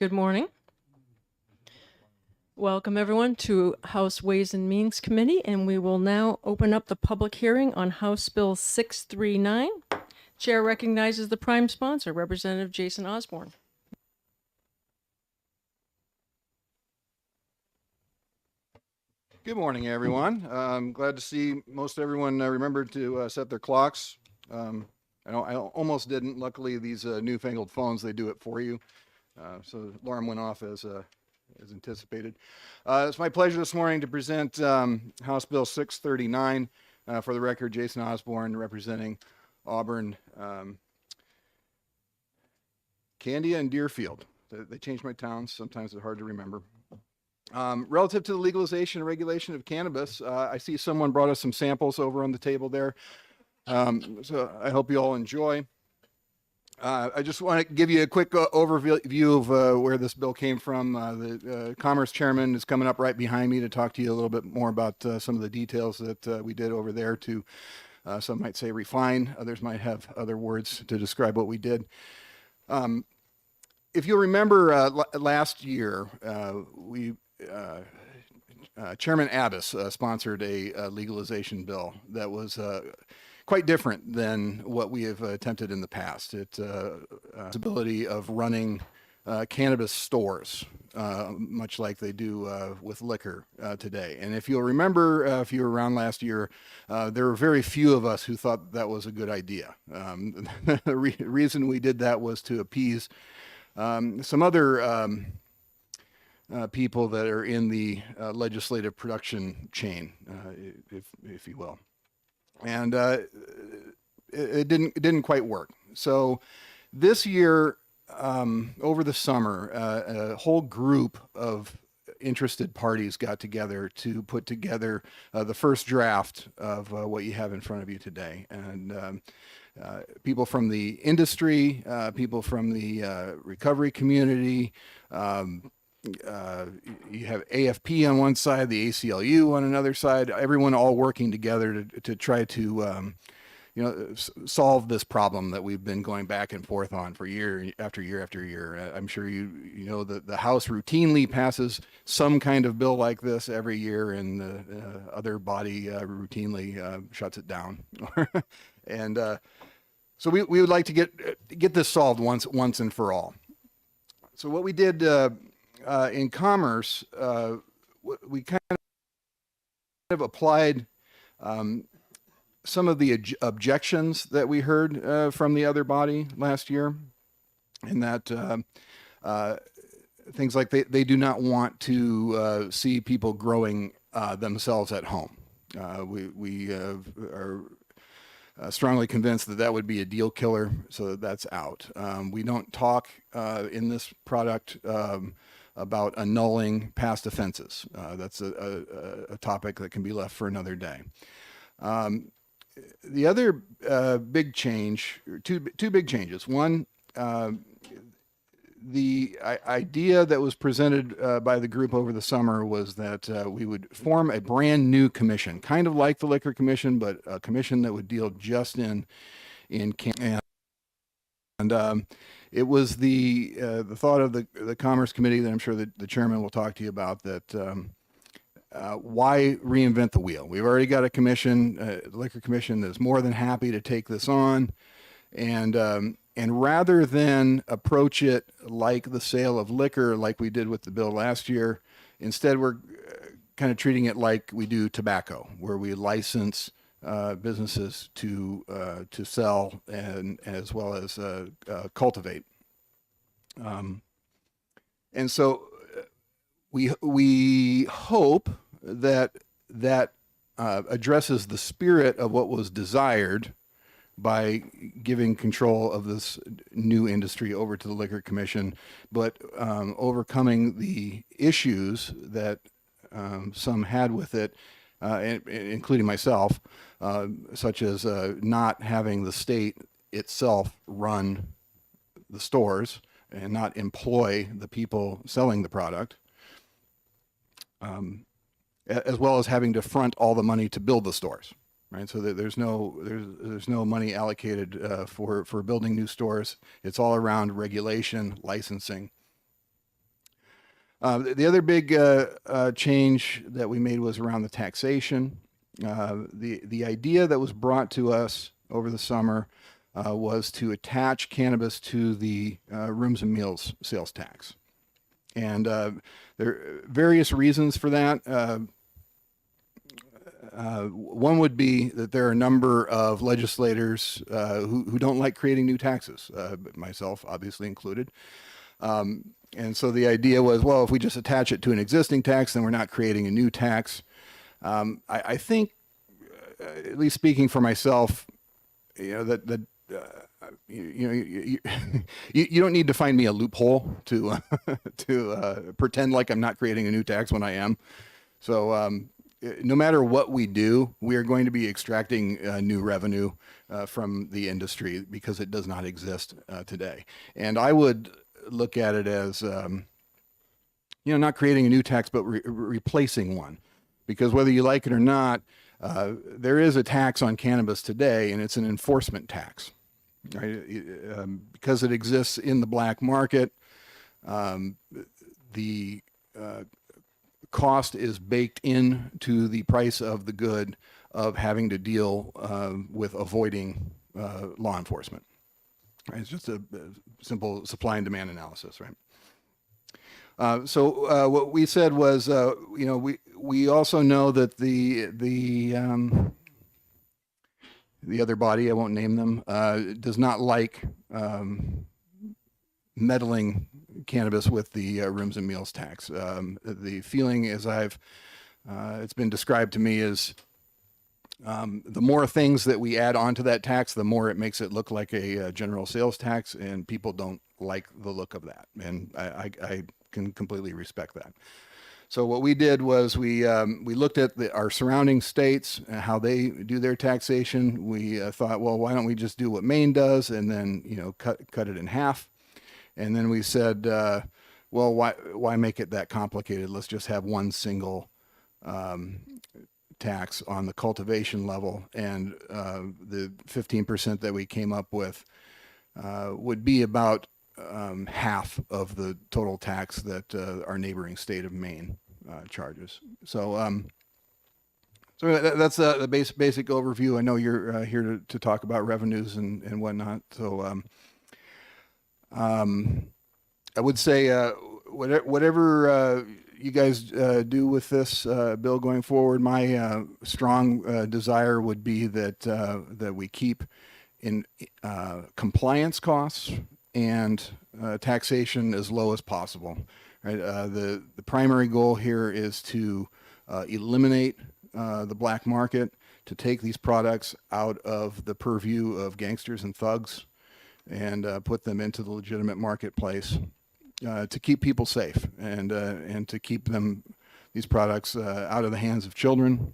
Good morning. Welcome everyone to House Ways and Means Committee, and we will now open up the public hearing on House Bill 639. Chair recognizes the prime sponsor, Representative Jason Osborne. Good morning, everyone. I'm glad to see most everyone remembered to set their clocks. I almost didn't. Luckily, these newfangled phones, they do it for you. So the alarm went off as anticipated. It's my pleasure this morning to present House Bill 639. For the record, Jason Osborne representing Auburn, Candia, and Deerfield. They changed my towns. Sometimes it's hard to remember. Relative to the legalization and regulation of cannabis, I see someone brought us some samples over on the table there. So I hope you all enjoy. I just want to give you a quick overview of where this bill came from. The Commerce Chairman is coming up right behind me to talk to you a little bit more about some of the details that we did over there to, some might say refine, others might have other words to describe what we did. If you'll remember last year, Chairman Abbas sponsored a legalization bill that was quite different than what we have attempted in the past. It's ability of running cannabis stores, much like they do with liquor today. And if you'll remember, if you were around last year, there were very few of us who thought that was a good idea. The reason we did that was to appease some other people that are in the legislative production chain, if you will, and it didn't quite work. So this year, over the summer, a whole group of interested parties got together to put together the first draft of what you have in front of you today, and people from the industry, people from the recovery community. You have AFP on one side, the ACLU on another side, everyone all working together to try to solve this problem that we've been going back and forth on for year after year after year. I'm sure you know that the House routinely passes some kind of bill like this every year, and the other body routinely shuts it down. And so we would like to get this solved once and for all. So what we did in Commerce, we kind of applied some of the objections that we heard from the other body last year, in that things like they do not want to see people growing themselves at home. We are strongly convinced that would be a deal killer, so that's out. We don't talk in this product about annulling past offenses. That's a topic that can be left for another day. The other big change, two big changes. One, the idea that was presented by the group over the summer was that we would form a brand new commission, kind of like the Liquor Commission, but a commission that would deal just in cannabis. And it was the thought of the Commerce Committee that I'm sure that the chairman will talk to you about, that why reinvent the wheel? We've already got a commission, the Liquor Commission, that's more than happy to take this on. And rather than approach it like the sale of liquor, like we did with the bill last year, instead we're kind of treating it like we do tobacco, where we license businesses to sell and as well as cultivate. And so we hope that addresses the spirit of what was desired by giving control of this new industry over to the Liquor Commission, but overcoming the issues that some had with it, including myself, such as not having the state itself run the stores and not employ the people selling the product, as well as having to front all the money to build the stores. Right, so that there's no money allocated for building new stores. It's all around regulation, licensing, The other big change that we made was around the taxation. The idea that was brought to us over the summer was to attach cannabis to the rooms and meals sales tax. And there are various reasons for that. One would be that there are a number of legislators who don't like creating new taxes, myself obviously included. And so the idea was, well, if we just attach it to an existing tax, then we're not creating a new tax. I think, at least speaking for myself, that you don't need to find me a loophole to pretend like I'm not creating a new tax when I am. So no matter what we do, we are going to be extracting new revenue from the industry because it does not exist today. And I would look at it as, not creating a new tax, but replacing one. Because whether you like it or not, there is a tax on cannabis today, and it's an enforcement tax, right? Because it exists in the black market, the cost is baked into the price of the good of having to deal with avoiding law enforcement. Right? It's just a simple supply and demand analysis, right? So what we said was, we also know that the other body, I won't name them, does not like meddling cannabis with the rooms and meals tax. The feeling, as it's been described to me, is the more things that we add onto that tax, the more it makes it look like a general sales tax, and people don't like the look of that. And I can completely respect that. So what we did was we looked at our surrounding states and how they do their taxation. We thought, well, why don't we just do what Maine does and then cut it in half? And then we said, well, why make it that complicated? Let's just have one single tax on the cultivation level, and the 15% that we came up with would be about half of the total tax that our neighboring state of Maine charges. So that's the basic overview. I know you're here to talk about revenues and whatnot. So I would say whatever you guys do with this bill going forward, my strong desire would be that we keep in compliance costs and taxation as low as possible. Right? The primary goal here is to eliminate the black market, to take these products out of the purview of gangsters and thugs, and put them into the legitimate marketplace to keep people safe and to keep these products out of the hands of children,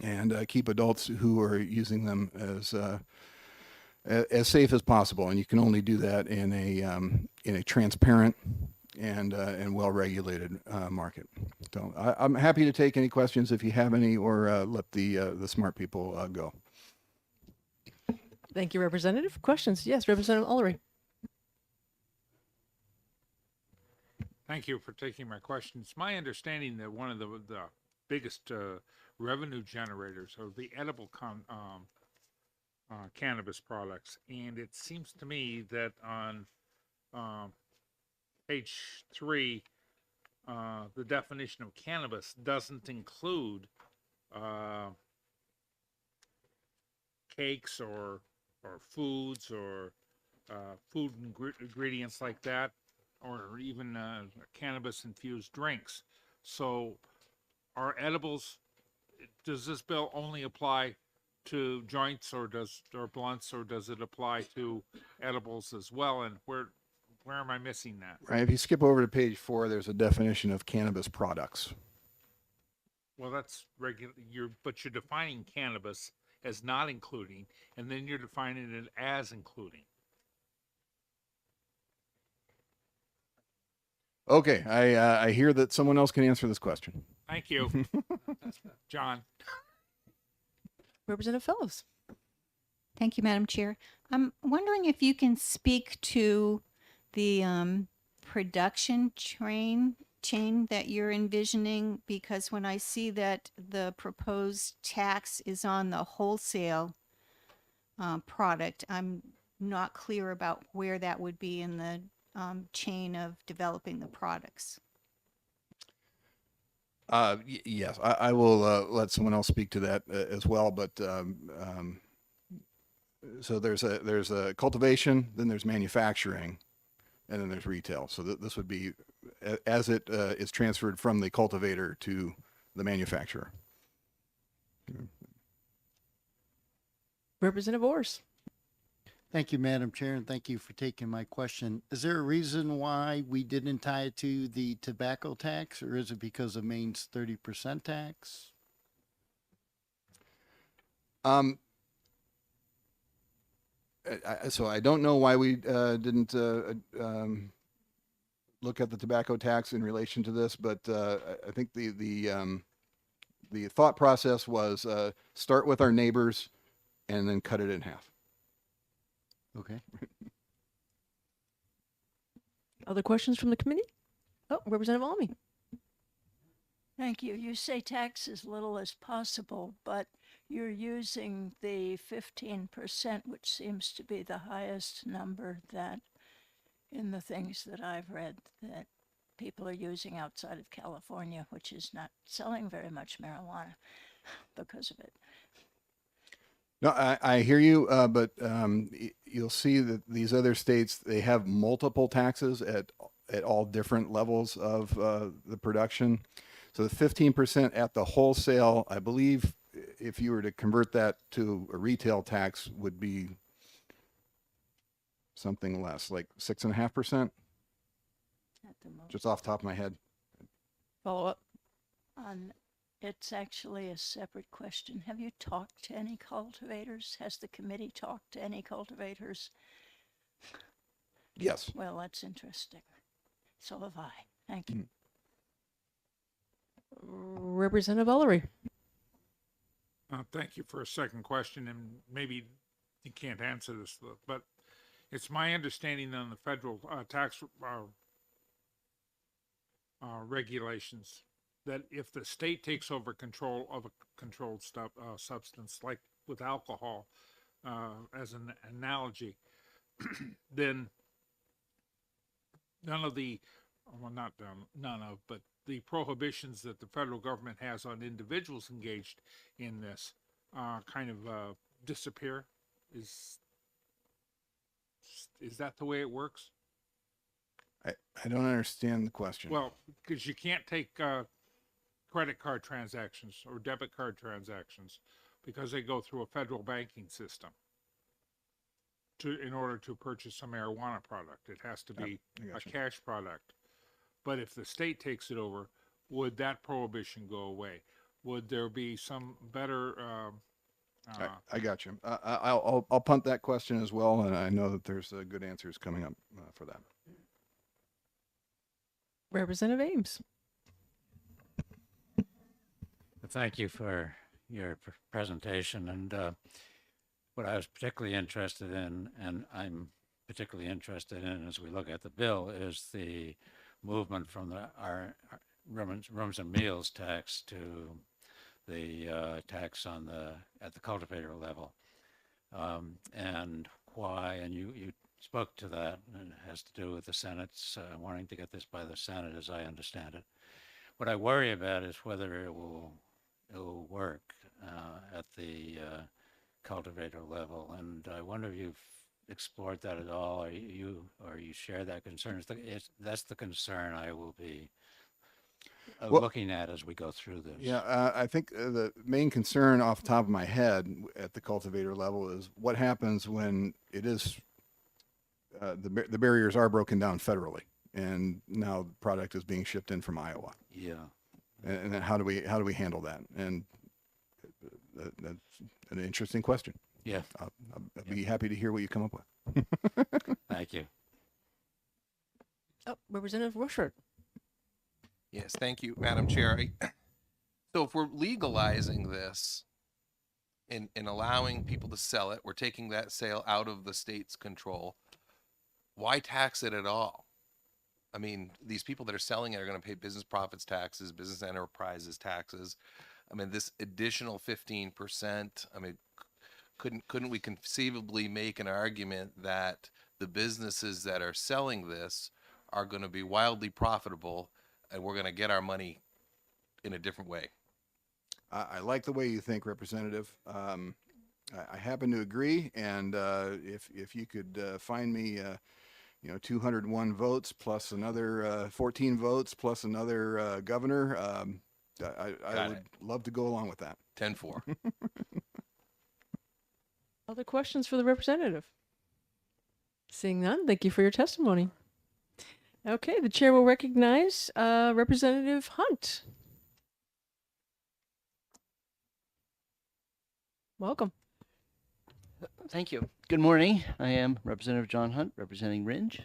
and keep adults who are using them as safe as possible. And you can only do that in a transparent and well-regulated market. So I'm happy to take any questions if you have any, or let the smart people go. Thank you, Representative. Questions? Yes, Representative Ullery. Thank you for taking my question. It's my understanding that one of the biggest revenue generators are the edible cannabis products, and it seems to me that on page 3, the definition of cannabis doesn't include cakes or foods or food ingredients like that, or even cannabis infused drinks. So are edibles, does this bill only apply to joints or blunts, or does it apply to edibles as well? And where am I missing that? Right. If you skip over to page 4, there's a definition of cannabis products. Well, that's regular. But you're defining cannabis as not including, and then you're defining it as including. Okay, I hear that someone else can answer this question. Thank you, John. Representative Fellows. Thank you, Madam Chair. I'm wondering if you can speak to the production chain chain that you're envisioning? Because when I see that the proposed tax is on the wholesale product, I'm not clear about where that would be in the chain of developing the products. Yes, I will let someone else speak to that as well. But so there's a cultivation, then there's manufacturing, and then there's retail. So this would be as it is transferred from the cultivator to the manufacturer. Representative Ors. Thank you, Madam Chair, and thank you for taking my question. Is there a reason why we didn't tie it to the tobacco tax, or is it because of Maine's 30% tax? So I don't know why we didn't look at the tobacco tax in relation to this, but I think the thought process was start with our neighbors and then cut it in half. Okay. Other questions from the committee? Oh, Representative Almy. Thank you. You say tax as little as possible, but you're using the 15%, which seems to be the highest number that in the things that I've read that people are using outside of California, which is not selling very much marijuana because of it. No, I hear you, but you'll see that these other states, they have multiple taxes at all different levels of the production. So the 15% at the wholesale, I believe, if you were to convert that to a retail tax, would be something less, like 6.5%, At the most. just off the top of my head. Follow up. It's actually a separate question. Have you talked to any cultivators? Has the committee talked to any cultivators? Yes. Well, that's interesting. So have I. Thank you. Representative Ullery. Thank you for a second question, and maybe you can't answer this, but it's my understanding on the federal tax regulations that if the state takes over control of a controlled substance, like with alcohol, as an analogy, then none of the, well, not none of, but the prohibitions that the federal government has on individuals engaged in this kind of disappear. Is that the way it works? I don't understand the question. Well, because you can't take credit card transactions or debit card transactions because they go through a federal banking system in order to purchase a marijuana product. It has to be I a gotcha. cash product. But if the state takes it over, would that prohibition go away? Would there be some better? I got you. I'll punt that question as well, and I know that there's good answers coming up for that. Representative Ames. Thank you for your presentation. And what I was particularly interested in, and I'm particularly interested in as we look at the bill, is the movement from our rooms and meals tax to the tax on at the cultivator level, and why. And you spoke to that, and it has to do with the Senate's wanting to get this by the Senate, as I understand it. What I worry about is whether it will work at the cultivator level, and I wonder if you've explored that at all, or you share that concern. That's the concern I will be looking at as we go through this. Yeah, I think the main concern off the top of my head at the cultivator level is what happens when it is the barriers are broken down federally, and now the product is being shipped in from Iowa. Yeah. And then how do we handle that? And that's an interesting question. Yeah. I'll be happy to hear what you come up with. Thank you. Oh, Representative Rushford. Yes, thank you, Madam Chair. So if we're legalizing this and allowing people to sell it, we're taking that sale out of the state's control. Why tax it at all? I mean, these people that are selling it are going to pay business profits taxes, business enterprises taxes. I mean, this additional 15%, I mean, couldn't we conceivably make an argument that the businesses that are selling this are going to be wildly profitable and we're going to get our money in a different way? I like the way you think, Representative. I happen to agree, and if you could find me, 201 votes plus another 14 votes plus another governor, I Got would it. love to go along with that. 10-4. Other questions for the representative? Seeing none, thank you for your testimony. Okay, the chair will recognize Representative Hunt. Welcome. Thank you. Good morning. I am Representative John Hunt, representing Ringe.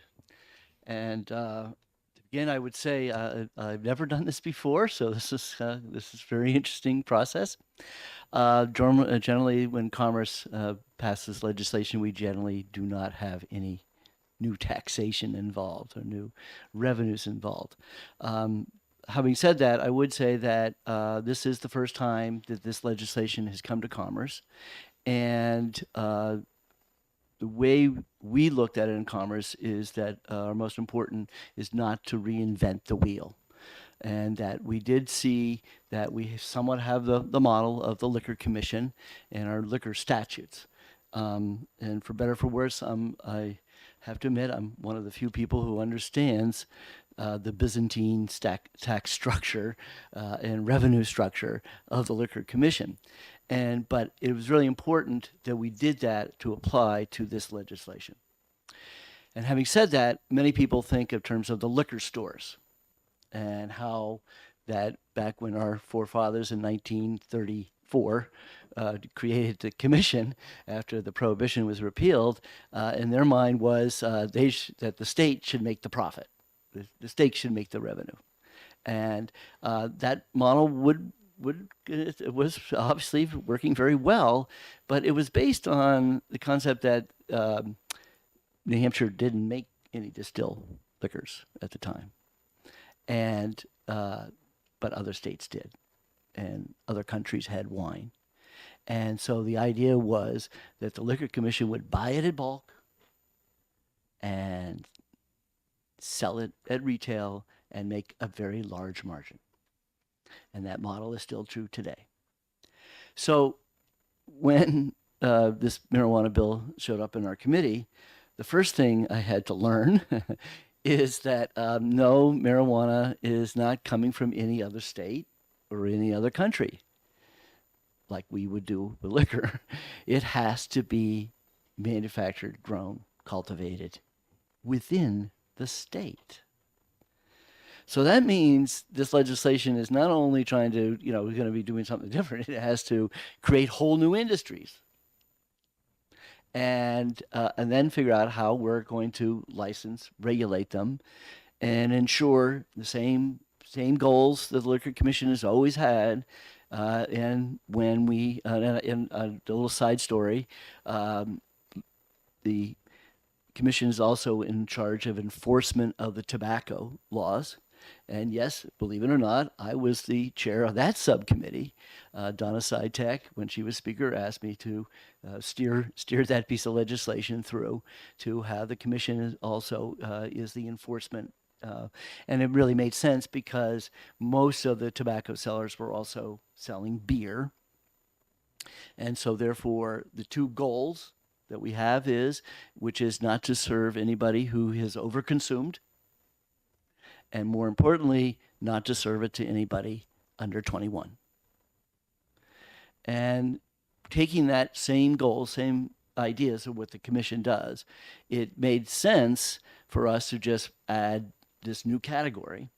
And to begin, I would say I've never done this before, so this is a very interesting process. Generally, when Commerce passes legislation, we generally do not have any new taxation involved or new revenues involved. Having said that, I would say that this is the first time that this legislation has come to Commerce. And the way we looked at it in Commerce is that our most important is not to reinvent the wheel. And that we did see that we somewhat have the model of the Liquor Commission and our liquor statutes. And for better or for worse, I have to admit I'm one of the few people who understands the Byzantine tax structure and revenue structure of the Liquor Commission. But it was really important that we did that to apply to this legislation. And having said that, many people think in terms of the liquor stores and how that back when our forefathers in 1934 created the commission after the prohibition was repealed, in their mind was that the state should make the profit. The state should make the revenue. And that model it was obviously working very well, but it was based on the concept that New Hampshire didn't make any distilled liquors at the time, and but other states did, and other countries had wine. And so the idea was that the Liquor Commission would buy it in bulk and sell it at retail and make a very large margin. And that model is still true today. So when this marijuana bill showed up in our committee, the first thing I had to learn is that no, marijuana is not coming from any other state or any other country like we would do with liquor. It has to be manufactured, grown, cultivated within the state. So that means this legislation is not only trying to, we're going to be doing something different, it has to create whole new industries. And then figure out how we're going to license, regulate them, and ensure the same goals that the Liquor Commission has always had. And when we, in a little side story, the Commission is also in charge of enforcement of the tobacco laws. And yes, believe it or not, I was the chair of that subcommittee. Donna Sitek, when she was speaker, asked me to steer that piece of legislation through to how the commission is also is the enforcement. And it really made sense because most of the tobacco sellers were also selling beer. And so therefore, the two goals that we have which is not to serve anybody who has overconsumed, and more importantly, not to serve it to anybody under 21. And taking that same goal, same ideas of what the commission does, it made sense for us to just add this new category.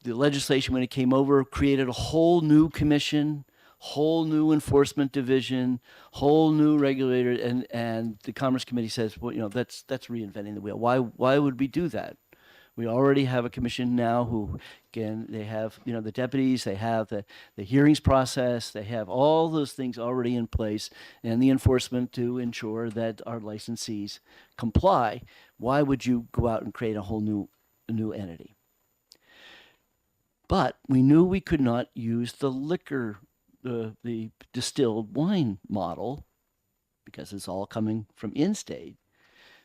The legislation, when it came over, created a whole new commission, whole new enforcement division, whole new regulator, and the Commerce Committee says, well, that's reinventing the wheel. Why would we do that? We already have a commission now who, again, they have, the deputies, they have the hearings process, they have all those things already in place, and the enforcement to ensure that our licensees comply. Why would you go out and create a whole new new entity. But we knew we could not use the liquor, the distilled wine model, because it's all coming from in-state.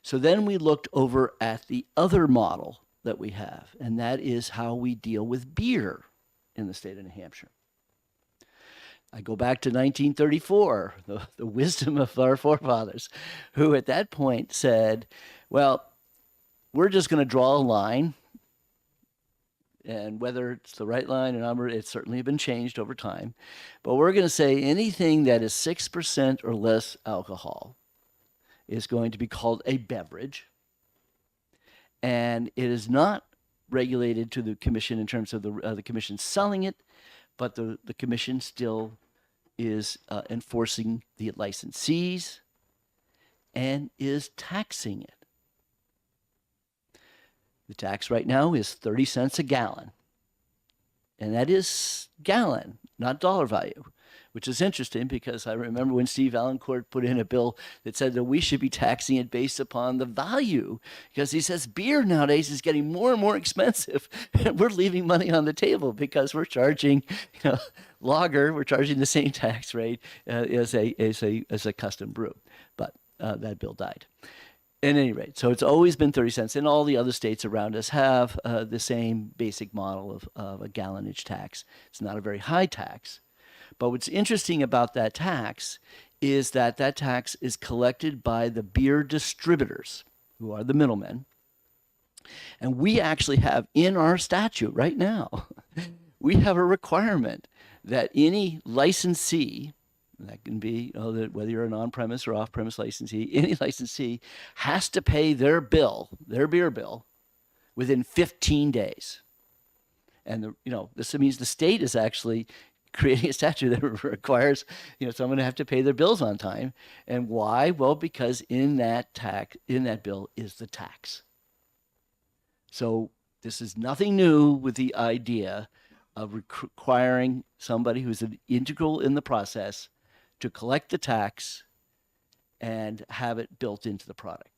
So then we looked over at the other model that we have, and that is how we deal with beer in the state of New Hampshire. I go back to 1934, the wisdom of our forefathers, who at that point said, well, we're just going to draw a line, and whether it's the right line or not, it's certainly been changed over time, but we're going to say anything that is 6% or less alcohol is going to be called a beverage, and it is not regulated to the commission in terms of the commission selling it, but the commission still is enforcing the licensees and is taxing it. The tax right now is 30 cents a gallon, and that is gallon, not dollar value, which is interesting because I remember when Steve Valancourt put in a bill that said that we should be taxing it based upon the value, because he says beer nowadays is getting more and more expensive, and we're leaving money on the table because we're charging, lager, we're charging the same tax rate as a custom brew. But that bill died. At any rate, so it's always been 30 cents, and all the other states around us have the same basic model of a gallonage tax. It's not a very high tax. But what's interesting about that tax is that that tax is collected by the beer distributors, who are the middlemen. And we actually have in our statute right now, we have a requirement that any licensee, that can be whether you're an on-premise or off-premise licensee, any licensee has to pay their bill, their beer bill, within 15 days. And this means the state is actually creating a statute that requires someone to have to pay their bills on time. And why? Well, because in that bill is the tax. So this is nothing new with the idea of requiring somebody who's an integral in the process to collect the tax and have it built into the product.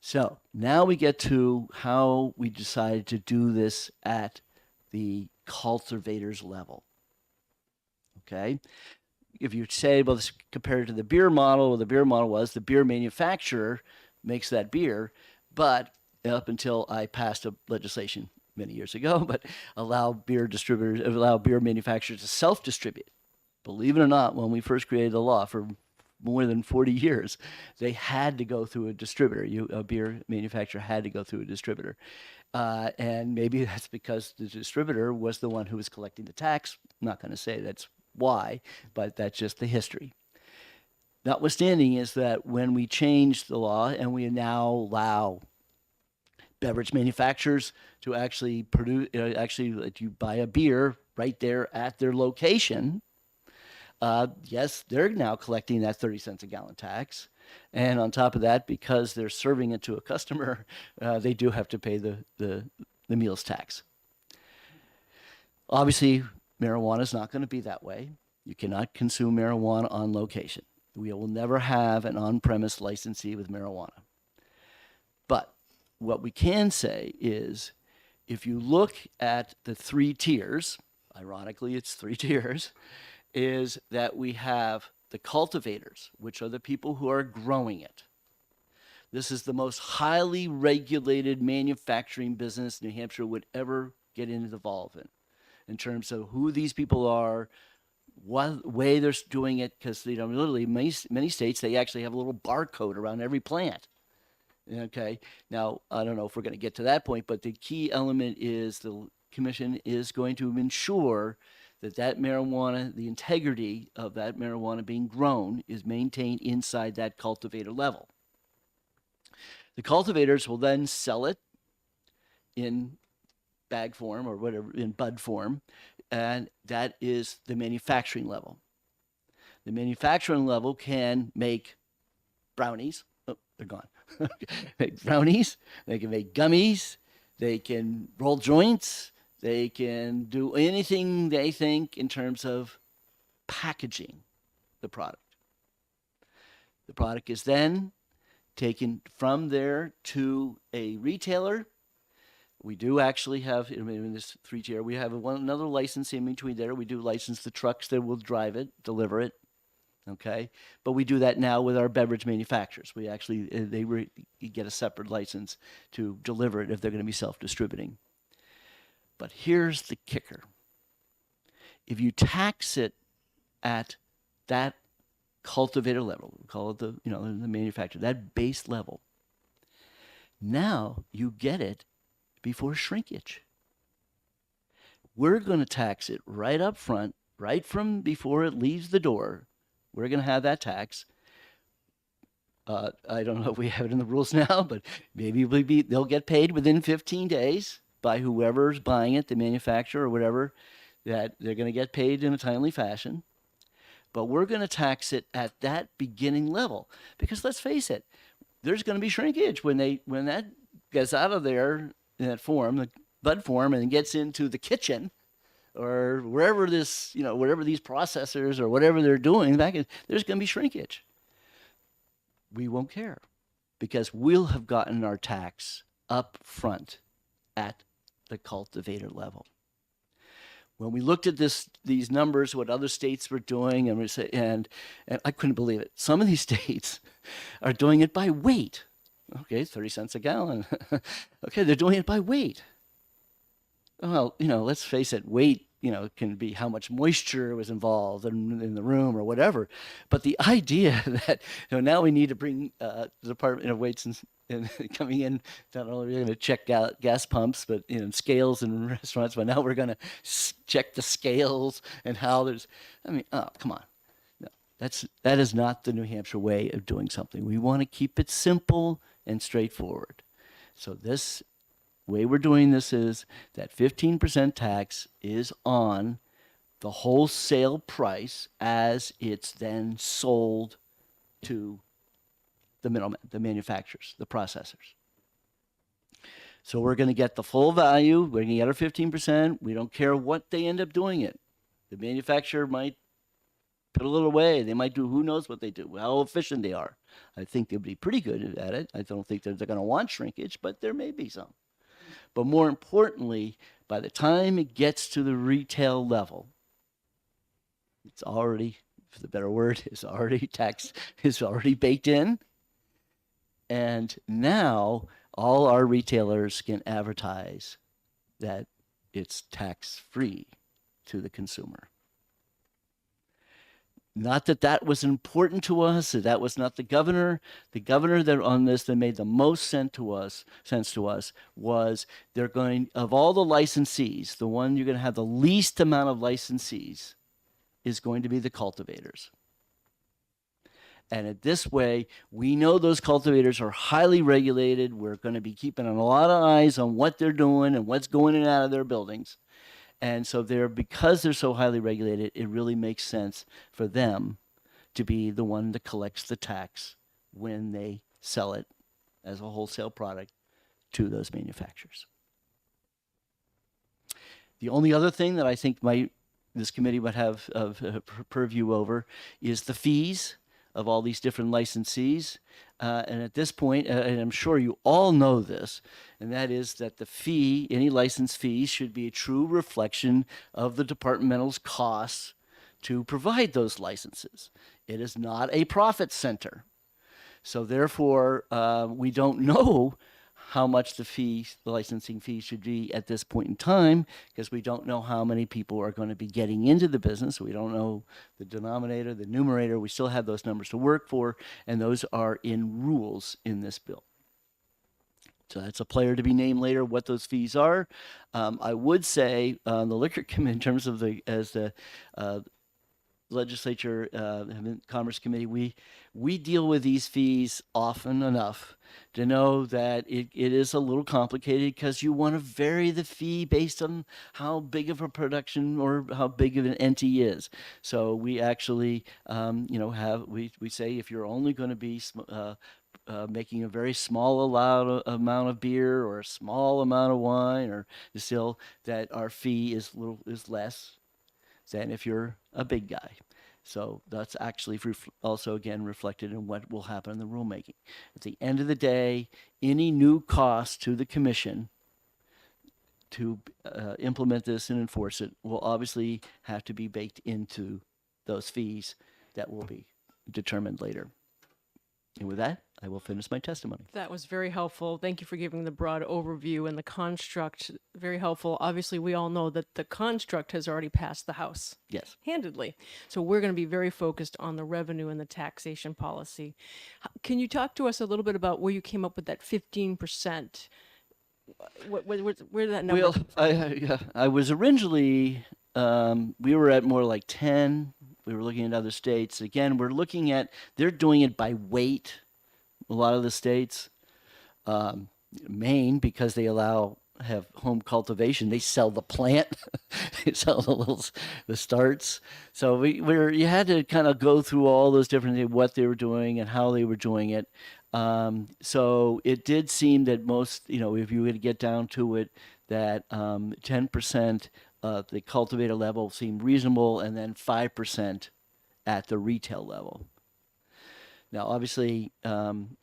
So now we get to how we decided to do this at the cultivator's level. Okay, if you say, well, this compared to the beer model, well, the beer model was the beer manufacturer makes that beer, but up until I passed a legislation many years ago, but allow beer manufacturers to self-distribute. Believe it or not, when we first created the law for more than 40 years, they had to go through a distributor. A beer manufacturer had to go through a distributor. And maybe that's because the distributor was the one who was collecting the tax. I'm not going to say that's why, but that's just the history. Notwithstanding is that when we changed the law and we now allow beverage manufacturers to actually produce, let you buy a beer right there at their location, yes, they're now collecting that 30 cents a gallon tax. And on top of that, because they're serving it to a customer, they do have to pay the meals tax. Obviously, marijuana is not going to be that way. You cannot consume marijuana on location. We will never have an on-premise licensee with marijuana. But what we can say is, if you look at the 3 tiers, ironically it's 3 tiers, is that we have the cultivators, which are the people who are growing it. This is the most highly regulated manufacturing business New Hampshire would ever get involved in terms of who these people are, what way they're doing it, because literally many states, they actually have a little barcode around every plant. Okay, now I don't know if we're going to get to that point, but the key element is the commission is going to ensure that marijuana, the integrity of that marijuana being grown, is maintained inside that cultivator level. The cultivators will then sell it in bag form or whatever, in bud form, and that is the manufacturing level. The manufacturing level can make brownies. Oh, they're gone. Make brownies. They can make gummies. They can roll joints. They can do anything they think in terms of packaging the product. The product is then taken from there to a retailer We do actually have, I mean, in this 3-tier, we have another license in between there. We do license the trucks that will drive it, deliver it. Okay, but we do that now with our beverage manufacturers. We actually, you get a separate license to deliver it if they're going to be self-distributing. But here's the kicker. If you tax it at that cultivator level, we call it the manufacturer, that base level, now you get it before shrinkage. We're going to tax it right up front, right from before it leaves the door. We're going to have that tax. I don't know if we have it in the rules now, but maybe they'll get paid within 15 days by whoever's buying it, the manufacturer or whatever, that they're going to get paid in a timely fashion. But we're going to tax it at that beginning level, because let's face it, there's going to be shrinkage when that gets out of there in that form, the bud form, and gets into the kitchen or wherever whatever these processors or whatever they're doing, there's going to be shrinkage. We won't care, because we'll have gotten our tax up front at the cultivator level. When we looked at these numbers, what other states were doing, and I couldn't believe it. Some of these states are doing it by weight. Okay, 30 cents a gallon. Okay, they're doing it by weight. Well, let's face it, weight, can be how much moisture was involved in the room or whatever. But the idea that now we need to bring the Department of Weights and coming in, not only are we going to check gas pumps, but scales in restaurants, but now we're going to check the scales and how oh, come on. No, that is not the New Hampshire way of doing something. We want to keep it simple and straightforward. So this way we're doing this is that 15% tax is on the wholesale price as it's then sold to the middlemen, the manufacturers, the processors. So we're going to get the full value. We're going to get our 15%. We don't care what they end up doing it. The manufacturer might put a little away. They might do, who knows what they do, how efficient they are. I think they'll be pretty good at it. I don't think they're going to want shrinkage, but there may be some. But more importantly, by the time it gets to the retail level, it's already, for the better word, is already baked in. And now all our retailers can advertise that it's tax-free to the consumer. Not that was important to us, that was not the governor. The governor that on this that made the most sense to us was they're going, of all the licensees, the one you're going to have the least amount of licensees is going to be the cultivators. And in this way, we know those cultivators are highly regulated. We're going to be keeping a lot of eyes on what they're doing and what's going in and out of their buildings. And so because they're so highly regulated, it really makes sense for them to be the one that collects the tax when they sell it as a wholesale product to those manufacturers. The only other thing that I think this committee would have purview over is the fees of all these different licensees. And at this point, and I'm sure you all know this, and that is that the fee, any license fees, should be a true reflection of the departmental's costs to provide those licenses. It is not a profit center. So therefore, we don't know how much the licensing fee should be at this point in time, because we don't know how many people are going to be getting into the business. We don't know the denominator, the numerator. We still have those numbers to work for, and those are in rules in this bill. So that's a player to be named later, what those fees are. I would say the Liquor Committee, in terms of as the legislature, Commerce Committee, we deal with these fees often enough to know that it is a little complicated, because you want to vary the fee based on how big of a production or how big of an entity is. So we actually, we say if you're only going to be making a very small amount of beer or a small amount of wine or distill, that our fee is less than if you're a big guy. So that's actually also, again, reflected in what will happen in the rulemaking. At the end of the day, any new cost to the commission to implement this and enforce it will obviously have to be baked into those fees that will be determined later. And with that, I will finish my testimony. That was very helpful. Thank you for giving the broad overview and the construct. Very helpful. Obviously, we all know that the construct has already passed the House Yes. handedly. So we're going to be very focused on the revenue and the taxation policy. Can you talk to us a little bit about where you came up with that 15%? Where did that number? Well, I was originally, we were at more like 10. We were looking at other states. Again, we're looking at, they're doing it by weight, a lot of the states. Maine, because they have home cultivation, they sell the plant, they sell the starts. So you had to kind of go through all those different things, what they were doing and how they were doing it. So it did seem that most, if you would get down to it, that 10% the cultivator level seemed reasonable, and then 5% at the retail level. Now, obviously, when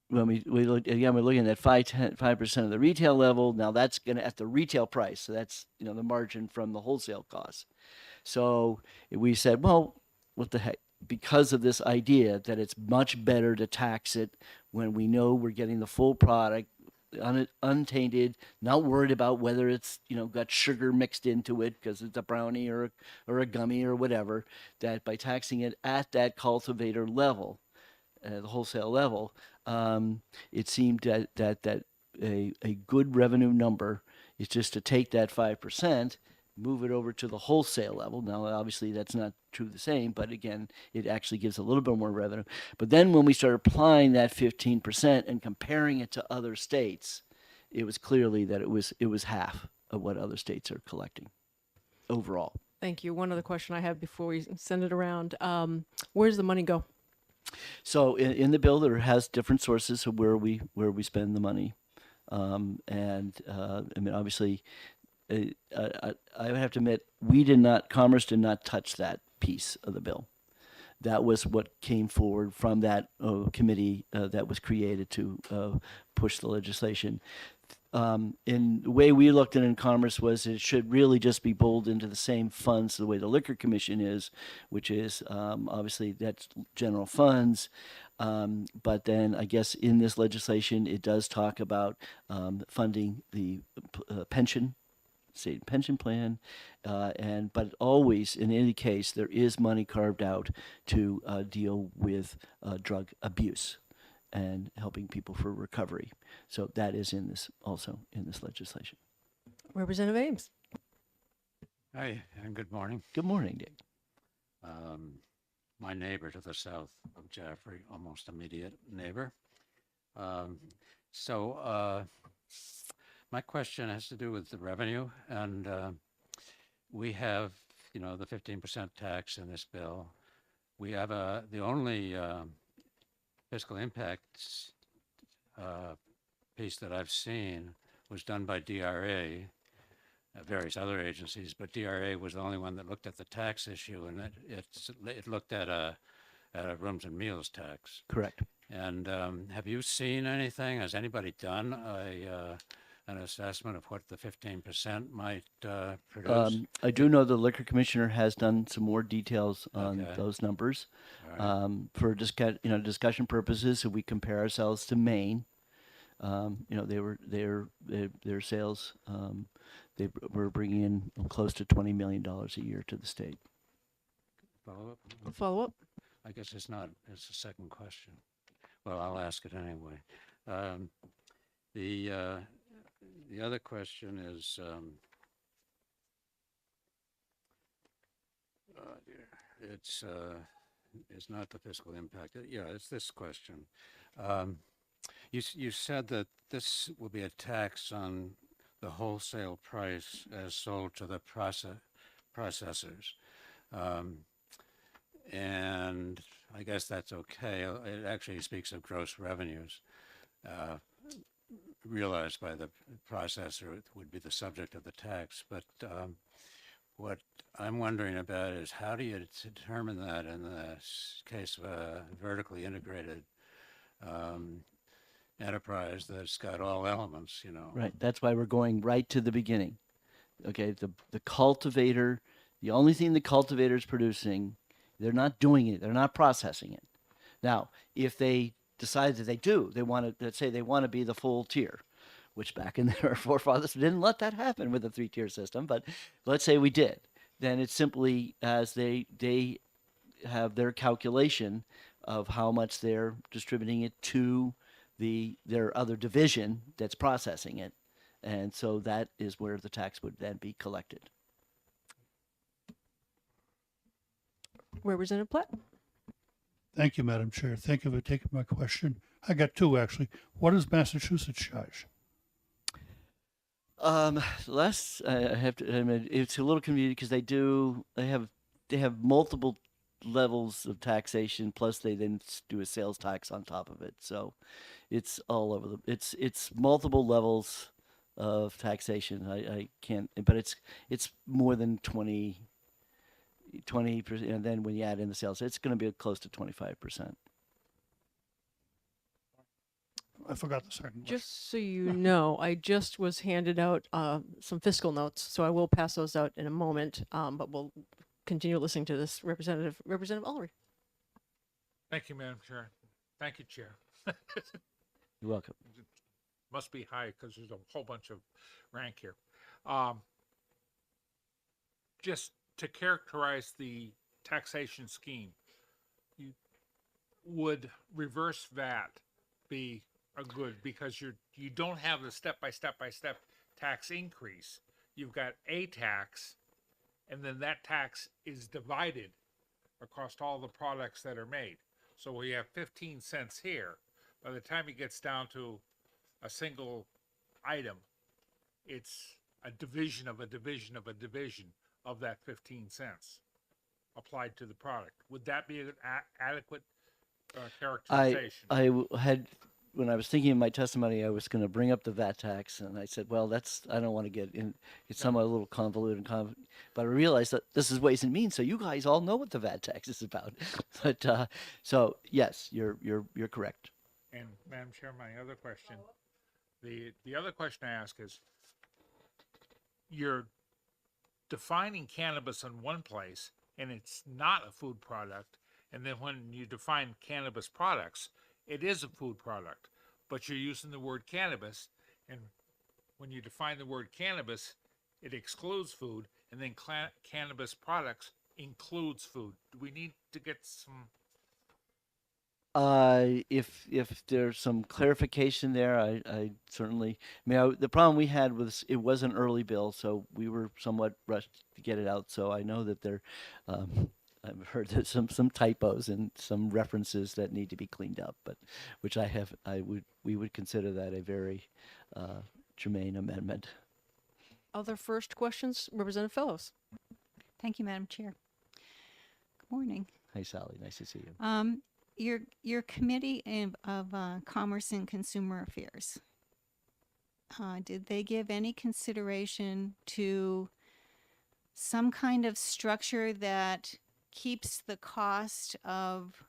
we look again, we're looking at 5% of the retail level. Now that's going to at the retail price, so that's the margin from the wholesale costs. So we said, well, what the heck? Because of this idea that it's much better to tax it when we know we're getting the full product, untainted, not worried about whether it's got sugar mixed into it because it's a brownie or a gummy or whatever. That by taxing it at that cultivator level, the wholesale level, it seemed that a good revenue number is just to take that 5%, move it over to the wholesale level. Now, obviously, that's not true the same, but again, it actually gives a little bit more revenue. But then when we started applying that 15% and comparing it to other states, it was clearly that it was half of what other states are collecting overall. Thank you. One other question I have before we send it around. Where does the money go? So in the bill, there has different sources of where we spend the money, and I mean, obviously, I would have to admit Commerce did not touch that piece of the bill. That was what came forward from that committee that was created to push the legislation. In the way we looked at it in Commerce was it should really just be bowled into the same funds the way the Liquor Commission is, which is obviously that's general funds. But then I guess in this legislation, it does talk about funding the pension, state pension plan, but always in any case, there is money carved out to deal with drug abuse and helping people for recovery. So that is also in this legislation. Representative Ames. Hi, and good morning. Good morning, Dave. My neighbor to the south of Jaffrey, almost immediate neighbor. My question has to do with the revenue, and we have, the 15% tax in this bill. We have the only fiscal impact piece that I've seen was done by DRA, various other agencies, but DRA was the only one that looked at the tax issue, and it looked at a rooms and meals tax. Correct. And have you seen anything? Has anybody done an assessment of what the 15% might produce? I do know the Liquor Commissioner has done some more details on Okay. those numbers. All right. For discussion purposes, if we compare ourselves to Maine, their sales, they were bringing in close to $20 million a year to the state. Follow up? Follow up. I guess it's a second question. Well, I'll ask it anyway. The other question is, it's not the fiscal impact. Yeah, it's this question. You said that this will be a tax on the wholesale price as sold to the processors. And I guess that's okay. It actually speaks of gross revenues realized by the processor. It would be the subject of the tax. But what I'm wondering about is how do you determine that in the case of a vertically integrated enterprise that's got all elements, you know. Right. That's why we're going right to the beginning. Okay. The cultivator, the only thing the cultivator is producing, they're not doing it. They're not processing it. Now, if they decide that they want to, let's say they want to be the full tier, which back in their forefathers didn't let that happen with the 3-tier system, but let's say we did, then it's simply as they have their calculation of how much they're distributing it to their other division that's processing it. And so that is where the tax would then be collected. Representative Platt. Thank you, Madam Chair. Thank you for taking my question. I got two, actually. What does Massachusetts charge? Less, I have to, I mean, it's a little confusing because they have multiple levels of taxation, plus they then do a sales tax on top of it. So it's all over it's multiple levels of taxation. I can't, but it's more than 20%. And then when you add in the sales, it's going to be close to 25%. I forgot the second one. Just so you know, I just was handed out some fiscal notes, so I will pass those out in a moment. But we'll continue listening to this. Representative Ulrich. Thank you, Madam Chair. Thank you, Chair. You're welcome. Must be high because there's a whole bunch of rank here. Just to characterize the taxation scheme, would reverse VAT be a good, because you don't have the step by step tax increase. You've got a tax, and then that tax is divided across all the products that are made. So we have 15 cents here. By the time it gets down to a single item, it's a division of a division of a division of that 15 cents applied to the product. Would that be an adequate characterization? When I was thinking of my testimony, I was going to bring up the VAT tax, and I said, well, I don't want to get in, it's somewhat a little convoluted, but I realized that this is Ways and Means, so you guys all know what the VAT tax is about. But, so yes, you're correct. And Madam Chair, my other question, the other question I ask is, you're defining cannabis in one place, and it's not a food product, and then when you define cannabis products, it is a food product, but you're using the word cannabis, and when you define the word cannabis, it excludes food, and then cannabis products includes food. Do we need to get some? If there's some clarification there, I certainly. I mean, the problem we had was it was an early bill, so we were somewhat rushed to get it out. So I know that there. I've heard that some typos and some references that need to be cleaned up, but which we would consider that a very germane amendment. Other first questions, Representative Fellows. Thank you, Madam Chair. Good morning. Hi, Sally. Nice to see you. Your committee of Commerce and Consumer Affairs, did they give any consideration to some kind of structure that keeps the cost of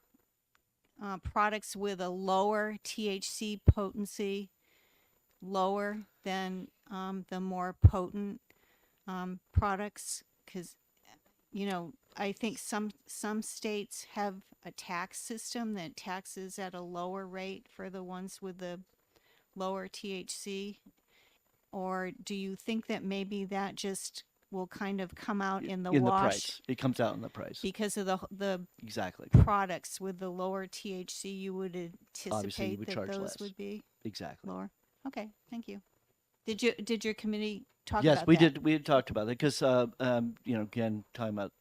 products with a lower THC potency lower than the more potent products? Because, I think some states have a tax system that taxes at a lower rate for the ones with the lower THC. Or do you think that maybe that just will kind of come out in the wash? The price. It comes out in the price. Because of the Exactly. products with the lower THC, you would Obviously, you anticipate would that charge those less. would be Exactly. lower. Okay, thank you. Did your committee talk Yes, about we that? did. We had talked about it because, again, talking about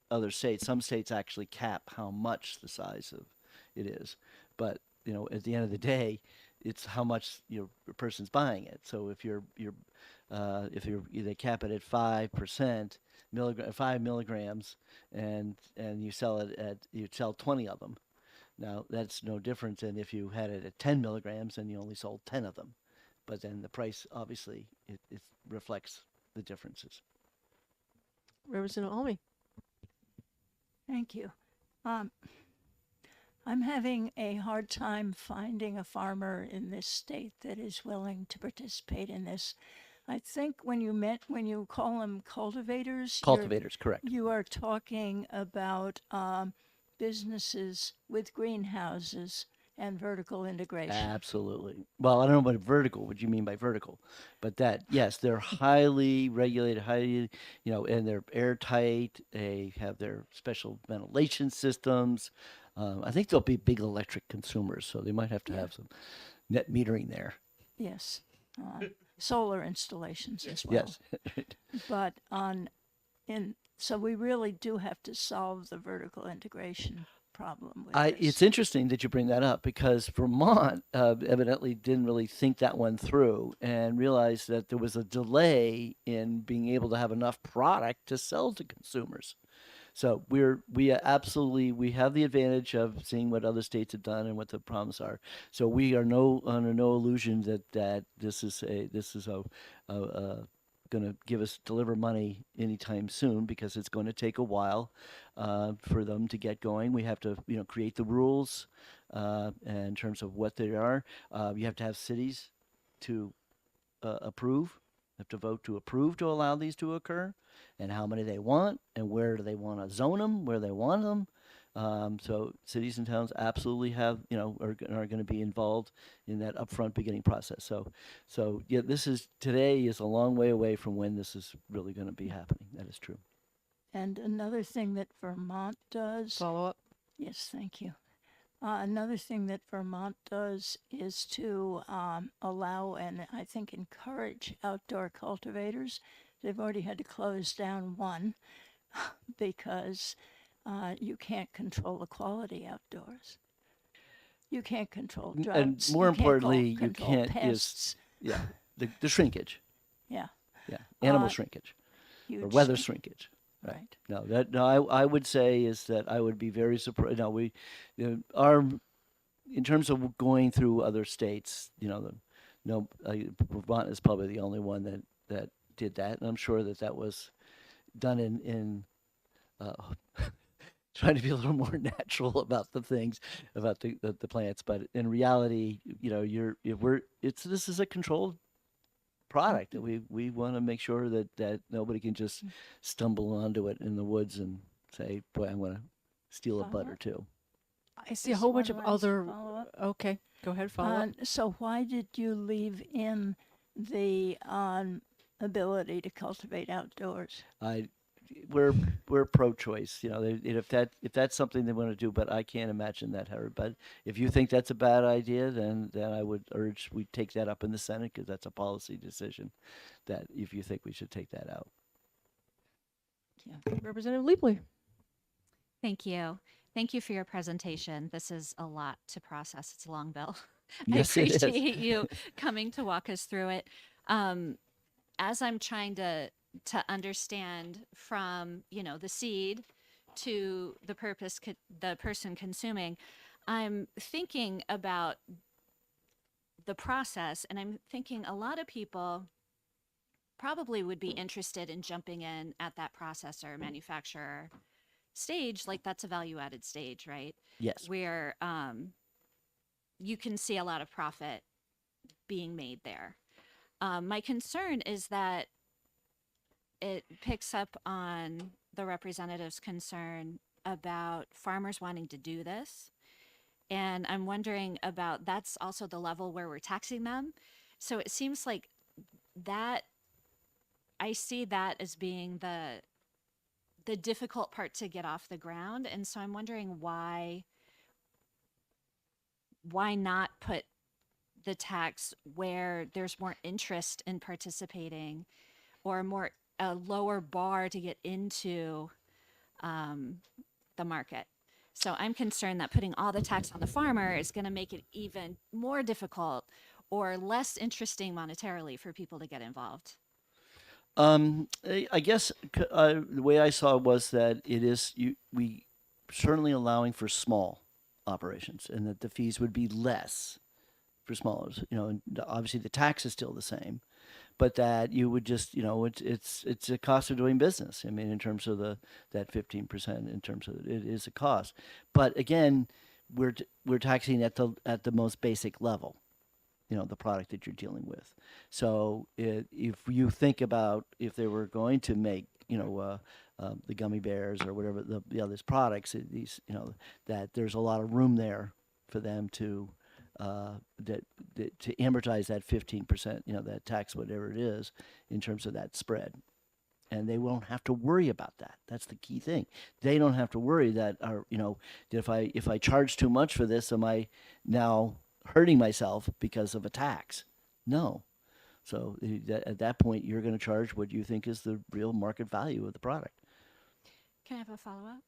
other states, some states actually cap how much the size of it is. But, at the end of the day, it's how much a person's buying it. So if they cap it at 5% 5 milligrams, and you sell 20 of them. Now that's no different than if you had it at 10 milligrams and you only sold 10 of them. But then the price, obviously, it reflects the differences. Representative Almy. Thank you. I'm having a hard time finding a farmer in this state that is willing to participate in this. I think when you call them cultivators, Cultivators, correct. you are talking about businesses with greenhouses and vertical integration. Absolutely. Well, I don't know about vertical, what you mean by vertical, but that, yes, they're highly regulated, highly, and they're airtight. They have their special ventilation systems. I think they'll be big electric consumers, so they might have to have some net metering there. Yes, solar installations as well. Yes. But so we really do have to solve the vertical integration problem with this. It's interesting that you bring that up because Vermont evidently didn't really think that one through and realized that there was a delay in being able to have enough product to sell to consumers. So we have the advantage of seeing what other states have done and what the problems are. So we are under no illusion that this is going to deliver money anytime soon because it's going to take a while for them to get going. We have to create the rules in terms of what they are. You have to have cities to approve. Have to vote to approve to allow these to occur, and how many they want, and where do they want to zone them, where they want them. So cities and towns absolutely have, are going to be involved in that upfront beginning process. So yeah, today is a long way away from when this is really going to be happening. That is true. And another thing that Vermont does. Follow up. Yes, thank you. Another thing that Vermont does is to allow and I think encourage outdoor cultivators. They've already had to close down one because you can't control the quality outdoors. You can't control droughts. And more importantly, you control can't pests. the shrinkage. Yeah. Yeah, animal Uh, shrinkage or Huge weather thing. shrinkage. Right. I would say is that I would be very surprised. No, in terms of going through other states, Vermont is probably the only one that did that, and I'm sure that was done in trying to be a little more natural about the things, about the plants. But in reality, this is a controlled product that we want to make sure that nobody can just stumble onto it in the woods and say, boy, I'm going to steal a butt or two. I see a Just whole bunch one of last other. follow-up. Okay, go ahead. Follow up. So why did you leave in the ability to cultivate outdoors? We're pro-choice, if that's something they want to do, but I can't imagine that, Harry. But if you think that's a bad idea, then I would urge we take that up in the Senate because that's a policy decision. That if you think we should take that out. Representative Leapley. Thank you. Thank you for your presentation. This is a lot to process. It's a long bill. Yes, I it is. appreciate you coming to walk us through it. As I'm trying to understand from, the seed to the the person consuming, I'm thinking about the process, and I'm thinking a lot of people probably would be interested in jumping in at that processor manufacturer stage, like that's a value added stage, right? Yes. Where you can see a lot of profit being made there. My concern is that it picks up on the representative's concern about farmers wanting to do this. And I'm wondering about that's also the level where we're taxing them. So it seems like that I see that as being the difficult part to get off the ground. And so I'm wondering why not put the tax where there's more interest in participating or a lower bar to get into the market. So I'm concerned that putting all the tax on the farmer is going to make it even more difficult or less interesting monetarily for people to get involved. I guess the way I saw it was that we certainly allowing for small operations, and that the fees would be less for smaller. And obviously the tax is still the same, but that you would just, it's a cost of doing business. I mean, in terms of that 15%, in terms of it is a cost. But again, we're taxing at the most basic level, the product that you're dealing with. So if you think about if they were going to make, the gummy bears or whatever the other products, that there's a lot of room there for them to to amortize that 15%, that tax, whatever it is, in terms of that spread. And they won't have to worry about that. That's the key thing. They don't have to worry that, that if I charge too much for this, am I now hurting myself because of a tax? No. So at that point, you're going to charge what you think is the real market value of the product. Can I have a follow-up?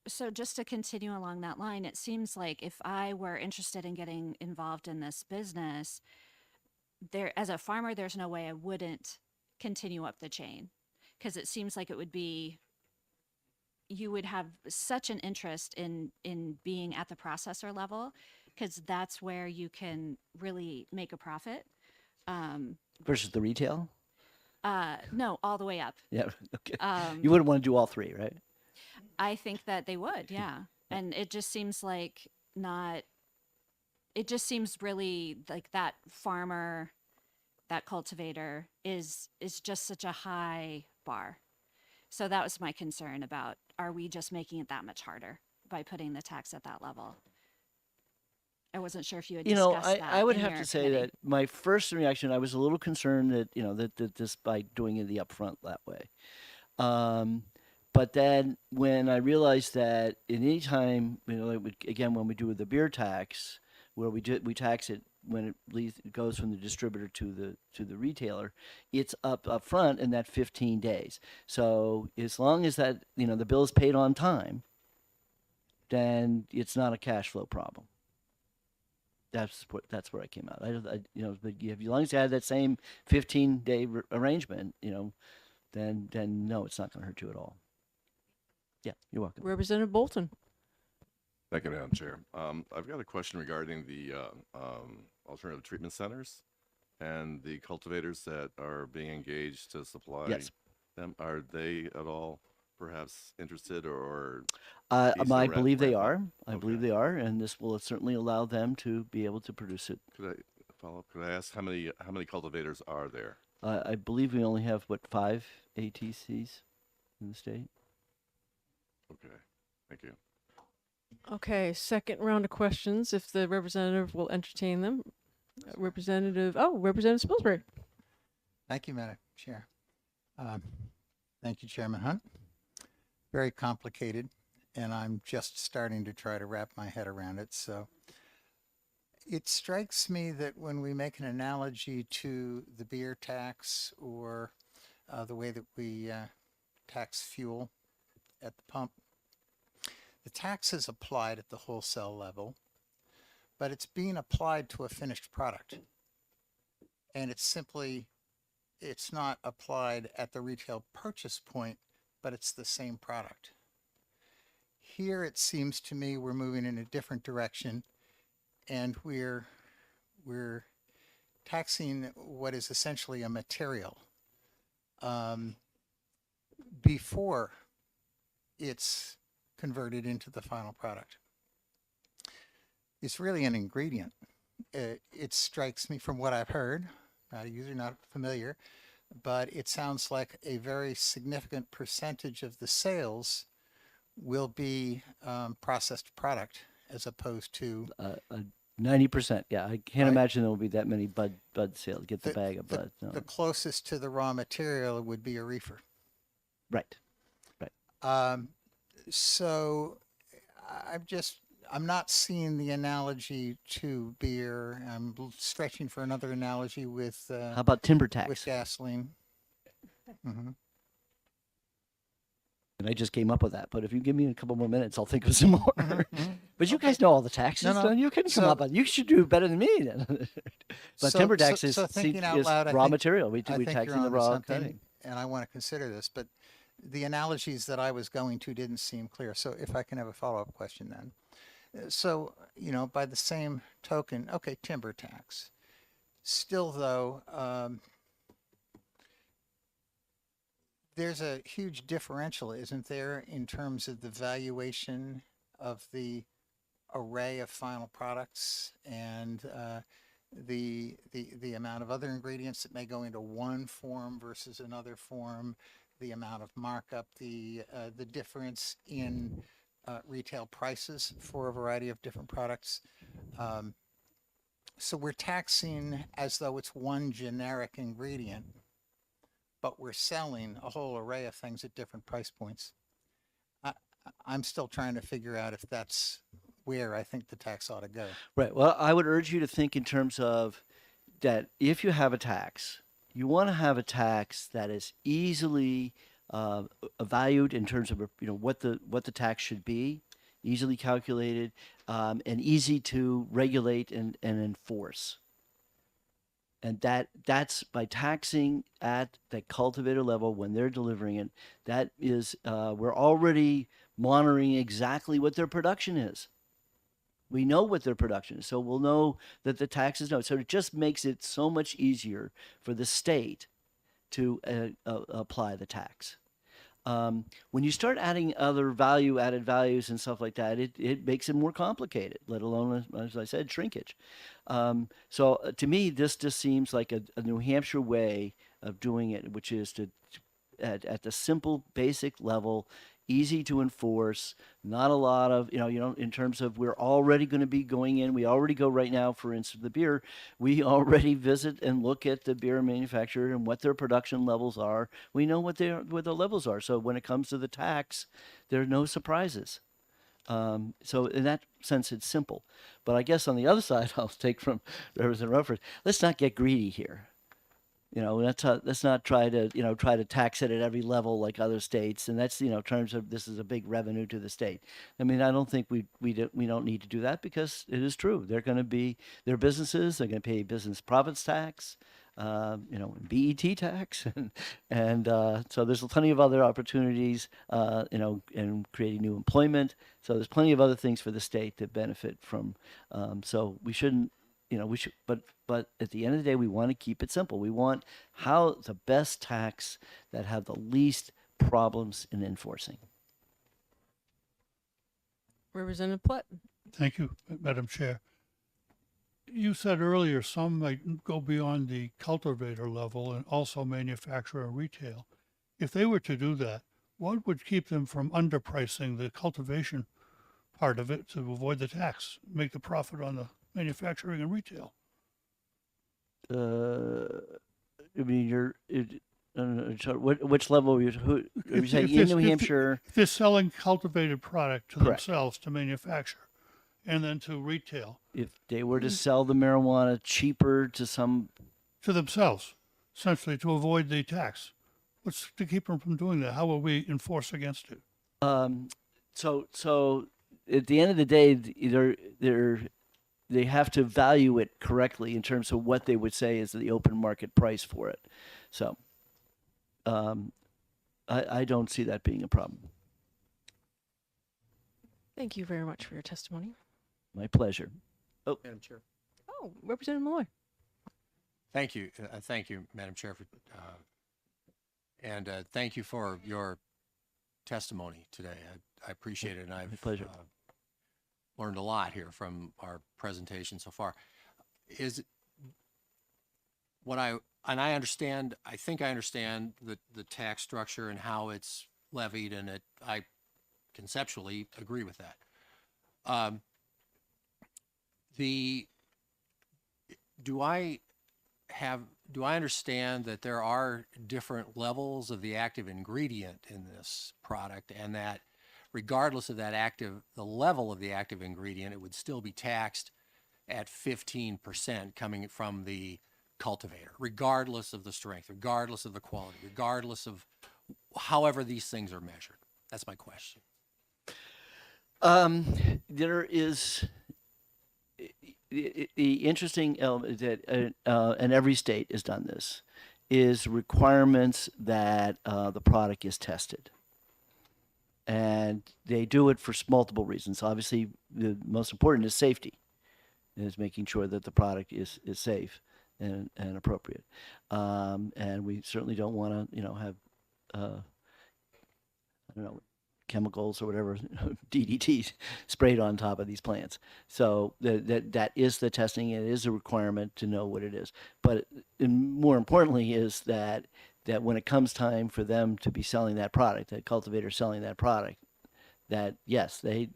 So just to continue along that line, it seems like if I were interested in getting involved in this business, as a farmer, there's no way I wouldn't continue up the chain, because it seems like you would have such an interest in being at the processor level, because that's where you can really make a profit. Versus the retail? No, all the way up. Yeah. Okay. You wouldn't want to do all three, right? I think that they would, yeah. And it just seems like it just seems really like that farmer, that cultivator is just such a high bar. So that was my concern about, are we just making it that much harder by putting the tax at that level? I wasn't sure if you had discussed that. I would in have your to say committee. that my first reaction, I was a little concerned that, that this by doing it the upfront that way. But then when I realized that in any time, again, when we do the beer tax, where we tax it when it goes from the distributor to the retailer, it's up front in that 15 days. So as long as that, the bill is paid on time, then it's not a cash flow problem. That's where I came out. But as long as you had that same 15-day arrangement, then no, it's not going to hurt you at all. Yeah, you're welcome. Representative Bolton. Thank you, Madam Chair. I've got a question regarding the alternative treatment centers and the cultivators that are being engaged to supply Yes. them. Are they at all perhaps interested or? I piece of believe they ramp are. up? I believe Okay. they are, and this will certainly allow them to be able to produce it. Could I follow up? Could I ask how many cultivators are there? I believe we only have 5 ATCs in the state. Okay, thank you. Okay, second round of questions, if the representative will entertain them. Representative Spilsbury. Thank you, Madam Chair. Thank you, Chairman Hunt. Very complicated, and I'm just starting to try to wrap my head around it. So it strikes me that when we make an analogy to the beer tax or the way that we tax fuel at the pump, the tax is applied at the wholesale level, but it's being applied to a finished product. And it's not applied at the retail purchase point, but it's the same product. Here it seems to me we're moving in a different direction, and we're taxing what is essentially a material before it's converted into the final product. It's really an ingredient. It strikes me from what I've heard, not a user, not familiar, but it sounds like a very significant percentage of the sales will be processed product as opposed to 90%. Yeah, I can't Right. imagine there will be that many bud sales. Get the bag of bud. No. the closest to the raw material would be a reefer. Right. So I'm not seeing the analogy to beer. I'm stretching for another analogy with How about timber with tax? gasoline. Mhm. And I just came up with that. But if you give me a couple more minutes, I'll think of some more. But you guys know all the taxes. No, no. So you can come So- up with. You should do better than me. Then. But timber tax is, so thinking out is loud, I raw think- material. We I think tax you're in the onto raw something, cutting. and I want to consider this, but the analogies that I was going to didn't seem clear. So if I can have a follow-up question then. So, by the same token, okay, timber tax. Still though, there's a huge differential, isn't there, in terms of the valuation of the array of final products and the amount of other ingredients that may go into one form versus another form, the amount of markup, the difference in retail prices for a variety of different products. So we're taxing as though it's one generic ingredient, but we're selling a whole array of things at different price points. I'm still trying to figure out if that's where I think the tax ought to go. Right. Well, I would urge you to think in terms of that if you have a tax, you want to have a tax that is easily valued in terms of what the tax should be, easily calculated, and easy to regulate and enforce. And that's by taxing at the cultivator level when they're delivering it. That is, we're already monitoring exactly what their production is. We know what their production is, so we'll know that the taxes know. So it just makes it so much easier for the state to apply the tax. When you start adding other value-added values and stuff like that, it makes it more complicated, let alone, as I said, shrinkage. So to me, this just seems like a New Hampshire way of doing it, which is to at the simple, basic level, easy to enforce, not a lot of, in terms of we're already going to be going in. We already go right now, for instance, the beer. We already visit and look at the beer manufacturer and what their production levels are. We know what their levels are. So when it comes to the tax, there are no surprises. So in that sense, it's simple. But I guess on the other side, I'll take from Representative Rutherford, let's not get greedy here. Let's not try to tax it at every level like other states, and that's in terms of this is a big revenue to the state. I mean, I don't think we don't need to do that because it is true. They're going to be their businesses. They're going to pay business profits tax, BET tax, and so there's plenty of other opportunities, and creating new employment. So there's plenty of other things for the state to benefit from. So we shouldn't. We should, but at the end of the day, we want to keep it simple. We want the best tax that have the least problems in enforcing. Representative Platt. Thank you, Madam Chair. You said earlier some might go beyond the cultivator level and also manufacture and retail. If they were to do that, what would keep them from underpricing the cultivation part of it to avoid the tax, make the profit on the manufacturing and retail? I mean, which level are you saying in New Hampshire? If they're selling cultivated product to Correct. themselves to manufacture and then to retail. If they were to sell the marijuana cheaper to themselves, essentially to avoid the tax. What's to keep them from doing that? How will we enforce against it? So at the end of the day, they have to value it correctly in terms of what they would say is the open market price for it. So I don't see that being a problem. Thank you very much for your testimony. My pleasure. Madam Chair. Oh, Representative Malloy. Thank you. Thank you, Madam Chair, and thank you for your testimony today. I appreciate it, and I've pleasure. Learned a lot here from our presentation so far. I understand, I think I understand the tax structure and how it's levied, and I conceptually agree with that. Do I understand that there are different levels of the active ingredient in this product, and that regardless of the level of the active ingredient, it would still be taxed at 15% coming from the cultivator, regardless of the strength, regardless of the quality, regardless of however these things are measured? That's my question. There is the interesting element that, and every state has done this, is requirements that the product is tested. And they do it for multiple reasons. Obviously, the most important is safety, is making sure that the product is safe and appropriate. And we certainly don't want to, have I don't know, chemicals or whatever, DDT sprayed on top of these plants. So that is the testing. It is a requirement to know what it is. But more importantly is that when it comes time for them to be selling that product, that cultivator selling that product, that yes, they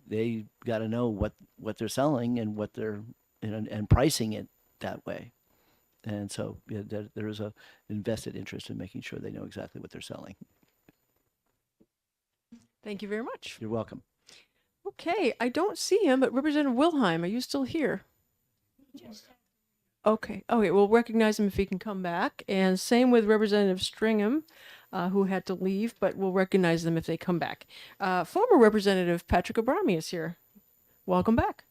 got to know what they're selling and what they're and pricing it that way. And so there is a invested interest in making sure they know exactly what they're selling. Thank you very much. You're welcome. Okay, I don't see him, but Representative Wilhelm, are you still here? Okay, we'll recognize him if he can come back. And same with Representative Stringham, who had to leave, but we'll recognize them if they come back. Former Representative Patrick Abrami is here. Welcome back.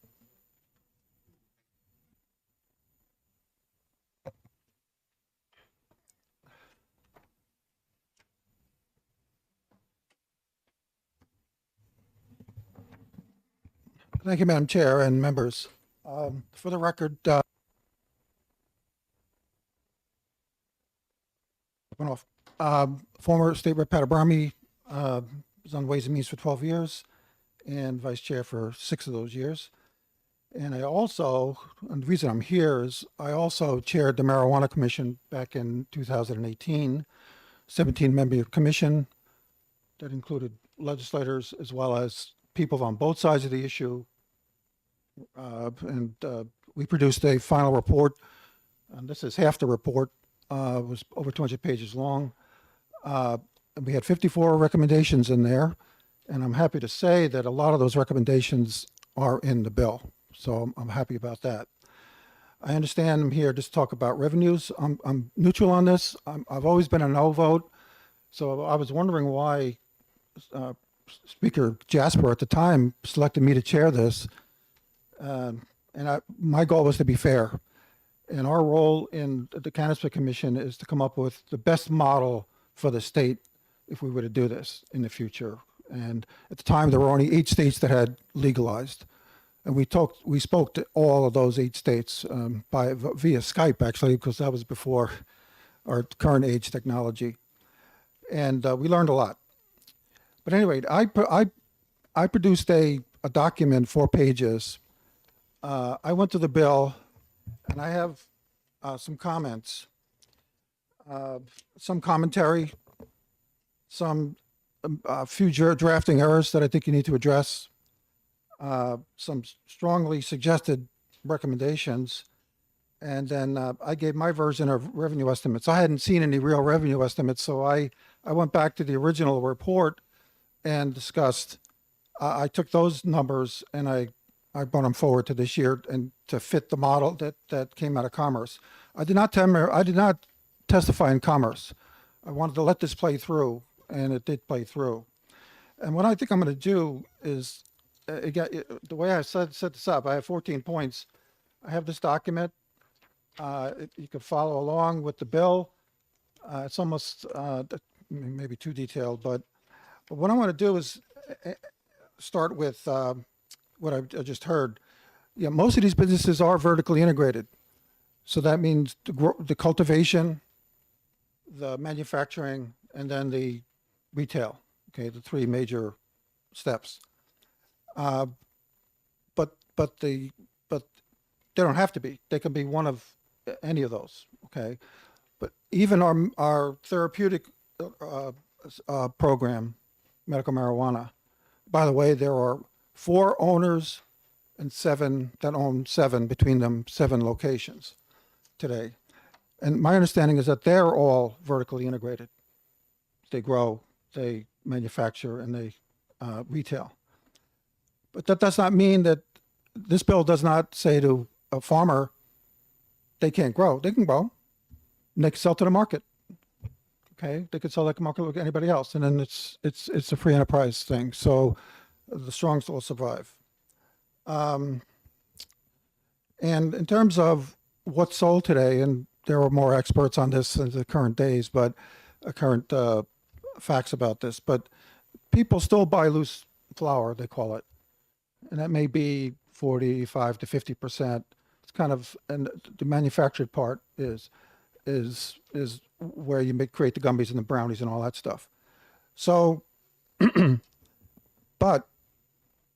Thank you, Madam Chair and members. For the record, former State Rep. Pat Abrami was on Ways and Means for 12 years and Vice Chair for 6 of those years. And I also, and the reason I'm here is I also chaired the Marijuana Commission back in 2018, 17-member commission that included legislators as well as people on both sides of the issue. We produced a final report, and this is half the report. It was over 200 pages long. And we had 54 recommendations in there, and I'm happy to say that a lot of those recommendations are in the bill. So I'm happy about that. I understand I'm here just to talk about revenues. I'm neutral on this. I've always been a no vote. So I was wondering why Speaker Jasper at the time selected me to chair this. My goal was to be fair. And our role in the Cannabis Commission is to come up with the best model for the state if we were to do this in the future. And at the time, there were only 8 states that had legalized. And we spoke to all of those 8 states via Skype, actually, because that was before our current age technology. And we learned a lot. But anyway, I produced a document, 4 pages. I went to the bill, and I have some comments, some commentary, some few drafting errors that I think you need to address, some strongly suggested recommendations, and then I gave my version of revenue estimates. I hadn't seen any real revenue estimates, so I went back to the original report and discussed. I took those numbers and I brought them forward to this year and to fit the model that came out of Commerce. I did not testify in Commerce. I wanted to let this play through, and it did play through. And what I think I'm going to do is, the way I set this up, I have 14 points. I have this document. You can follow along with the bill. It's almost maybe too detailed, but what I want to do is start with what I just heard. Yeah, most of these businesses are vertically integrated. So that means the cultivation, the manufacturing, and then the retail. Okay, the 3 major steps. But they don't have to be. They can be one of any of those. Okay, but even our therapeutic program, medical marijuana. By the way, there are 4 owners and 7 that own 7 between them, 7 locations today. And my understanding is that they're all vertically integrated. They grow, they manufacture, and they retail. But that does not mean that this bill does not say to a farmer, they can't grow. They can grow, and they can sell to the market. Okay, they could sell like a market like anybody else, and then it's a free enterprise thing. So the strongs will survive. And in terms of what's sold today, and there are more experts on this in the current days, but current facts about this, but people still buy loose flower, they call it, and that may be 45 to 50%. It's kind of, and the manufactured part is where you create the gummies and the brownies and all that stuff. So, but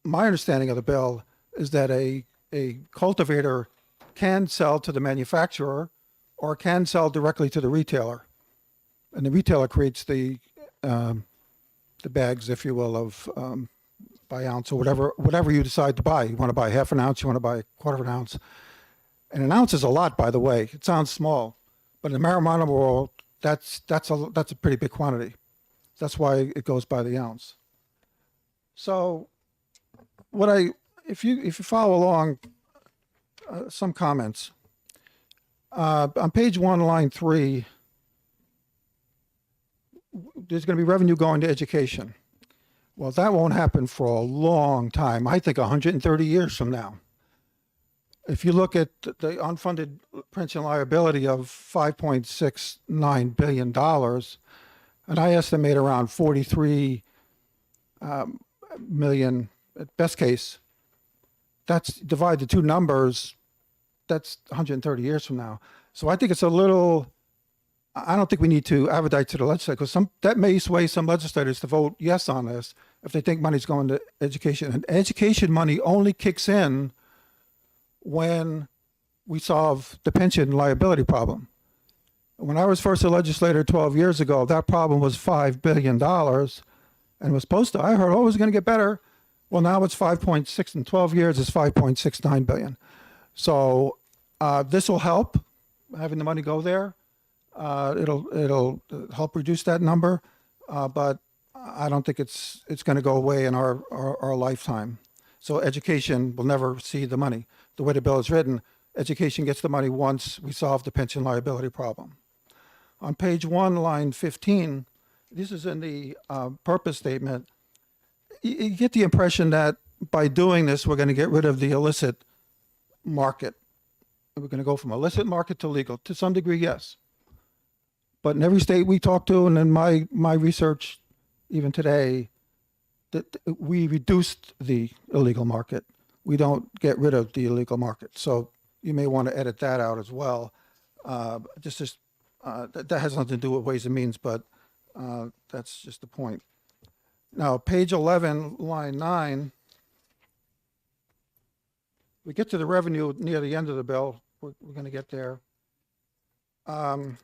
my understanding of the bill is that a cultivator can sell to the manufacturer or can sell directly to the retailer. And the retailer creates the bags, if you will, of by ounce or whatever you decide to buy. You want to buy half an ounce, you want to buy a quarter of an ounce. And an ounce is a lot, by the way. It sounds small, but in the marijuana world, that's a pretty big quantity. That's why it goes by the ounce. So, if you follow along, some comments on page 1, line 3. There's going to be revenue going to education. Well, that won't happen for a long time. I think 130 years from now. If you look at the unfunded pension liability of $5.69 billion, and I estimate around 43 million at best case, that's divide the two numbers, that's 130 years from now. So I think it's a little, I don't think we need to advertise to the legislature, because that may sway some legislators to vote yes on this if they think money's going to education. And education money only kicks in when we solve the pension liability problem. When I was first a legislator 12 years ago, that problem was $5 billion and was supposed to, I heard, oh, it was going to get better. Well, now it's 5.6 in 12 years, it's 5.69 billion. So this will help, having the money go there. It'll help reduce that number, but I don't think it's going to go away in our lifetime. So education will never see the money. The way the bill is written, education gets the money once we solve the pension liability problem. On page 1, line 15, this is in the purpose statement. You get the impression that by doing this, we're going to get rid of the illicit market. We're going to go from illicit market to legal. To some degree, yes. But in every state we talk to, and in my research, even today, that we reduced the illegal market. We don't get rid of the illegal market. So you may want to edit that out as well. That has nothing to do with Ways and Means, but that's just the point. Now, page 11, line 9, we get to the revenue near the end of the bill. We're going to get there. We'll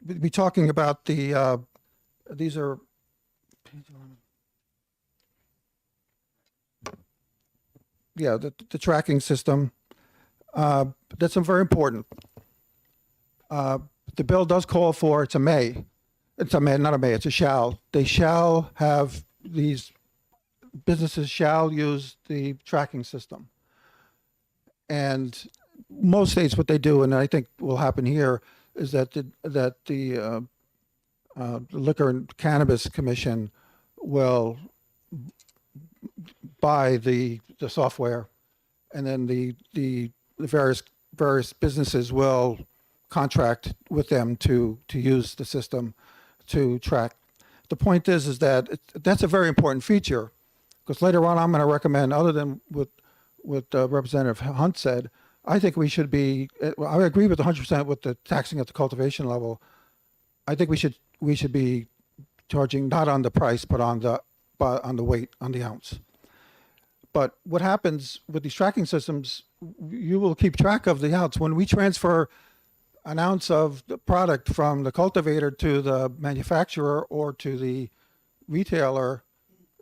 be talking about the, these are, yeah, the tracking system. That's very important. The bill does call for, it's a may. It's a may, not a may, it's a shall. They shall have, these businesses shall use the tracking system. And most states, what they do, and I think will happen here, is that the Liquor and Cannabis Commission will buy the software, and then the various businesses will contract with them to use the system to track. The point is that that's a very important feature, because later on I'm going to recommend, other than what Representative Hunt said, I think we should be, I agree with 100% with the taxing at the cultivation level. I think we should be charging not on the price, but on the weight, on the ounce. But what happens with these tracking systems, you will keep track of the ounce. When we transfer an ounce of the product from the cultivator to the manufacturer or to the retailer,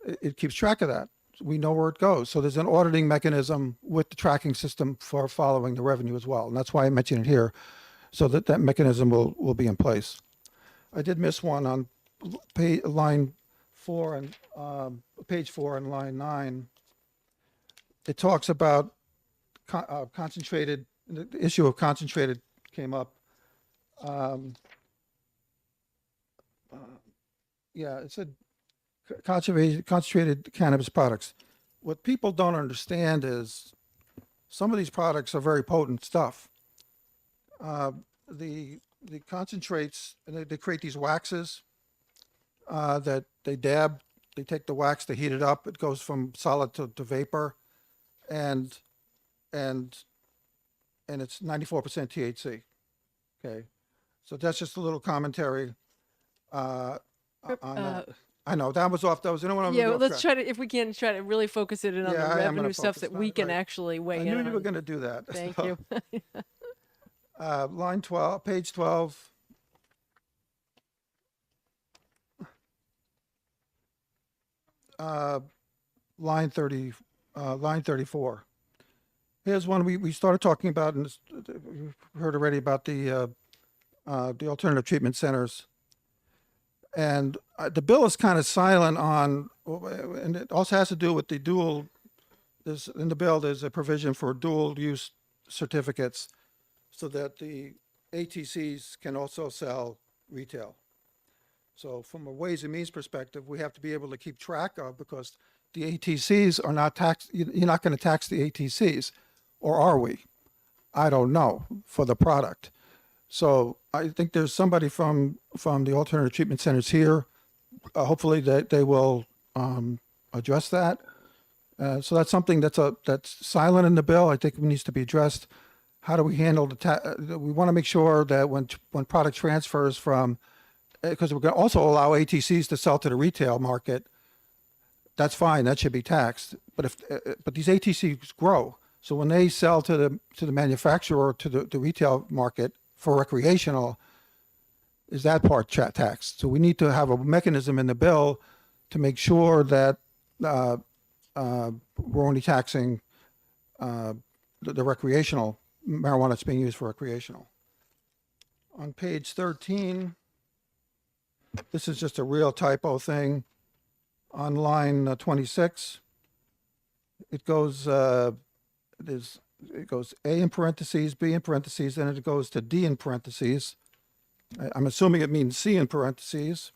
it keeps track of that. We know where it goes. So there's an auditing mechanism with the tracking system for following the revenue as well. And that's why I mentioned it here, so that mechanism will be in place. I did miss one on line 4 and page 4 and line 9. It talks about concentrated, the issue of concentrated came up. Yeah, it said concentrated cannabis products. What people don't understand is some of these products are very potent stuff. The concentrates, and they create these waxes that they dab. They take the wax, they heat it up. It goes from solid to vapor, and and it's 94% THC. Okay, so that's just a little commentary on that. I know that was off. That was anyone. Yeah, well, let's try to, if we can, try to really focus it in on Yeah, the I am gonna revenue stuff focus that on we it, can right. actually weigh I in knew you were on. going to do that. Thank So, you. line 12, page 12. Line 30, line 34. Here's one we started talking about, and you've heard already about the alternative treatment centers. And the bill is kind of silent on, and it also has to do with the dual, there's, in the bill, there's a provision for dual use certificates so that the ATCs can also sell retail. So from a Ways and Means perspective, we have to be able to keep track of, because the ATCs are not taxed. You're not going to tax the ATCs, or are we? I don't know, for the product. So I think there's somebody from the alternative treatment centers here. Hopefully they will address that. So that's something that's silent in the bill. I think it needs to be addressed. How do we handle we want to make sure that when product transfers from, because we're going to also allow ATCs to sell to the retail market. That's fine. That should be taxed. But but these ATCs grow. So when they sell to the manufacturer, to the retail market for recreational, is that part taxed? So we need to have a mechanism in the bill to make sure that we're only taxing the recreational marijuana that's being used for recreational. On page 13, this is just a real typo thing. On line 26, it goes it goes A in parentheses, B in parentheses, then it goes to D in parentheses. I'm assuming it means C in parentheses,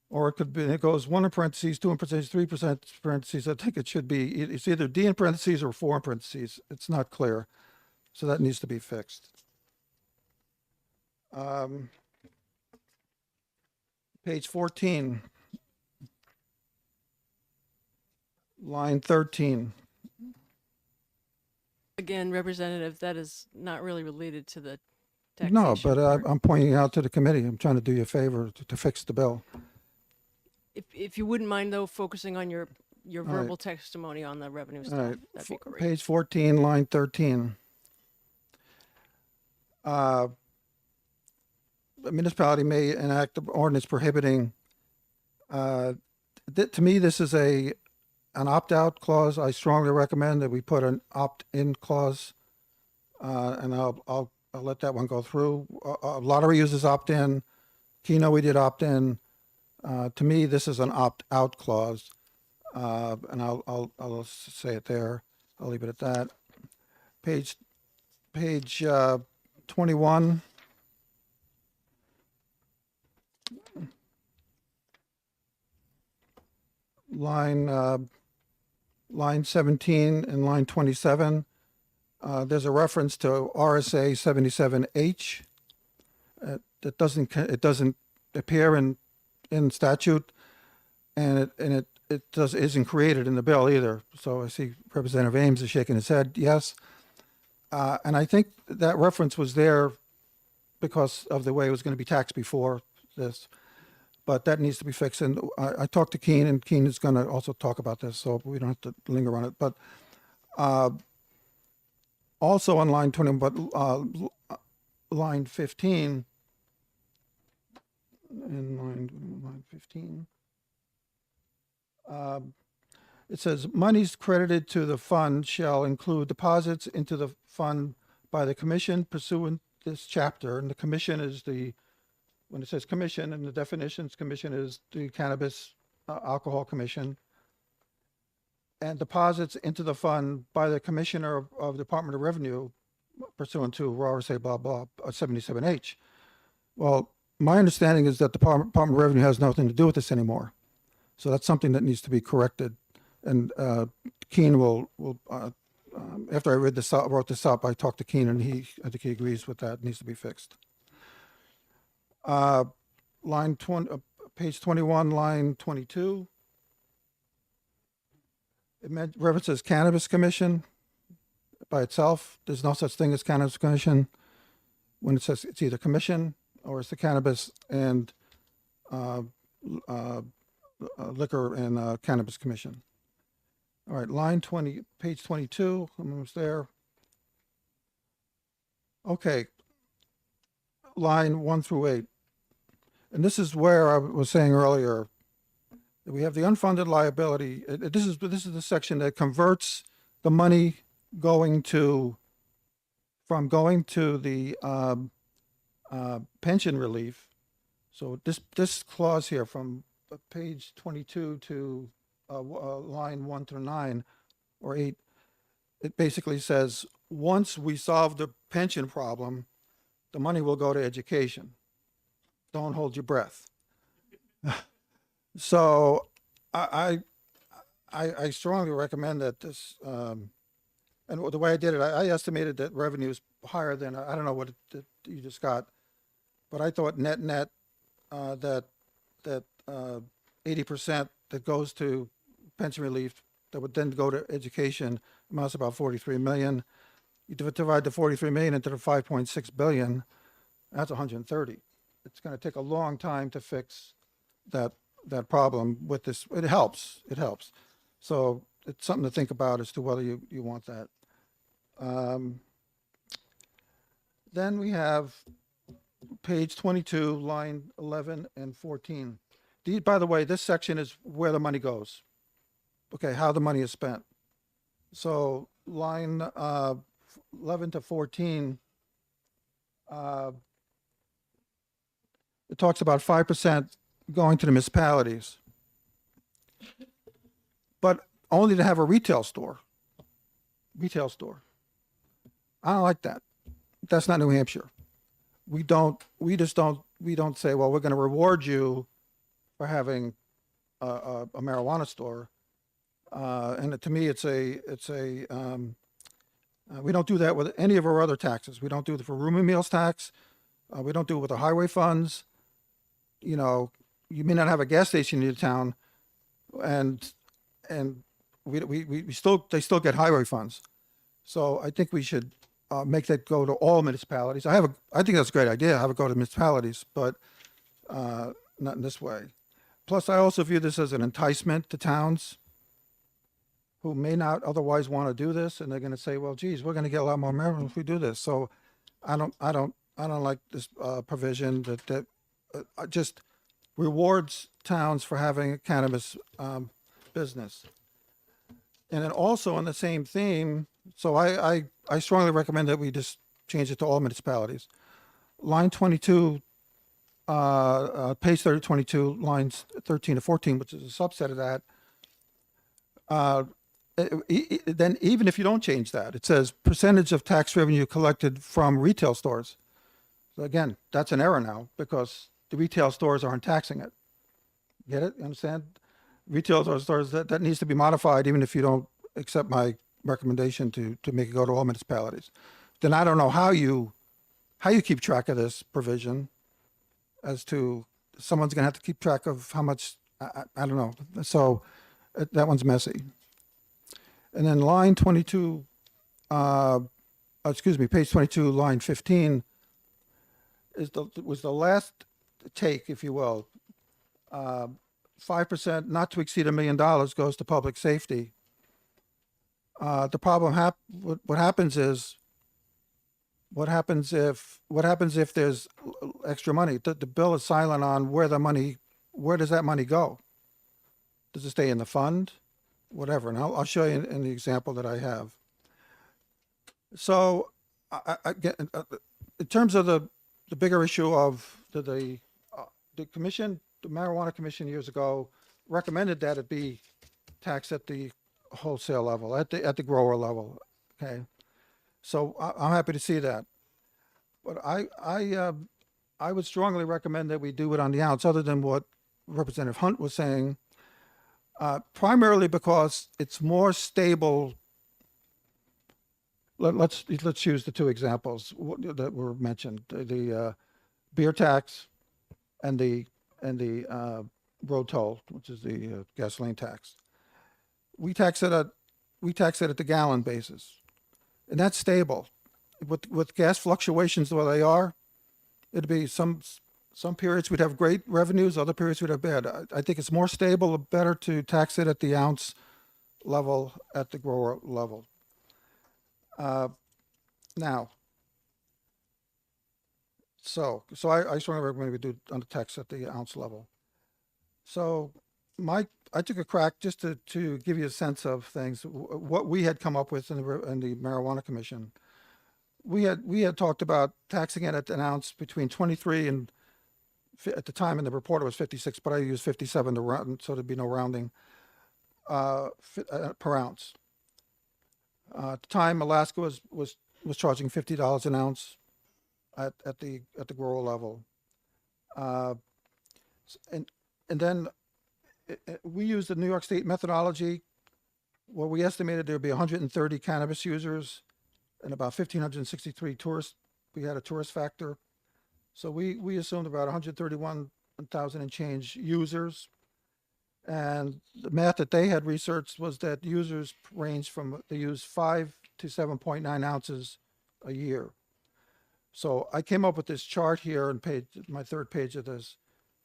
or it could be, it goes 1 in parentheses, 2 in parentheses, 3 parentheses. I think it should be, it's either D in parentheses or 4 in parentheses. It's not clear. So that needs to be fixed. Page 14, line 13. Again, Representative, that is not really related to the taxation. No, but part. I'm pointing out to the committee. I'm trying to do you a favor to fix the bill. If you wouldn't mind, though, focusing on your right. verbal testimony on the revenue All stuff, right, that'd be great. page 14, line 13. A municipality may enact an ordinance prohibiting, to me, this is an opt-out clause. I strongly recommend that we put an opt-in clause, and I'll let that one go through. Lottery uses opt-in. Keno, we did opt-in. To me, this is an opt-out clause, and I'll say it there. I'll leave it at that. Page 21. Line 17 and line 27. There's a reference to RSA 77H. It doesn't appear in statute, and it isn't created in the bill either. So I see Representative Ames is shaking his head yes. And I think that reference was there because of the way it was going to be taxed before this, but that needs to be fixed. And I talked to Keene, and Keene is going to also talk about this, so we don't have to linger on it. But also on line 20, but line 15, in line 15, it says monies credited to the fund shall include deposits into the fund by the commission pursuant this chapter. And the commission is when it says commission in the definitions, commission is the Cannabis Alcohol Commission. And deposits into the fund by the commissioner of Department of Revenue pursuant to RSA blah, blah, 77H. Well, my understanding is that the Department of Revenue has nothing to do with this anymore. So that's something that needs to be corrected. And Keene will after I wrote this up, I talked to Keene, and I think he agrees with that. It needs to be fixed. Line 20, page 21, line 22. It references Cannabis Commission. by itself. There's no such thing as cannabis commission. When it says it's either commission or it's the cannabis and liquor and cannabis commission. All right, line 20, page 22, I'm almost there. Okay, line 1 through 8. And this is where I was saying earlier, that we have the unfunded liability. This is the section that converts the money going to the pension relief. So this clause here from page 22 to line 1 through 9 or 8, it basically says, once we solve the pension problem, the money will go to education. Don't hold your breath. So I strongly recommend that this, and the way I did it, I estimated that revenue is higher than, I don't know what you just got, but I thought net that 80% that goes to pension relief that would then go to education amounts to about 43 million. You divide the 43 million into the 5.6 billion, that's 130. It's going to take a long time to fix that problem with this. It helps. So it's something to think about as to whether you want that. Then we have page 22, line 11 and 14. By the way, this section is where the money goes. Okay, how the money is spent. So line 11 to 14, it talks about 5% going to the municipalities, but only to have a retail store. I don't like that. That's not New Hampshire. We don't say, well, we're going to reward you for having a marijuana store. And to me, we don't do that with any of our other taxes. We don't do it for room and meals tax. We don't do it with the highway funds. You know, you may not have a gas station in your town, and they still get highway funds. So I think we should make that go to all municipalities. I think that's a great idea. Have it go to municipalities, but not in this way. Plus, I also view this as an enticement to towns who may not otherwise want to do this, and they're going to say, "Well, geez, we're going to get a lot more revenue if we do this." So, I don't like this provision that just rewards towns for having a cannabis business. And then also on the same theme, so I strongly recommend that we just change it to all municipalities. Line 22, page 22, lines 13 to 14, which is a subset of that. Then even if you don't change that, it says percentage of tax revenue collected from retail stores. So again, that's an error now because the retail stores aren't taxing it. Get it? You understand? Retail stores, that needs to be modified even if you don't accept my recommendation to make it go to all municipalities. Then I don't know how you keep track of this provision as to someone's going to have to keep track of how much, I don't know. So that one's messy. And then line 22, page 22, line 15 was the last take, if you will. 5%, not to exceed $1 million, goes to public safety. The problem what happens if there's extra money? The bill is silent on where does that money go? Does it stay in the fund? Whatever, and I'll show you in the example that I have. So, in terms of the bigger issue of the commission, the marijuana commission years ago recommended that it be taxed at the wholesale level, at the grower level. Okay, so I'm happy to see that, but I would strongly recommend that we do it on the outs, other than what Representative Hunt was saying. Primarily because it's more stable. Let's use the two examples that were mentioned: the beer tax and the road toll, which is the gasoline tax. We tax it at the gallon basis. and that's stable. With gas fluctuations the way they are, it'd be some periods we'd have great revenues, other periods we'd have bad. I think it's more stable, better to tax it at the ounce level, at the grower level. Now, so I strongly recommend we do on the tax at the ounce level. So I took a crack just to give you a sense of things, what we had come up with in the Marijuana Commission. We had talked about taxing it at an ounce between 23 and, at the time in the report it was 56, but I used 57 to round, so there'd be no rounding, per ounce. At the time, Alaska was charging $50 an ounce at the grower level, and then we used the New York State methodology, where we estimated there'd be 130 cannabis users and about 1,563 tourists. We had a tourist factor, so we assumed about 131,000 and change users. And the math that they had researched was that users range from, they use 5 to 7.9 ounces a year. So I came up with this chart here on my third page of this,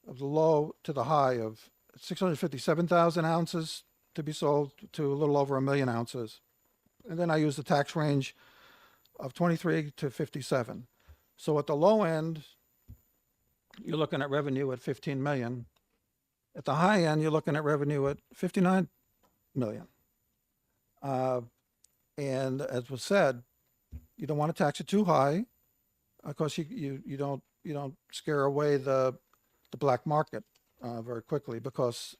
of the low to the high of 657,000 ounces to be sold to a little over 1 million ounces. And then I used the tax range of 23 to 57. So at the low end, you're looking at revenue at 15 million. At the high end, you're looking at revenue at 59 million. And as was said, you don't want to tax it too high. Of course, you don't scare away the black market very quickly, because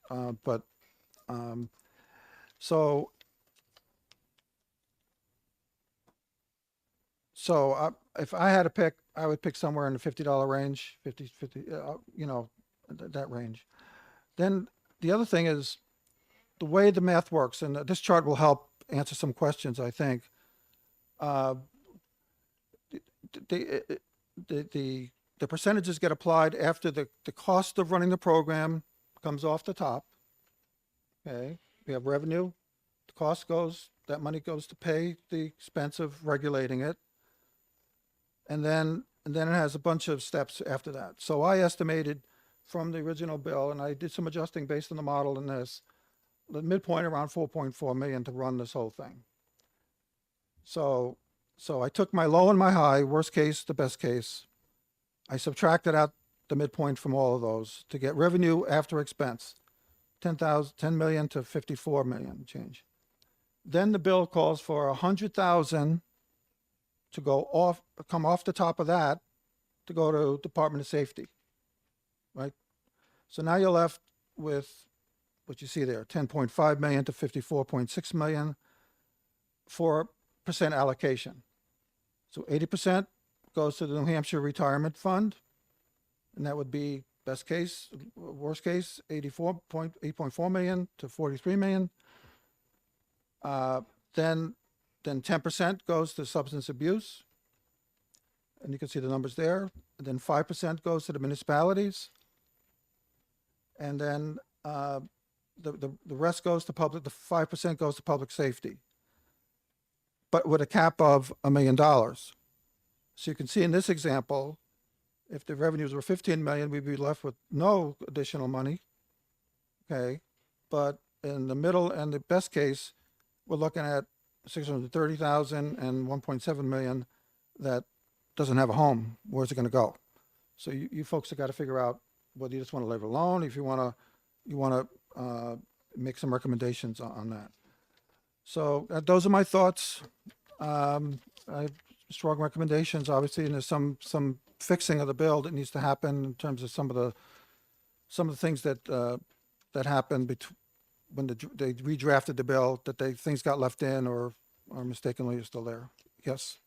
if I had to pick, I would pick somewhere in the $50 range, 50, that range. Then the other thing is the way the math works, and this chart will help answer some questions, I think. The percentages get applied after the cost of running the program comes off the top. Okay, we have revenue, the cost goes, that money goes to pay the expense of regulating it. And then it has a bunch of steps after that. So I estimated from the original bill, and I did some adjusting based on the model in this, the midpoint around 4.4 million to run this whole thing. So I took my low and my high, worst case to best case. I subtracted out the midpoint from all of those to get revenue after expense, 10 million to 54 million change. Then the bill calls for 100,000 to come off the top of that to go to Department of Safety, right? So now you're left with what you see there, 10.5 million to 54.6 million for percent allocation. So 80% goes to the New Hampshire Retirement Fund, and that would be best case, worst case, 8.4 million to 43 million. Then 10% goes to substance abuse, and you can see the numbers there. And then 5% goes to the municipalities, and then the rest goes to public. The 5% goes to public safety, but with a cap of $1 million. So you can see in this example, if the revenues were 15 million, we'd be left with no additional money. Okay, but in the middle and the best case, we're looking at 630,000 and 1.7 million that doesn't have a home. Where's it going to go? So you folks have got to figure out whether you just want to leave it alone, if you want to make some recommendations on that. So those are my thoughts. I have strong recommendations, obviously, and there's some fixing of the bill that needs to happen in terms of some of the things that happened when they redrafted the bill, that things got left in or mistakenly are still there. Yes.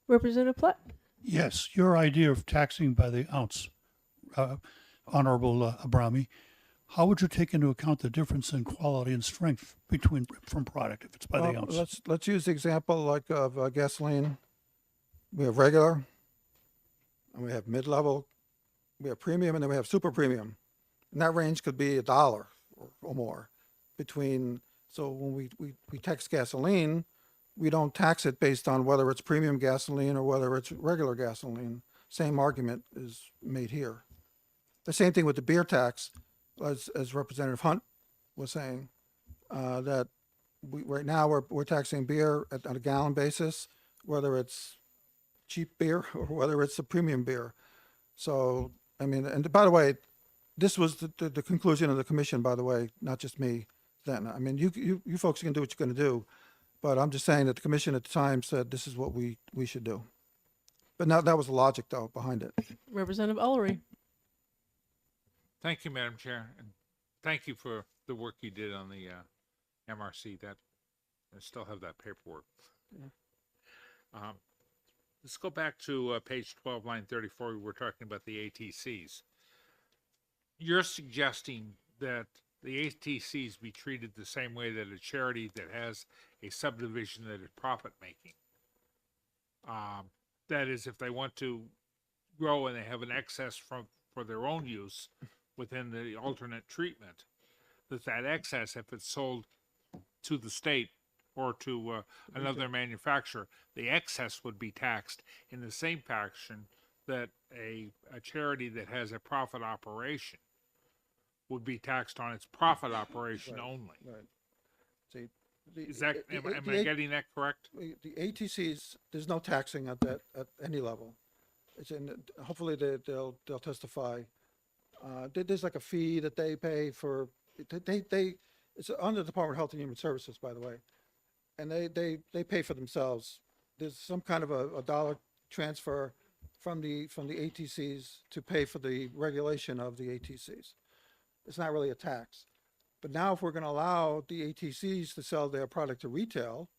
Representative Platt. Yes, your idea of taxing by the ounce, Honorable Abrami, how would you take into account the difference in quality and strength from product if it's by the ounce? Let's use the example like of gasoline. We have regular, and we have mid-level, we have premium, and then we have super premium. And that range could be $1 or more between So when we tax gasoline, we don't tax it based on whether it's premium gasoline or whether it's regular gasoline. Same argument is made here. The same thing with the beer tax, as Representative Hunt was saying, that right now we're taxing beer on a gallon basis, whether it's cheap beer or whether it's a premium beer. So, I mean, and by the way, this was the conclusion of the commission, by the way, not just me then. I mean, you folks can do what you're going to do, but I'm just saying that the commission at the time said this is what we should do. But now that was the logic, though, behind it. Representative Ullery. Thank you, Madam Chair, and thank you for the work you did on the MRC. That I still have that paperwork. Let's go back to page 12, line 34. We're talking about the ATCs. You're suggesting that the ATCs be treated the same way that a charity that has a subdivision that is profit making. That is, if they want to grow and they have an excess for their own use within the alternate treatment, that excess, if it's sold to the state or to another manufacturer, the excess would be taxed in the same fashion that a charity that has a profit operation would be taxed on its profit operation Right, only. Right. See, Is that, am I getting that correct? the ATCs, there's no taxing at any level. It's hopefully they'll testify. There's like a fee that they pay for, it's under the Department of Health and Human Services, by the way. And they pay for themselves. There's some kind of a dollar transfer from the ATCs to pay for the regulation of the ATCs. It's not really a tax. But now if we're going to allow the ATCs to sell their product to retail,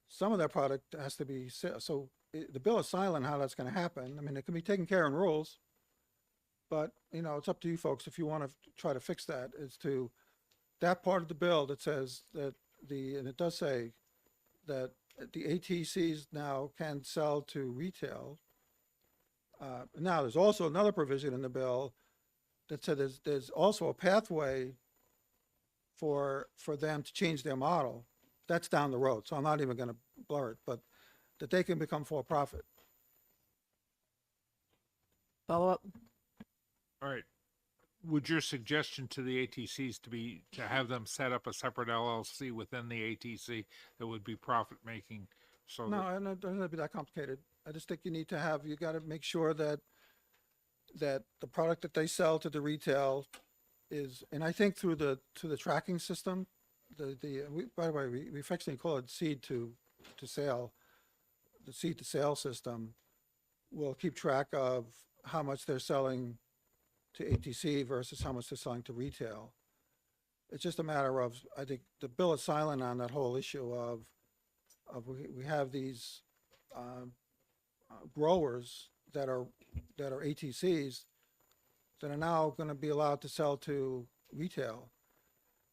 some of their product has to be, so the bill is silent how that's going to happen. I mean, it can be taken care in rules, but, you know, it's up to you folks if you want to try to fix that, is to that part of the bill that says that and it does say that the ATCs now can sell to retail. Now, there's also another provision in the bill that said there's also a pathway for them to change their model. That's down the road, so I'm not even going to blur it, but that they can become for-profit. Follow up. All right. Would your suggestion to the ATCs to have them set up a separate LLC within the ATC that would be profit making? So No, it doesn't have to be that complicated. I just think you got to make sure that the product that they sell to the retail is, and I think through the tracking system, by the way, we affectionately call it seed to sale. The seed to sale system will keep track of how much they're selling to ATC versus how much they're selling to retail. It's just a matter of, I think the bill is silent on that whole issue of we have these growers that are ATCs that are now going to be allowed to sell to retail.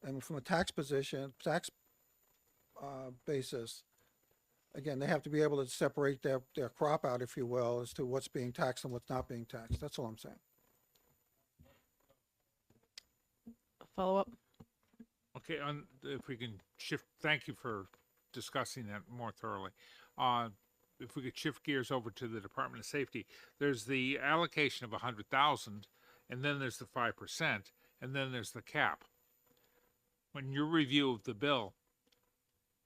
And from a tax basis, again, they have to be able to separate their crop out, if you will, as to what's being taxed and what's not being taxed. That's all I'm saying. Follow up. okay, if we can shift, thank you for discussing that more thoroughly. If we could shift gears over to the Department of Safety, there's the allocation of 100,000, and then there's the 5%, and then there's the cap. When your review of the bill,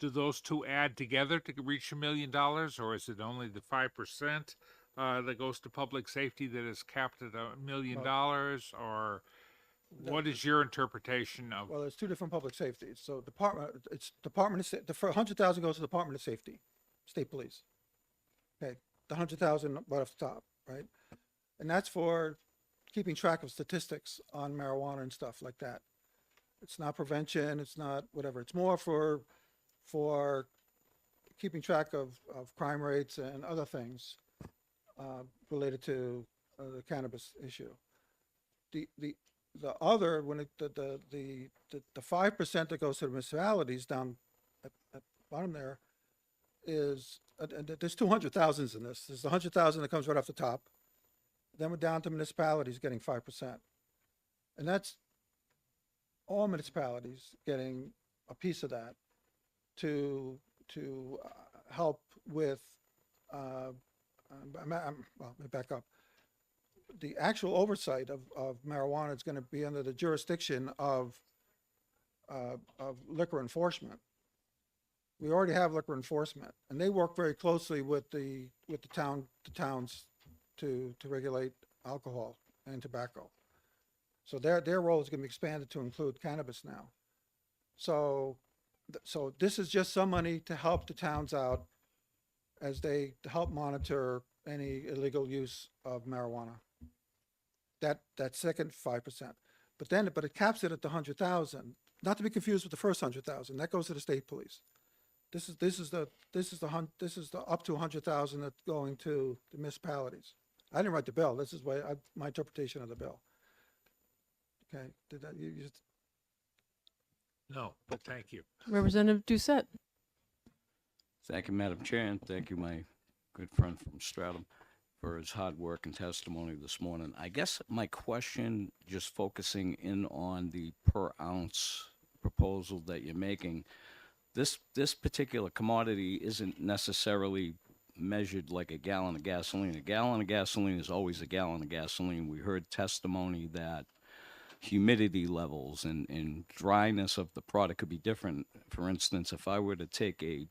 do those two add together to reach $1 million, or is it only the 5% that goes to public safety that is capped at $1 million, or what is your interpretation of? Well, there's two different public safeties. So Department of the 100,000 goes to the Department of Safety, State Police. Okay, the 100,000 right off the top, right? And that's for keeping track of statistics on marijuana and stuff like that. It's not prevention. It's not whatever. It's more for keeping track of crime rates and other things related to the cannabis issue. The other, when the 5% that goes to the municipalities down at the bottom there is, there's 200,000 in this. There's the 100,000 that comes right off the top. Then we're down to municipalities getting 5%. And that's all municipalities getting a piece of that to help with, well, let me back up. The actual oversight of marijuana is going to be under the jurisdiction of liquor enforcement. We already have liquor enforcement, and they work very closely with the towns to regulate alcohol and tobacco. So their role is going to be expanded to include cannabis now. So this is just some money to help the towns out as they help monitor any illegal use of marijuana. That second 5%, but it caps it at the 100,000. Not to be confused with the first 100,000. That goes to the state police. This is the up to 100,000 that's going to the municipalities. I didn't write the bill. This is my interpretation of the bill. Okay, did that you just? No, but thank you. Representative Doucette. Thank you, Madam Chair, and thank you, my good friend from Stratham, for his hard work and testimony this morning. I guess my question, just focusing in on the per ounce proposal that you're making, this particular commodity isn't necessarily measured like a gallon of gasoline. A gallon of gasoline is always a gallon of gasoline. We heard testimony that humidity levels and dryness of the product could be different. For instance, if I were to take a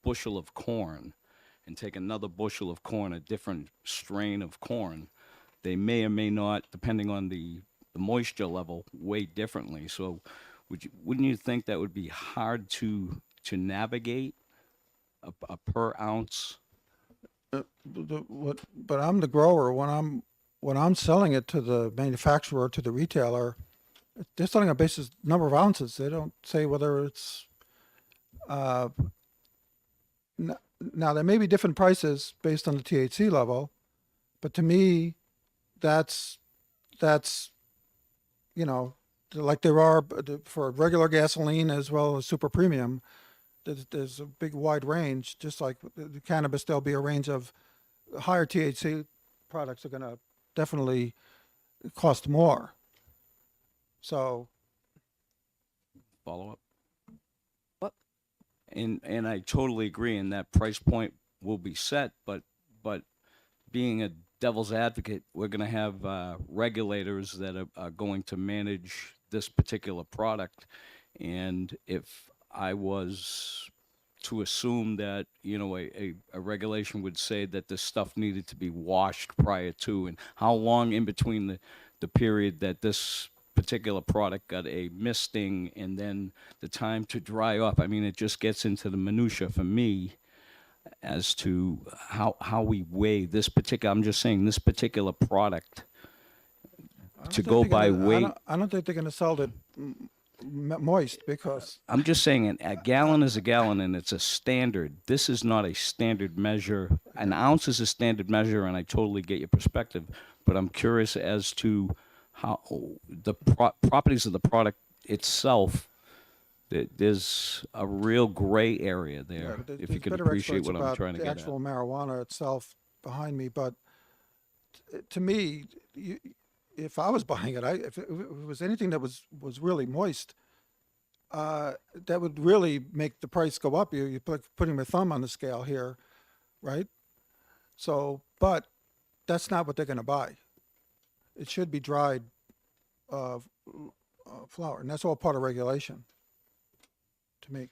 bushel of corn and take another bushel of corn, a different strain of corn, they may or may not, depending on the moisture level, weigh differently. So wouldn't you think that would be hard to navigate a per ounce? But I'm the grower. When I'm selling it to the manufacturer, to the retailer, they're selling on basis number of ounces. They don't say whether it's. Now there may be different prices based on the THC level, but to me, that's like there are for regular gasoline as well as super premium. There's a big wide range. Just like the cannabis, there'll be a range of higher THC products are going to definitely cost more. So, Follow up? What? And I totally agree, and that price point will be set, but being a devil's advocate, we're going to have regulators that are going to manage this particular product. And if I was to assume that, a regulation would say that this stuff needed to be washed prior to, and how long in between the period that this particular product got a misting and then the time to dry off, I mean, it just gets into the minutia for me as to how we weigh this particular, I'm just saying this particular product to go by weight. I don't think they're going to sell it moist because I'm just saying a gallon is a gallon and it's a standard. This is not a standard measure. An ounce is a standard measure, and I totally get your perspective, but I'm curious as to how the properties of the product itself. There's a real gray area there. If you could appreciate what I'm trying to get at. The actual marijuana itself behind me, but to me, if I was buying it, if it was anything that was really moist, that would really make the price go up. You're putting my thumb on the scale here, right? So, but that's not what they're going to buy. It should be dried flour, and that's all part of regulation. To me,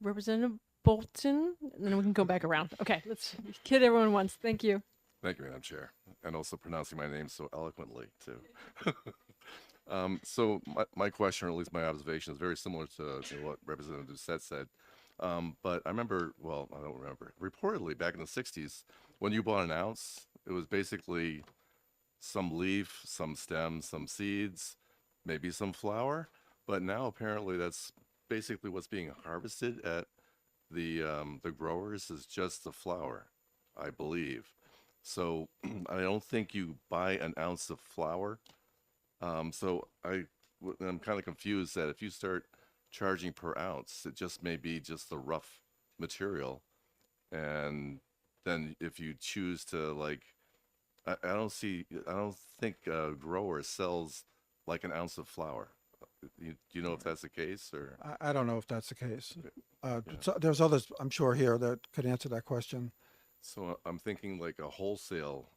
Representative Bolton, and then we can go back around. Okay, let's kid everyone once. Thank you. Thank you, Madam Chair, and also pronouncing my name so eloquently, too. So my question, or at least my observation, is very similar to what Representative Doucette said. But I remember, well, I don't remember, reportedly back in the 60s, when you bought an ounce, it was basically some leaf, some stems, some seeds, maybe some flour. But now apparently that's basically what's being harvested at the growers is just the flour, I believe. So I don't think you buy an ounce of flour. So I'm kind of confused that if you start charging per ounce, it just may be just the rough material. And then if you choose to I don't think a grower sells like an ounce of flour. Do you know if that's the case or? I don't know if that's the case. So there's others, I'm sure, here that could answer that question. So I'm thinking like a wholesale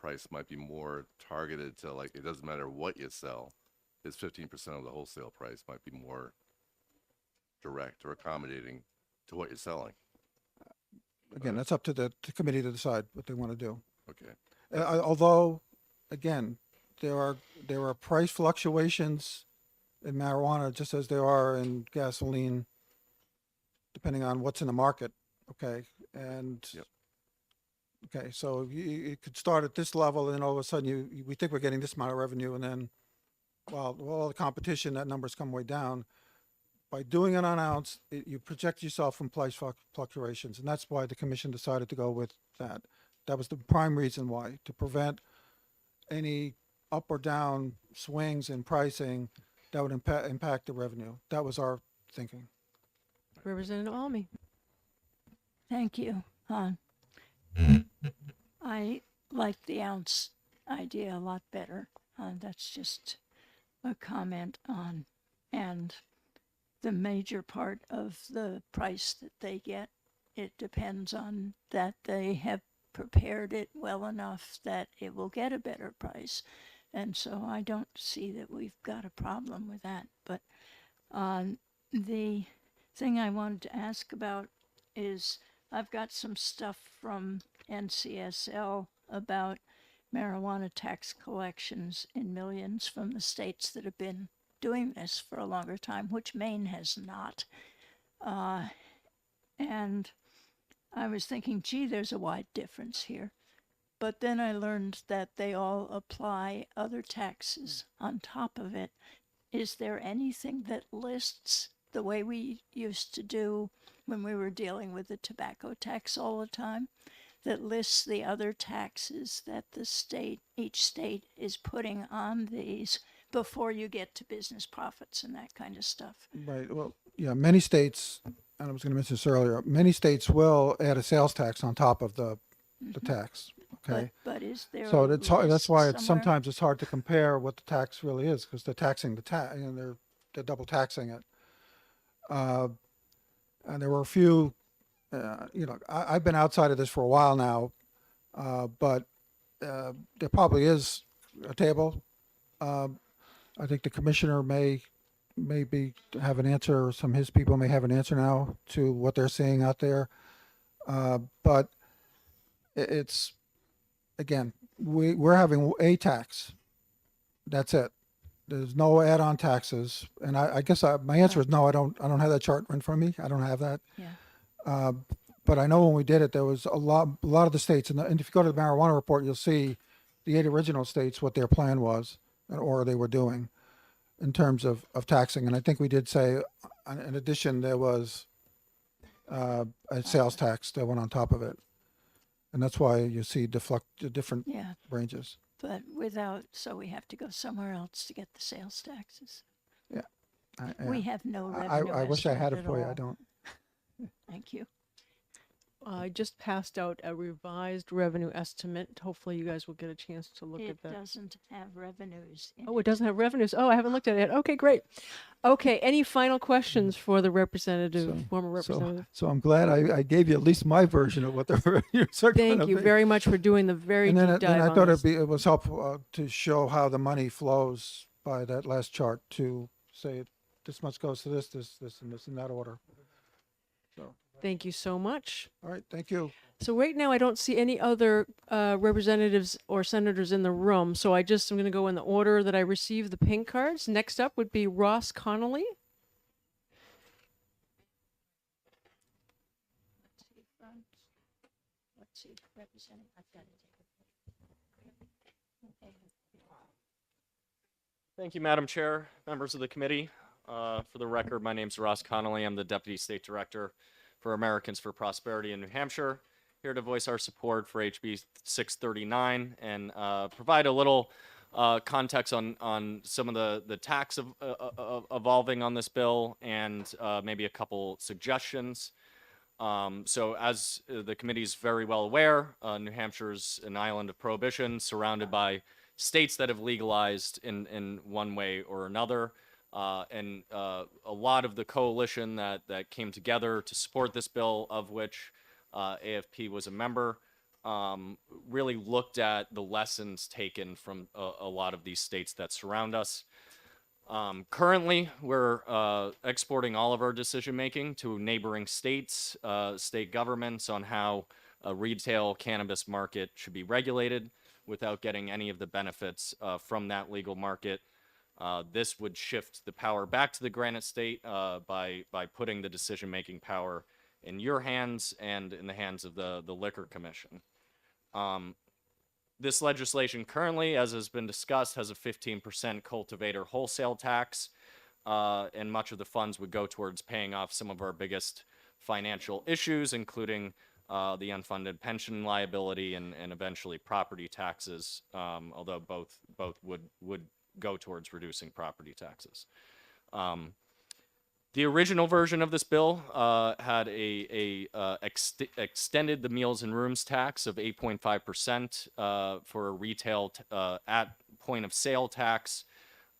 price might be more targeted to, like, it doesn't matter what you sell. It's 15% of the wholesale price might be more direct or accommodating to what you're selling. Again, that's up to the committee to decide what they want to do. Okay. Although, again, there are price fluctuations in marijuana just as there are in gasoline, depending on what's in the market. Okay, and Yep. okay, so you could start at this level, and then all of a sudden we think we're getting this amount of revenue, and then, well, with all the competition, that number's come way down. By doing it on ounce, you protect yourself from price fluctuations, and that's why the commission decided to go with that. That was the prime reason why, to prevent any up or down swings in pricing that would impact the revenue. That was our thinking. Representative Almy. Thank you, Han. I like the ounce idea a lot better. That's just a comment on, and the major part of the price that they get, it depends on that they have prepared it well enough that it will get a better price. And so I don't see that we've got a problem with that. But the thing I wanted to ask about is I've got some stuff from NCSL about marijuana tax collections in millions from the states that have been doing this for a longer time, which Maine has not. And I was thinking, gee, there's a wide difference here. But then I learned that they all apply other taxes on top of it. Is there anything that lists the way we used to do when we were dealing with the tobacco tax all the time, that lists the other taxes that each state is putting on these before you get to business profits and that kind of stuff? Right. Well, yeah, many states, and I was going to mention this earlier, many states will add a sales tax on top of the tax. Okay. But is there So a that's hard, that's list why it's somewhere? sometimes it's hard to compare what the tax really is, because they're taxing the they're double taxing it. And there were a few, I've been outside of this for a while now, but there probably is a table. I think the commissioner may have an answer, or some of his people may have an answer now to what they're seeing out there. But it's, again, we're having a tax. That's it. There's no add-on taxes, and I guess my answer is no. I don't have that chart in front of me. I don't have that. Yeah. But I know when we did it, there was a lot of the states, and if you go to the marijuana report, you'll see the 8 original states what their plan was, or they were doing, in terms of taxing. And I think we did say, in addition, there was a sales tax that went on top of it, and that's why you see the different Yeah. ranges. But so we have to go somewhere else to get the sales taxes. We have no revenue. I wish I had it estimate for at you. I all. don't. Thank you. I just passed out a revised revenue estimate. Hopefully you guys will get a chance to look It at that. doesn't have revenues in Oh, it doesn't have revenues. Oh, I haven't looked at it yet. Okay, great. Okay, any final questions for the representative, former representative? So I'm glad I gave you at least my version of what the revenues are going to Thank be. you very much for doing the very And deep then dive I on thought this. it was helpful to show how the money flows by that last chart, to say this much goes to this, and this in that order. So, Thank you so much. all right, thank you. So right now, I don't see any other representatives or senators in the room. So I'm going to go in the order that I received the pink cards. Next up would be Ross Connolly. Let's see, representing, I've got to take it. Thank you, Madam Chair, members of the committee. For the record, my name is Ross Connolly. I'm the Deputy State Director for Americans for Prosperity in New Hampshire, here to voice our support for HB 639 and provide a little context on some of the tax evolving on this bill, and maybe a couple suggestions. So as the committee is very well aware, New Hampshire's an island of prohibition surrounded by states that have legalized in one way or another. and a lot of the coalition that came together to support this bill, of which AFP was a member, really looked at the lessons taken from a lot of these states that surround us. Currently, we're exporting all of our decision making to neighboring states, state governments on how a retail cannabis market should be regulated without getting any of the benefits from that legal market. This would shift the power back to the Granite State by putting the decision-making power in your hands and in the hands of the Liquor Commission. This legislation currently, as has been discussed, has a 15% cultivator wholesale tax, and much of the funds would go towards paying off some of our biggest financial issues, including the unfunded pension liability and eventually property taxes, although both would go towards reducing property taxes. The original version of this bill had extended the meals and rooms tax of 8.5% for a retail at point of sale tax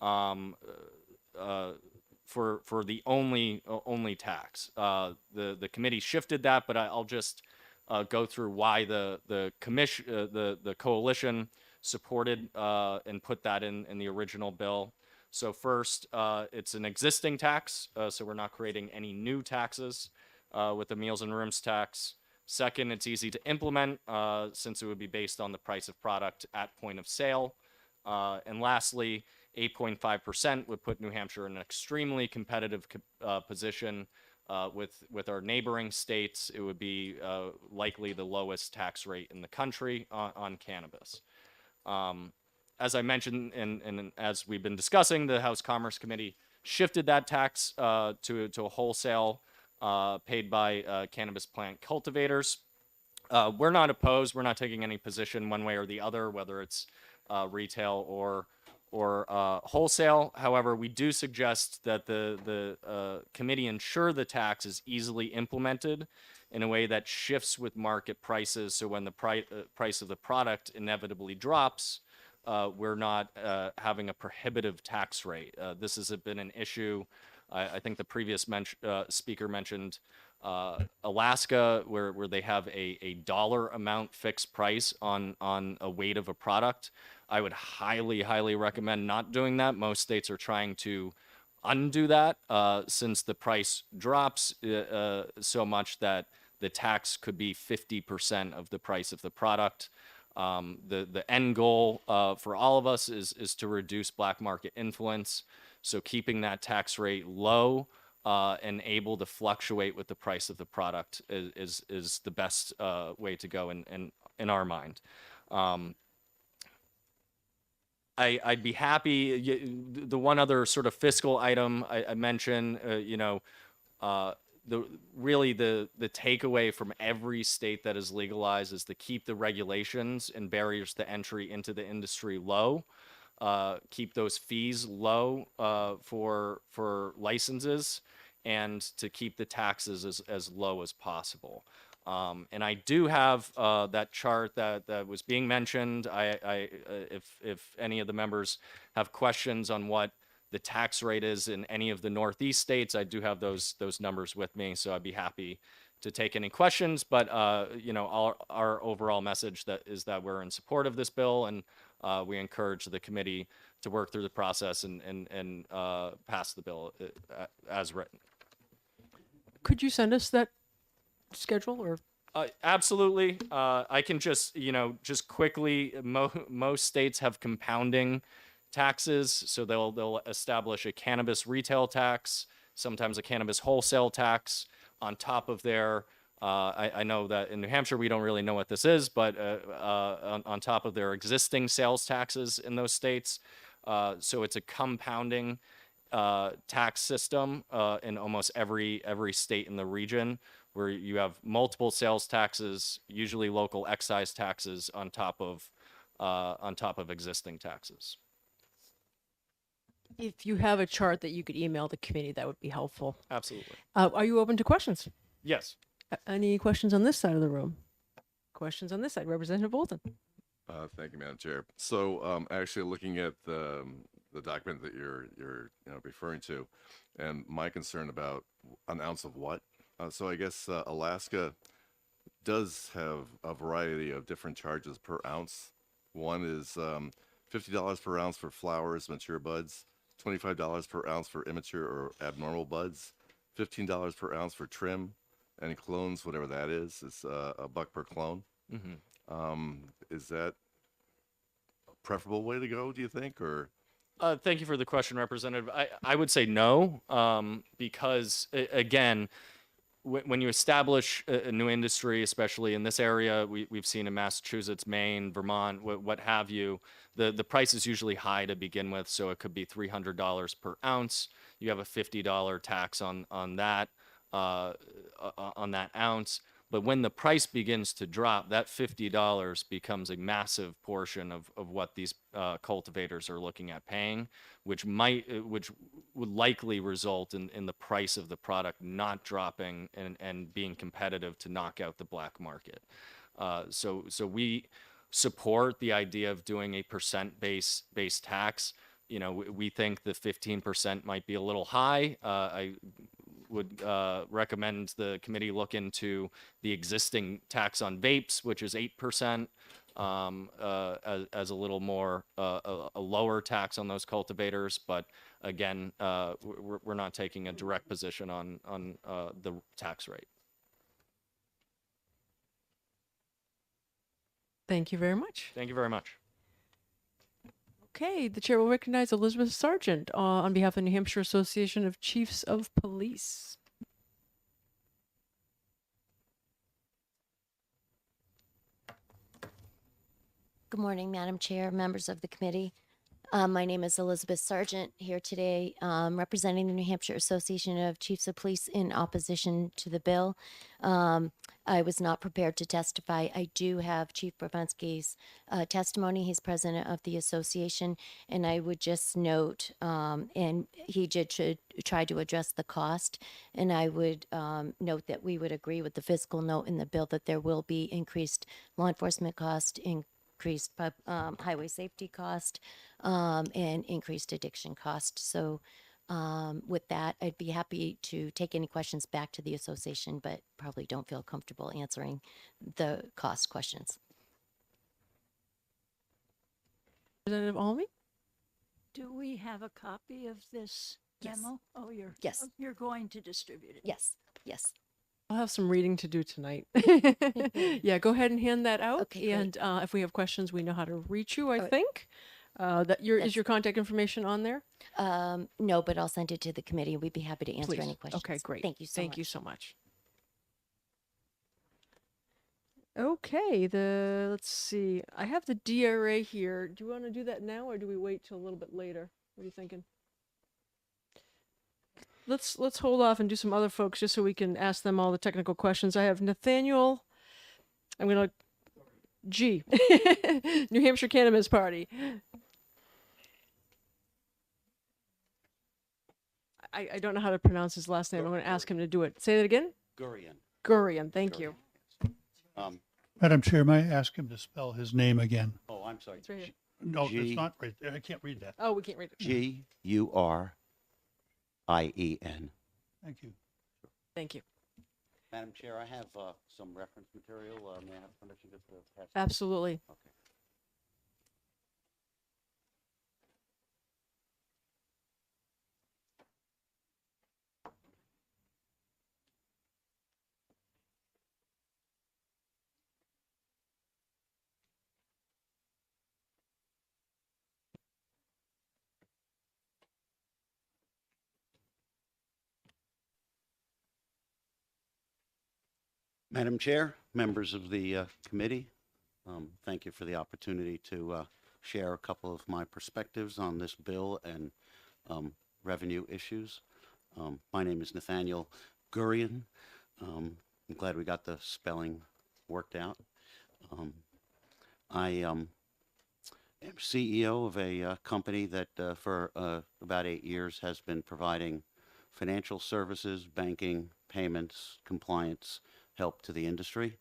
for the only tax. The committee shifted that, but I'll just go through why the commission the coalition supported and put that in the original bill. So first, it's an existing tax, so we're not creating any new taxes with the meals and rooms tax. Second, it's easy to implement since it would be based on the price of product at point of sale. And lastly, 8.5% would put New Hampshire in an extremely competitive position with our neighboring states. It would be likely the lowest tax rate in the country on cannabis. As I mentioned, and as we've been discussing, the House Commerce Committee shifted that tax to a wholesale paid by cannabis plant cultivators. We're not opposed. We're not taking any position one way or the other, whether it's retail or wholesale. However, we do suggest that the committee ensure the tax is easily implemented in a way that shifts with market prices. So when the price of the product inevitably drops, we're not having a prohibitive tax rate. This has been an issue. I think the previous speaker mentioned Alaska, where they have a dollar amount fixed price on a weight of a product. I would highly recommend not doing that. Most states are trying to undo that since the price drops so much that the tax could be 50% of the price of the product. The end goal for all of us is to reduce black market influence. So keeping that tax rate low and able to fluctuate with the price of the product is the best way to go in our mind. I'd be happy. The one other sort of fiscal item I mentioned, the takeaway from every state that is legalized is to keep the regulations and barriers to entry into the industry low, keep those fees low for licenses, and to keep the taxes as low as possible. And I do have that chart that was being mentioned. If any of the members have questions on what the tax rate is in any of the Northeast states, I do have those numbers with me, so I'd be happy to take any questions. But our overall message is that we're in support of this bill, and we encourage the committee to work through the process and pass the bill as written. Could you send us that schedule or? Absolutely. I can just quickly. Most states have compounding taxes, so they'll establish a cannabis retail tax, sometimes a cannabis wholesale tax on top of their. I know that in New Hampshire we don't really know what this is, but on top of their existing sales taxes in those states, so it's a compounding tax system in almost every state in the region, where you have multiple sales taxes, usually local excise taxes on top of existing taxes. If you have a chart that you could email the committee, that would be helpful. Absolutely. Are you open to questions? Yes. Any questions on this side of the room? Questions on this side, Representative Bolton. Thank you, Madam Chair. So actually looking at the the document that you're referring to, and my concern about an ounce of what. So I guess Alaska does have a variety of different charges per ounce. One is $50 per ounce for flowers, mature buds, $25 per ounce for immature or abnormal buds, $15 per ounce for trim, and clones, whatever that is, a buck per clone. Is that a preferable way to go, do you think, or? Thank you for the question, Representative. I would say no, because again, when you establish a new industry, especially in this area, we've seen in Massachusetts, Maine, Vermont, what have you, the price is usually high to begin with. So it could be $300 per ounce. You have a $50 tax on that ounce. But when the price begins to drop, that $50 becomes a massive portion of what these cultivators are looking at paying, which would likely result in the price of the product not dropping and being competitive to knock out the black market. So we support the idea of doing a percent-based tax. We think the 15% might be a little high. I would recommend the committee look into the existing tax on vapes, which is 8%, as a little more a lower tax on those cultivators. But again, we're not taking a direct position on the tax rate. Thank you very much. Thank you very much. Okay, the chair will recognize Elizabeth Sargent on behalf of the New Hampshire Association of Chiefs of Police. Good morning, Madam Chair, members of the committee. My name is Elizabeth Sargent, here today representing the New Hampshire Association of Chiefs of Police in opposition to the bill. I was not prepared to testify. I do have Chief Brzezinski's testimony. He's president of the association, and I would just note, and he did try to address the cost, and I would note that we would agree with the fiscal note in the bill that there will be increased law enforcement cost, increased highway safety cost, and increased addiction cost. So with that, I'd be happy to take any questions back to the association, but probably don't feel comfortable answering the cost questions. Representative Almy? Do we have a copy of this Yes. memo? Oh, Yes. You're going to distribute it. Yes, yes. I'll have some reading to do tonight. Yeah, go ahead and hand that out. Okay, great. And if we have questions, we know how to reach you, I right. think. Is your contact information on there? No, but I'll send it to the committee. We'd be happy to answer Please. any questions. Okay, great. Thank you so Thank much. you so much. Okay, let's see. I have the DRA here. Do you want to do that now, or do we wait till a little bit later? What are you thinking? Let's hold off and do some other folks just so we can ask them all the technical questions. I have Nathaniel. I'm gonna G. New Hampshire Cannabis Party. I don't know how to pronounce his last name. I'm going to ask him to do it. Say that again. Gurian. Gurian. Thank you. Madam Chair, may I ask him to spell his name again? Oh, I'm sorry. It's right here. No, G- it's not right there. I can't read that. Oh, we can't read it. Gurien. Thank you. Thank you. Madam Chair, I have some reference material. May I have permission to pass? Absolutely. Okay. Madam Chair, members of the committee, thank you for the opportunity to share a couple of my perspectives on this bill and revenue issues. My name is Nathaniel Gurian. I'm glad we got the spelling worked out. I am CEO of a company that for about 8 years has been providing financial services, banking, payments, compliance, help to the industry.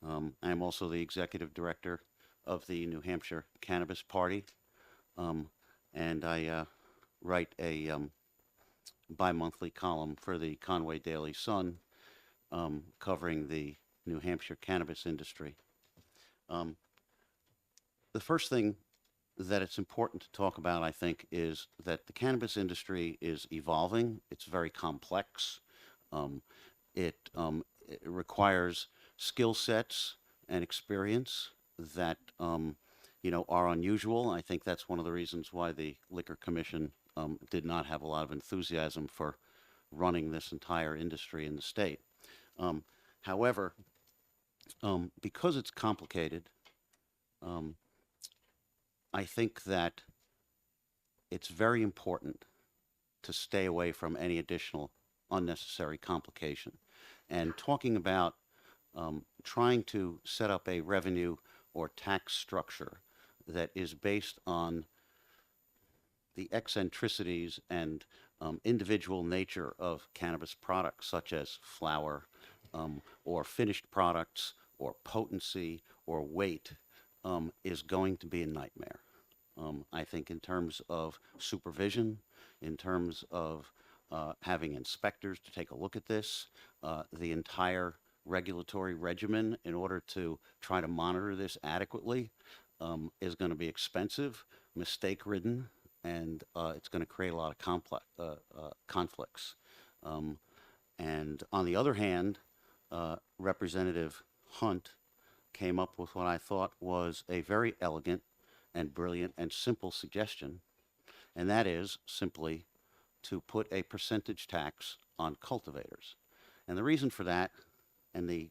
I am also the executive director of the New Hampshire Cannabis Party. and I write a bi-monthly column for the Conway Daily Sun covering the New Hampshire cannabis industry. The first thing that it's important to talk about, I think, is that the cannabis industry is evolving. It's very complex. It requires skill sets and experience that are unusual. I think that's one of the reasons why the Liquor Commission did not have a lot of enthusiasm for running this entire industry in the state. However, because it's complicated, I think that it's very important to stay away from any additional unnecessary complication. And talking about trying to set up a revenue or tax structure that is based on the eccentricities and individual nature of cannabis products, such as flower or finished products or potency or weight, is going to be a nightmare. I think in terms of supervision, in terms of having inspectors to take a look at this, the entire regulatory regimen in order to try to monitor this adequately is going to be expensive, mistake-ridden, and it's going to create a lot of conflicts. And on the other hand, Representative Hunt came up with what I thought was a very elegant and brilliant and simple suggestion, and that is simply to put a percentage tax on cultivators. And the reason for that, and the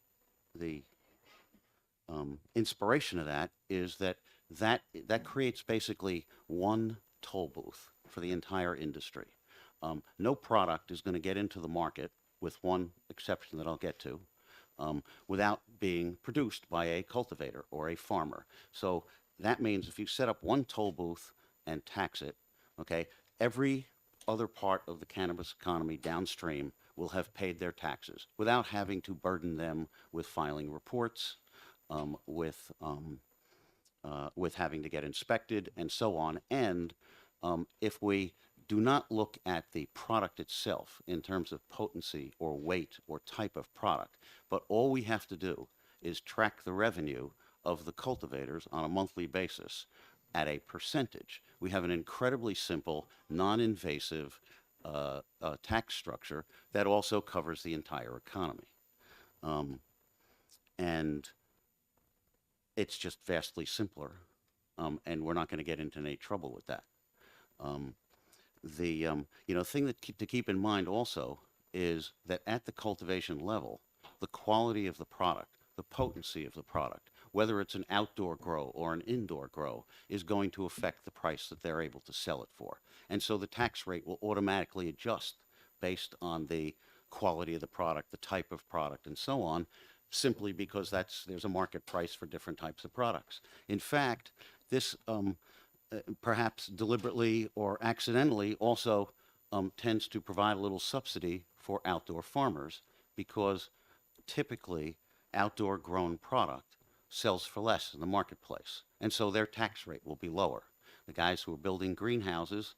inspiration of that, is that creates basically one toll booth for the entire industry. No product is going to get into the market, with one exception that I'll get to, without being produced by a cultivator or a farmer. So that means if you set up one toll booth and tax it, okay, every other part of the cannabis economy downstream will have paid their taxes without having to burden them with filing reports, with having to get inspected and so on. And if we do not look at the product itself in terms of potency or weight or type of product, but all we have to do is track the revenue of the cultivators on a monthly basis at a percentage, we have an incredibly simple, non-invasive tax structure that also covers the entire economy. And it's just vastly simpler, and we're not going to get into any trouble with that. The thing to keep in mind also is that at the cultivation level, the quality of the product, the potency of the product, whether it's an outdoor grow or an indoor grow, is going to affect the price that they're able to sell it for. And so the tax rate will automatically adjust based on the quality of the product, the type of product, and so on, simply because there's a market price for different types of products. In fact, this perhaps deliberately or accidentally also tends to provide a little subsidy for outdoor farmers, because typically outdoor grown product sells for less in the marketplace, and so their tax rate will be lower. The guys who are building greenhouses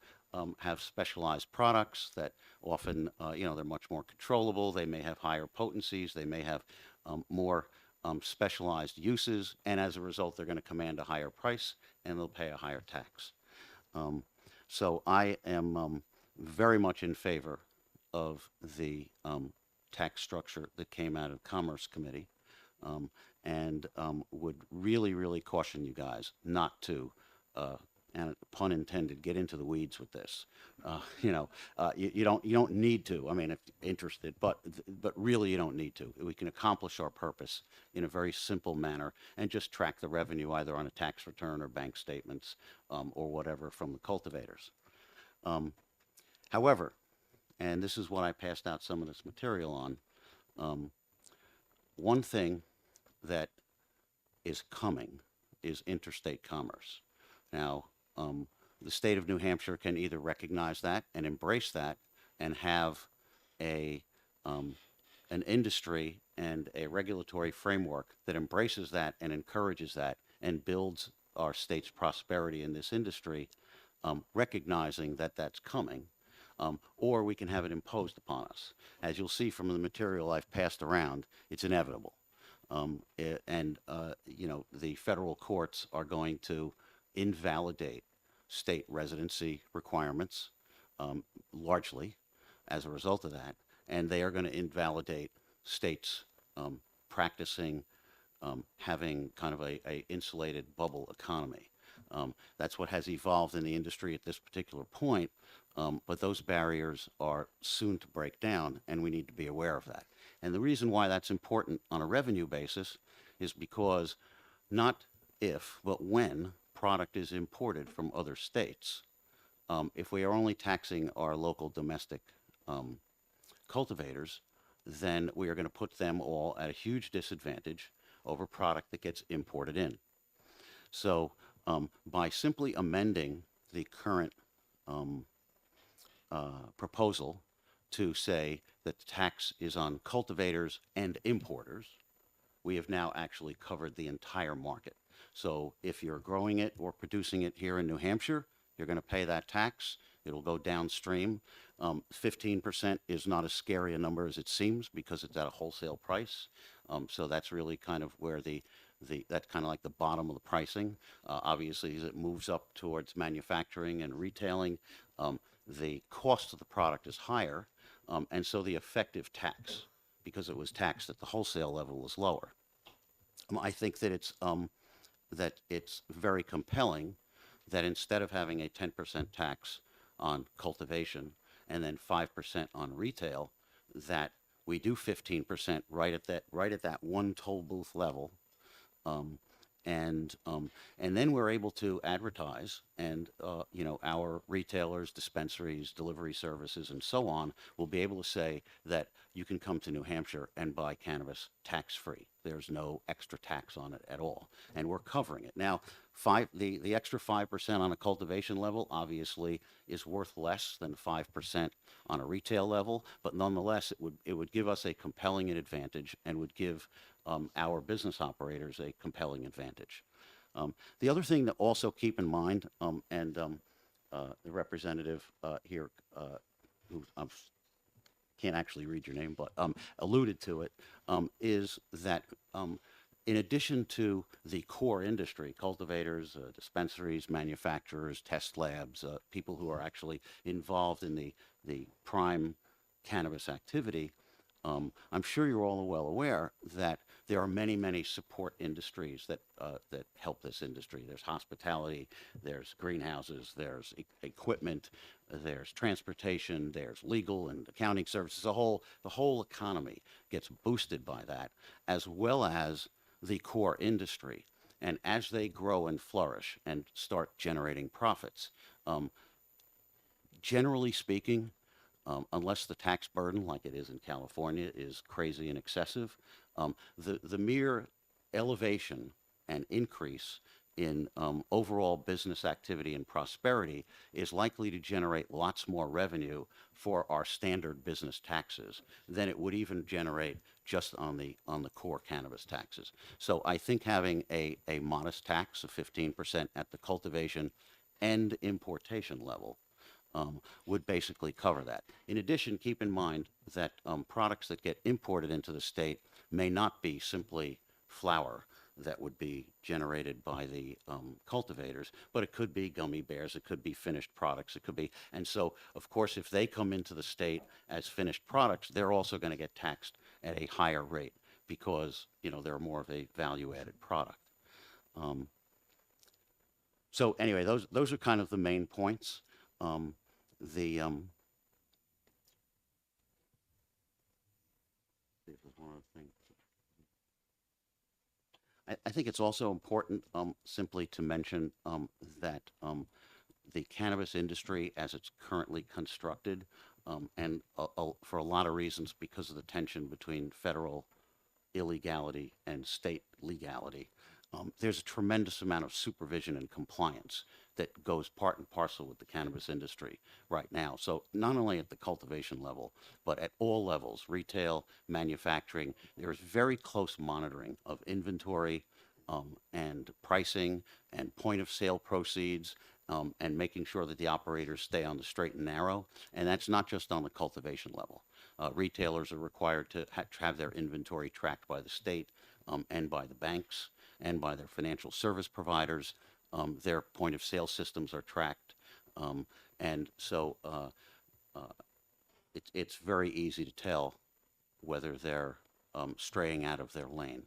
have specialized products that often, they're much more controllable. They may have higher potencies. They may have more specialized uses, and as a result, they're going to command a higher price, and they'll pay a higher tax. So I am very much in favor of the tax structure that came out of Commerce Committee, and would really, really caution you guys not to, and pun intended, get into the weeds with this. You don't need to. I mean, if interested, but really you don't need to. We can accomplish our purpose in a very simple manner and just track the revenue either on a tax return or bank statements or whatever from the cultivators. However, and this is what I passed out some of this material on, one thing that is coming is interstate commerce. Now, the state of New Hampshire can either recognize that and embrace that and have an industry and a regulatory framework that embraces that and encourages that and builds our state's prosperity in this industry, recognizing that that's coming, or we can have it imposed upon us. As you'll see from the material I've passed around, it's inevitable. The federal courts are going to invalidate state residency requirements, largely as a result of that, and they are going to invalidate states practicing having kind of a insulated bubble economy. That's what has evolved in the industry at this particular point, but those barriers are soon to break down, and we need to be aware of that. And the reason why that's important on a revenue basis is because not if, but when product is imported from other states, if we are only taxing our local domestic cultivators, then we are going to put them all at a huge disadvantage over product that gets imported in. So by simply amending the current proposal to say that the tax is on cultivators and importers, we have now actually covered the entire market. So if you're growing it or producing it here in New Hampshire, you're going to pay that tax. It'll go downstream. 15% is not as scary a number as it seems because it's at a wholesale price. So that's really kind of where that's kind of like the bottom of the pricing. Obviously, as it moves up towards manufacturing and retailing, the cost of the product is higher, and so the effective tax, because it was taxed at the wholesale level, was lower. I think that it's very compelling that instead of having a 10% tax on cultivation and then 5% on retail, that we do 15% right at that one toll booth level, and then we're able to advertise, and our retailers, dispensaries, delivery services, and so on will be able to say that you can come to New Hampshire and buy cannabis tax-free. There's no extra tax on it at all, and we're covering it. Now, the extra 5% on a cultivation level obviously is worth less than 5% on a retail level, but nonetheless, it would give us a compelling advantage and would give our business operators a compelling advantage. The other thing to also keep in mind, and the representative here, who can't actually read your name, but alluded to it, is that in addition to the core industry, cultivators, dispensaries, manufacturers, test labs, people who are actually involved in the prime cannabis activity, I'm sure you're all well aware that there are many, many support industries that help this industry. There's hospitality, there's greenhouses, there's equipment, there's transportation, there's legal and accounting services. The whole economy gets boosted by that, as well as the core industry. And as they grow and flourish and start generating profits, generally speaking, unless the tax burden, like it is in California, is crazy and excessive, the mere elevation and increase in overall business activity and prosperity is likely to generate lots more revenue for our standard business taxes than it would even generate just on the core cannabis taxes. So I think having a modest tax of 15% at the cultivation and importation level would basically cover that. In addition, keep in mind that products that get imported into the state may not be simply flower that would be generated by the cultivators, but it could be gummy bears, it could be finished products, it could be, and so, of course, if they come into the state as finished products, they're also going to get taxed at a higher rate because, they're more of a value-added product. So anyway, those are kind of the main points. See if there's one other thing. I think it's also important simply to mention that the cannabis industry as it's currently constructed, and for a lot of reasons because of the tension between federal illegality and state legality, there's a tremendous amount of supervision and compliance that goes part and parcel with the cannabis industry right now. So not only at the cultivation level, but at all levels, retail, manufacturing, there's very close monitoring of inventory and pricing and point of sale proceeds, and making sure that the operators stay on the straight and narrow. And that's not just on the cultivation level. Retailers are required to have their inventory tracked by the state, and by the banks and by their financial service providers. Their point of sale systems are tracked. And so it's very easy to tell whether they're straying out of their lane.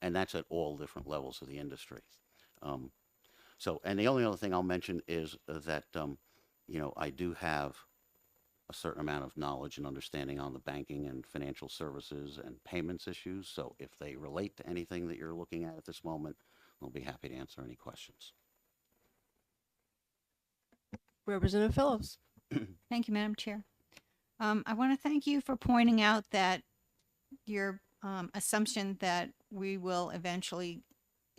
And that's at all different levels of the industry. And the only other thing I'll mention is that, I do have a certain amount of knowledge and understanding on the banking and financial services and payments issues. So if they relate to anything that you're looking at this moment, I'll be happy to answer any questions. Representative Phillips. Thank you, Madam Chair. I want to thank you for pointing out that your assumption that we will eventually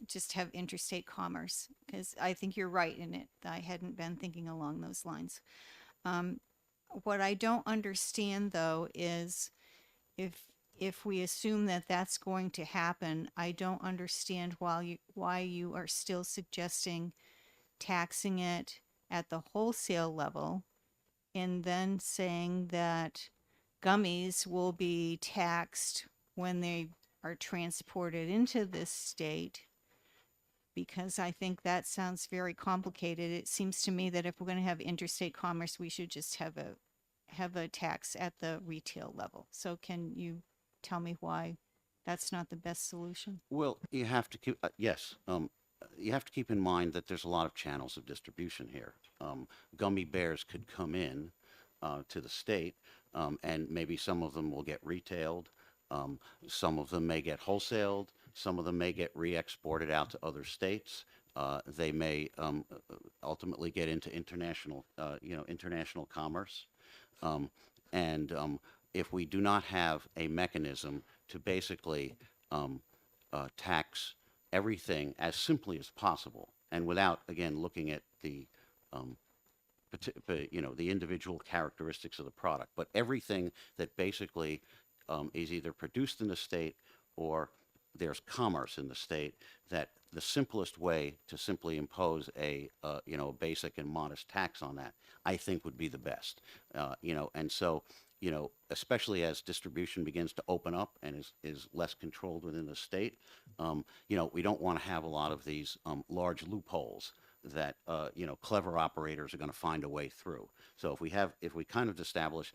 just have interstate commerce, because I think you're right in it. I hadn't been thinking along those lines. What I don't understand, though, is if we assume that that's going to happen, I don't understand why you are still suggesting taxing it at the wholesale level and then saying that gummies will be taxed when they are transported into this state, because I think that sounds very complicated. It seems to me that if we're going to have interstate commerce, we should just have a tax at the retail level. So can you tell me why that's not the best solution? Well, you have to keep, yes, you have to keep in mind that there's a lot of channels of distribution here. Gummy bears could come in to the state, and maybe some of them will get retailed. Some of them may get wholesaled. Some of them may get re-exported out to other states. They may ultimately get into international commerce. If we do not have a mechanism to basically tax everything as simply as possible, and without, again, looking at the the individual characteristics of the product, but everything that basically is either produced in the state or there's commerce in the state, that the simplest way to simply impose a basic and modest tax on that, I think, would be the best. And so, especially as distribution begins to open up and is less controlled within the state, we don't want to have a lot of these large loopholes that clever operators are going to find a way through. So if we kind of establish,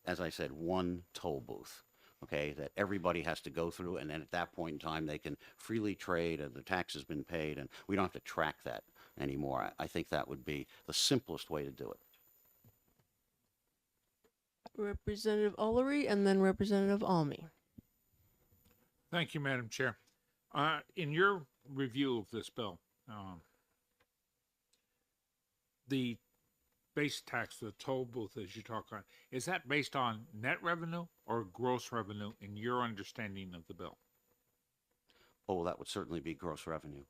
as I said, one toll booth, okay, that everybody has to go through, and then at that point in time they can freely trade and the tax has been paid and we don't have to track that anymore. I think that would be the simplest way to do it. Representative Ullery and then Representative Almy. Thank you, Madam Chair. In your review of this bill, the base tax, the toll booth, as you talk on, is that based on net revenue or gross revenue in your understanding of the bill? Oh, well, that would certainly be gross revenue.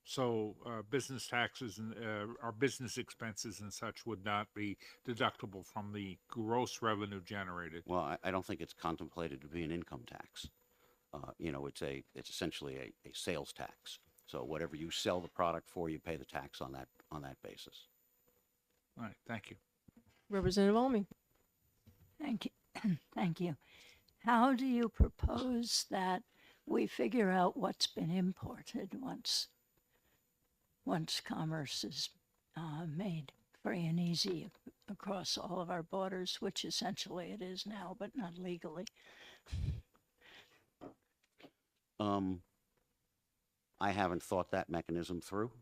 So business taxes and our business expenses and such would not be deductible from the gross revenue generated. Well, I don't think it's contemplated to be an income tax. It's essentially a sales tax. So whatever you sell the product for, you pay the tax on that basis. All right, thank you. Representative Almy. Thank you. Thank you. How do you propose that we figure out what's been imported once commerce is made free and easy across all of our borders, which essentially it is now, but not legally? I haven't thought that mechanism through,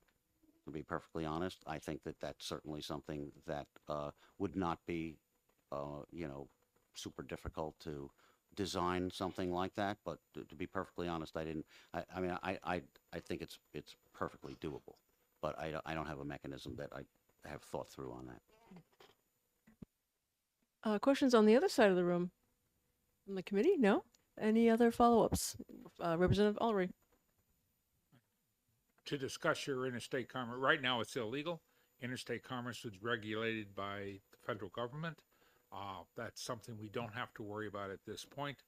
to be perfectly honest. I think that that's certainly something that would not be, super difficult to design something like that. But to be perfectly honest, I think it's perfectly doable. But I don't have a mechanism that I have thought through on that. Questions on the other side of the room? From the committee? No? Any other follow-ups? Representative Ullery. To discuss your interstate commerce, right now it's illegal. Interstate commerce is regulated by the federal government. That's something we don't have to worry about at this point.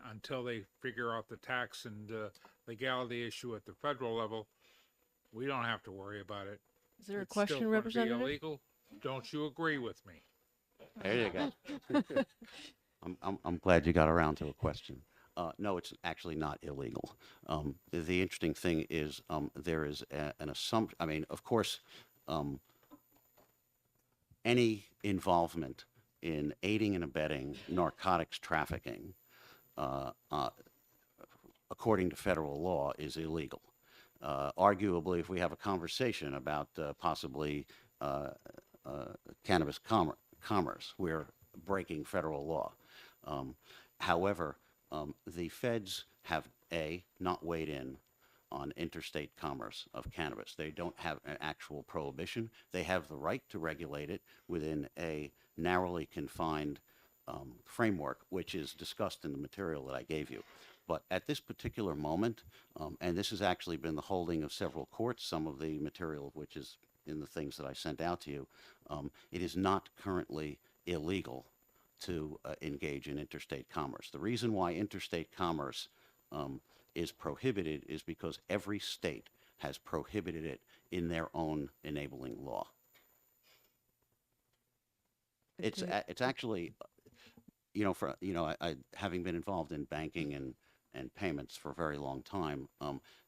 until they figure out the tax and legality issue at the federal level, we don't have to worry about it. Is there a It's still question, gonna be Representative? illegal. Don't you agree with me? There you go. I'm glad you got around to a question. No, it's actually not illegal. The interesting thing is there is an assumption. I mean, of course, any involvement in aiding and abetting narcotics trafficking, according to federal law, is illegal. Arguably, if we have a conversation about possibly cannabis commerce, we're breaking federal law. However, the feds have not weighed in on interstate commerce of cannabis. They don't have an actual prohibition. They have the right to regulate it within a narrowly confined framework, which is discussed in the material that I gave you. But at this particular moment, and this has actually been the holding of several courts, some of the material of which is in the things that I sent out to you, it is not currently illegal to engage in interstate commerce. The reason why interstate commerce is prohibited is because every state has prohibited it in their own enabling law. It's actually, I having been involved in banking and payments for a very long time,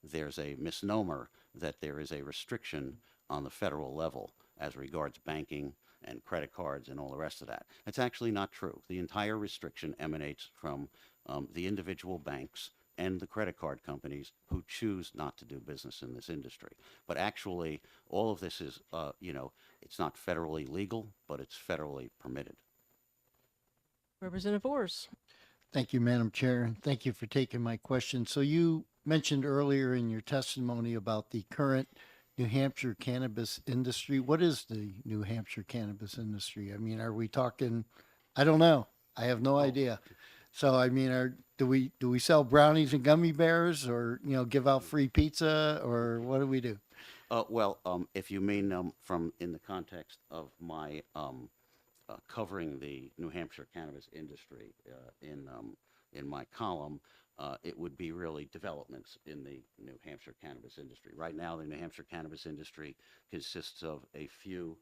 there's a misnomer that there is a restriction on the federal level as regards banking and credit cards and all the rest of that. That's actually not true. The entire restriction emanates from the individual banks and the credit card companies who choose not to do business in this industry. But actually, all of this is, it's not federally legal, but it's federally permitted. Representative Ors. Thank you, Madam Chair, and thank you for taking my question. So you mentioned earlier in your testimony about the current New Hampshire cannabis industry. What is the New Hampshire cannabis industry? I mean, are we talking, I don't know. I have no idea. So, I mean, do we sell brownies and gummy bears, or, give out free pizza, or what do we do? Well, if you mean from in the context of my covering the New Hampshire cannabis industry in my column, it would be really developments in the New Hampshire cannabis industry. Right now, the New Hampshire cannabis industry consists of a few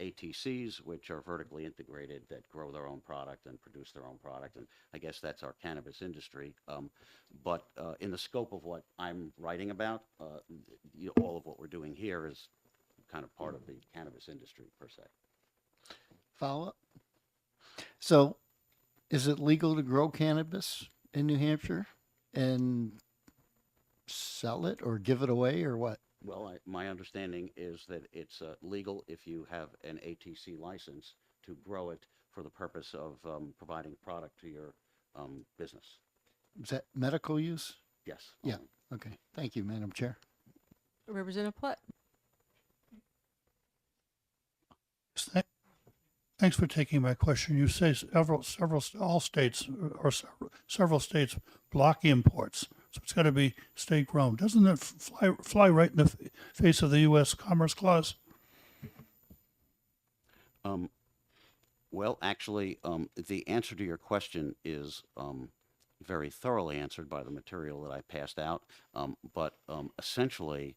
ATCs, which are vertically integrated, that grow their own product and produce their own product. And I guess that's our cannabis industry. But in the scope of what I'm writing about, all of what we're doing here is kind of part of the cannabis industry, per se. Follow up? So, is it legal to grow cannabis in New Hampshire and sell it or give it away, or what? Well, my understanding is that it's legal if you have an ATC license to grow it for the purpose of providing product to your business. Is that medical use? Yes. Yeah. Okay. Thank you, Madam Chair. Representative Platt. Thanks for taking my question. You say all states or several states block imports, so it's got to be state grown. Doesn't that fly right in the face of the U.S. Commerce Clause? Well, actually, the answer to your question is very thoroughly answered by the material that I passed out. But essentially,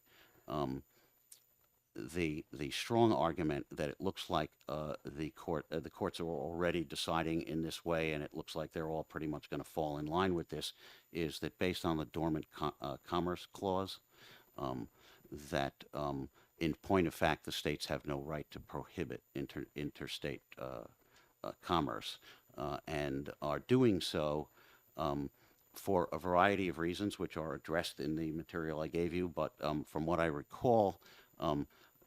the strong argument that it looks like the courts are already deciding in this way, and it looks like they're all pretty much going to fall in line with this, is that based on the Dormant Commerce Clause, that in point of fact the states have no right to prohibit interstate commerce, and are doing so for a variety of reasons, which are addressed in the material I gave you. But from what I recall,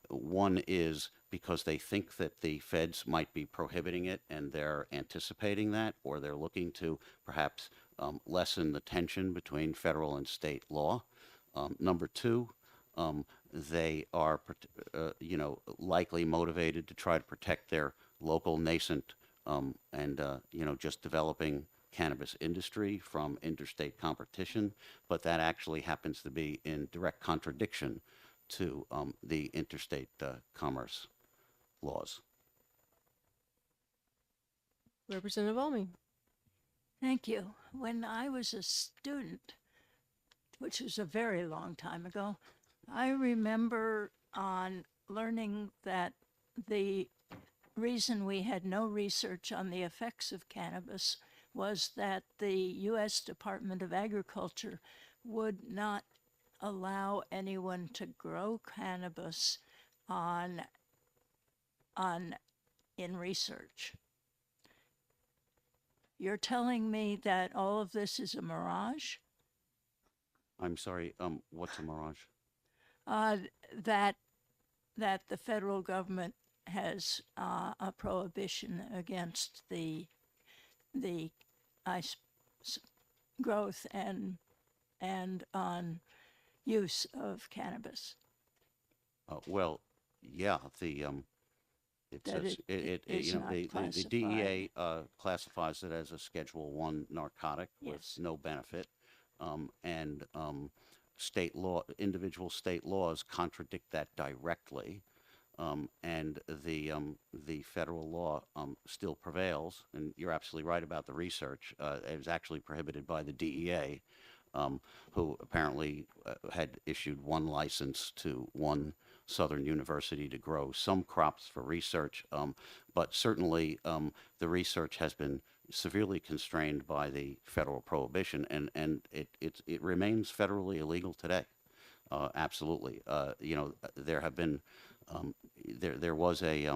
one is because they think that the feds might be prohibiting it, and they're anticipating that, or they're looking to perhaps lessen the tension between federal and state law. Number two, they are, likely motivated to try to protect their local nascent and just developing cannabis industry from interstate competition, but that actually happens to be in direct contradiction to the interstate commerce laws. Representative Almy. Thank you. When I was a student, which was a very long time ago, I remember on learning that the reason we had no research on the effects of cannabis was that the U.S. Department of Agriculture would not allow anyone to grow cannabis in research. You're telling me that all of this is a mirage? I'm sorry, what's a mirage? That the federal government has a prohibition against the growth and on use of cannabis. Well, yeah, it That says, is you know, not the classified. DEA classifies it as a Schedule 1 narcotic with Yes. no benefit. And state law, individual state laws contradict that directly. And the federal law still prevails. And you're absolutely right about the research. It was actually prohibited by the DEA, who apparently had issued one license to one Southern university to grow some crops for research. But certainly the research has been severely constrained by the federal prohibition, and it remains federally illegal today. Absolutely. You know, there have been, there was a,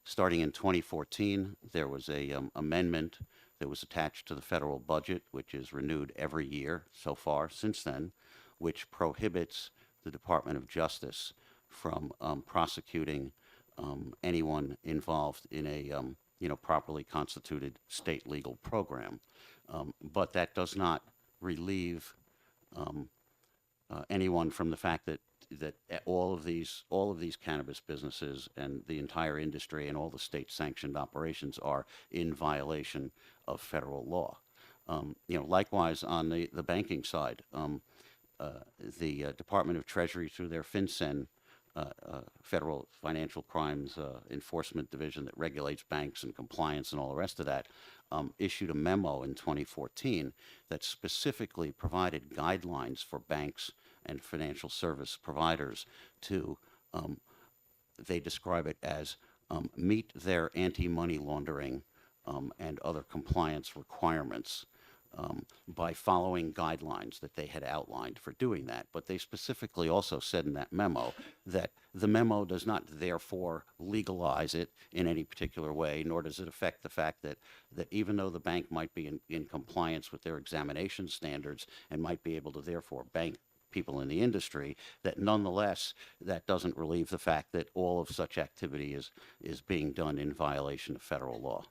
starting in 2014, there was a amendment that was attached to the federal budget, which is renewed every year so far since then, which prohibits the Department of Justice from prosecuting anyone involved in a you know, properly constituted state legal program. But that does not relieve anyone from the fact that all of these cannabis businesses and the entire industry and all the state sanctioned operations are in violation of federal law. You know, likewise on the banking side, the Department of Treasury through their FinCEN Federal Financial Crimes Enforcement Division that regulates banks and compliance and all the rest of that, issued a memo in 2014 that specifically provided guidelines for banks and financial service providers to, they describe it as, meet their anti-money laundering and other compliance requirements by following guidelines that they had outlined for doing that. But they specifically also said in that memo that the memo does not therefore legalize it in any particular way, nor does it affect the fact that even though the bank might be in compliance with their examination standards and might be able to therefore bank people in the industry, that nonetheless that doesn't relieve the fact that all of such activity is being done in violation of federal law.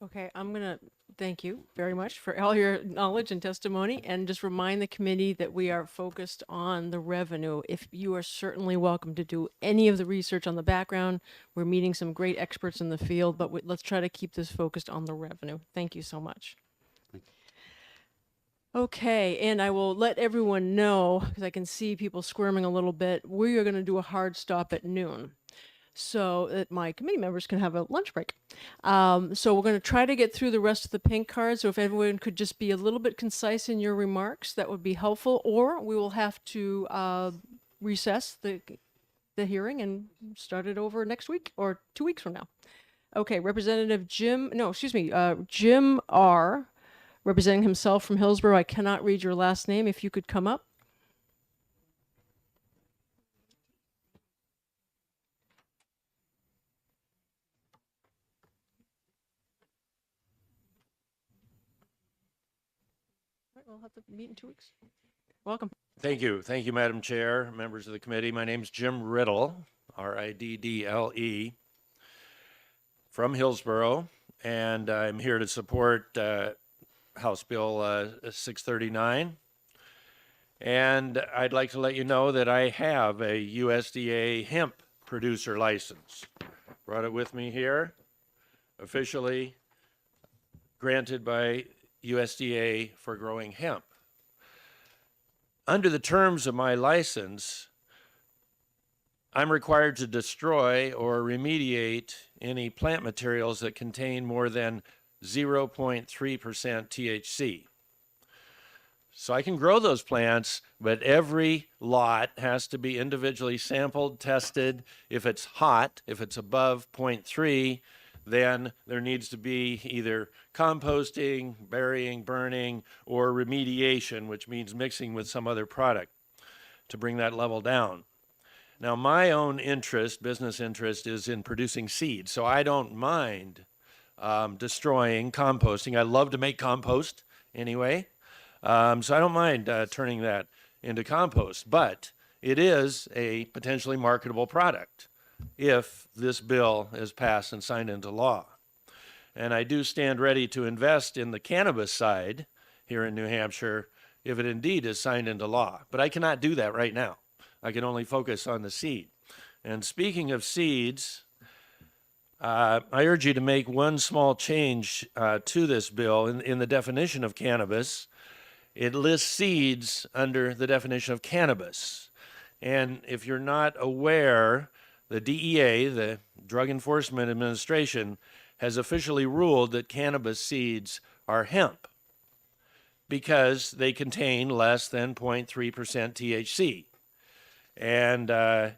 Okay, I'm going to thank you very much for all your knowledge and testimony, and just remind the committee that we are focused on the revenue. If you are certainly welcome to do any of the research on the background, we're meeting some great experts in the field, but let's try to keep this focused on the revenue. Thank you so much. Okay, and I will let everyone know, because I can see people squirming a little bit, we are going to do a hard stop at noon, so that my committee members can have a lunch break. So we're going to try to get through the rest of the pink cards. So if everyone could just be a little bit concise in your remarks, that would be helpful. Or we will have to recess the hearing and start it over next week or 2 weeks from now. Okay, Representative Jim R., representing himself from Hillsborough. I cannot read your last name. If you could come up. We'll have to meet in 2 weeks. Welcome. Thank you. Thank you, Madam Chair, members of the committee. My name's Jim Riddle, R-I-D-D-L-E, from Hillsborough, and I'm here to support House Bill 639. And I'd like to let you know that I have a USDA hemp producer license. Brought it with me here, officially granted by USDA for growing hemp. Under the terms of my license, I'm required to destroy or remediate any plant materials that contain more than 0.3% THC. So I can grow those plants, but every lot has to be individually sampled, tested. If it's hot, if it's above 0.3, then there needs to be either composting, burying, burning, or remediation, which means mixing with some other product to bring that level down. Now, my own interest, business interest, is in producing seed, so I don't mind destroying composting. I love to make compost anyway. So I don't mind turning that into compost, but it is a potentially marketable product if this bill is passed and signed into law. And I do stand ready to invest in the cannabis side here in New Hampshire if it indeed is signed into law. But I cannot do that right now. I can only focus on the seed. And speaking of seeds, I urge you to make one small change to this bill in the definition of cannabis. It lists seeds under the definition of cannabis. And if you're not aware, the DEA, the Drug Enforcement Administration, has officially ruled that cannabis seeds are hemp because they contain less than 0.3% THC. And I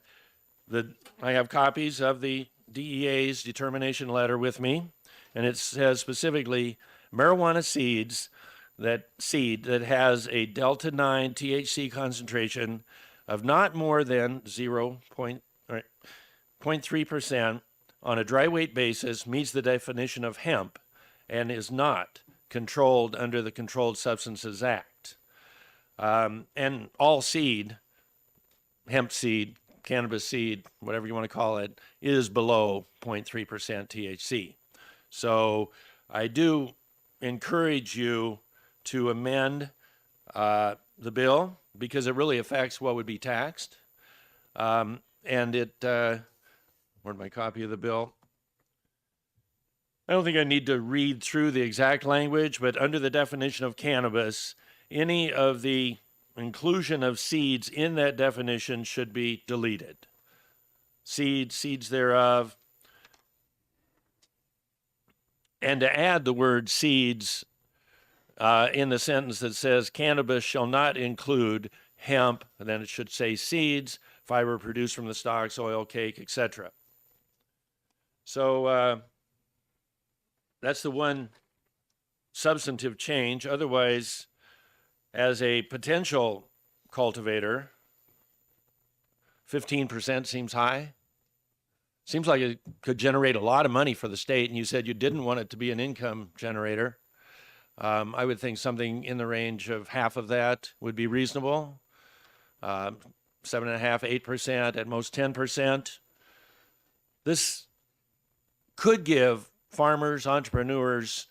have copies of the DEA's determination letter with me, and it says specifically marijuana seed that has a delta 9 THC concentration of not more than 0.3% on a dry weight basis meets the definition of hemp and is not controlled under the Controlled Substances Act. And all seed, hemp seed, cannabis seed, whatever you want to call it, is below 0.3% THC. So I do encourage you to amend the bill because it really affects what would be taxed. And it, where's my copy of the bill? I don't think I need to read through the exact language, but under the definition of cannabis, any of the inclusion of seeds in that definition should be deleted. Seeds thereof. And to add the word seeds in the sentence that says cannabis shall not include hemp, and then it should say seeds, fiber produced from the stalks, oil, cake, etc. So that's the one substantive change. Otherwise, as a potential cultivator, 15% seems high. Seems like it could generate a lot of money for the state, and you said you didn't want it to be an income generator. I would think something in the range of half of that would be reasonable. 7.5%, 8%, at most 10%. This could give farmers, entrepreneurs,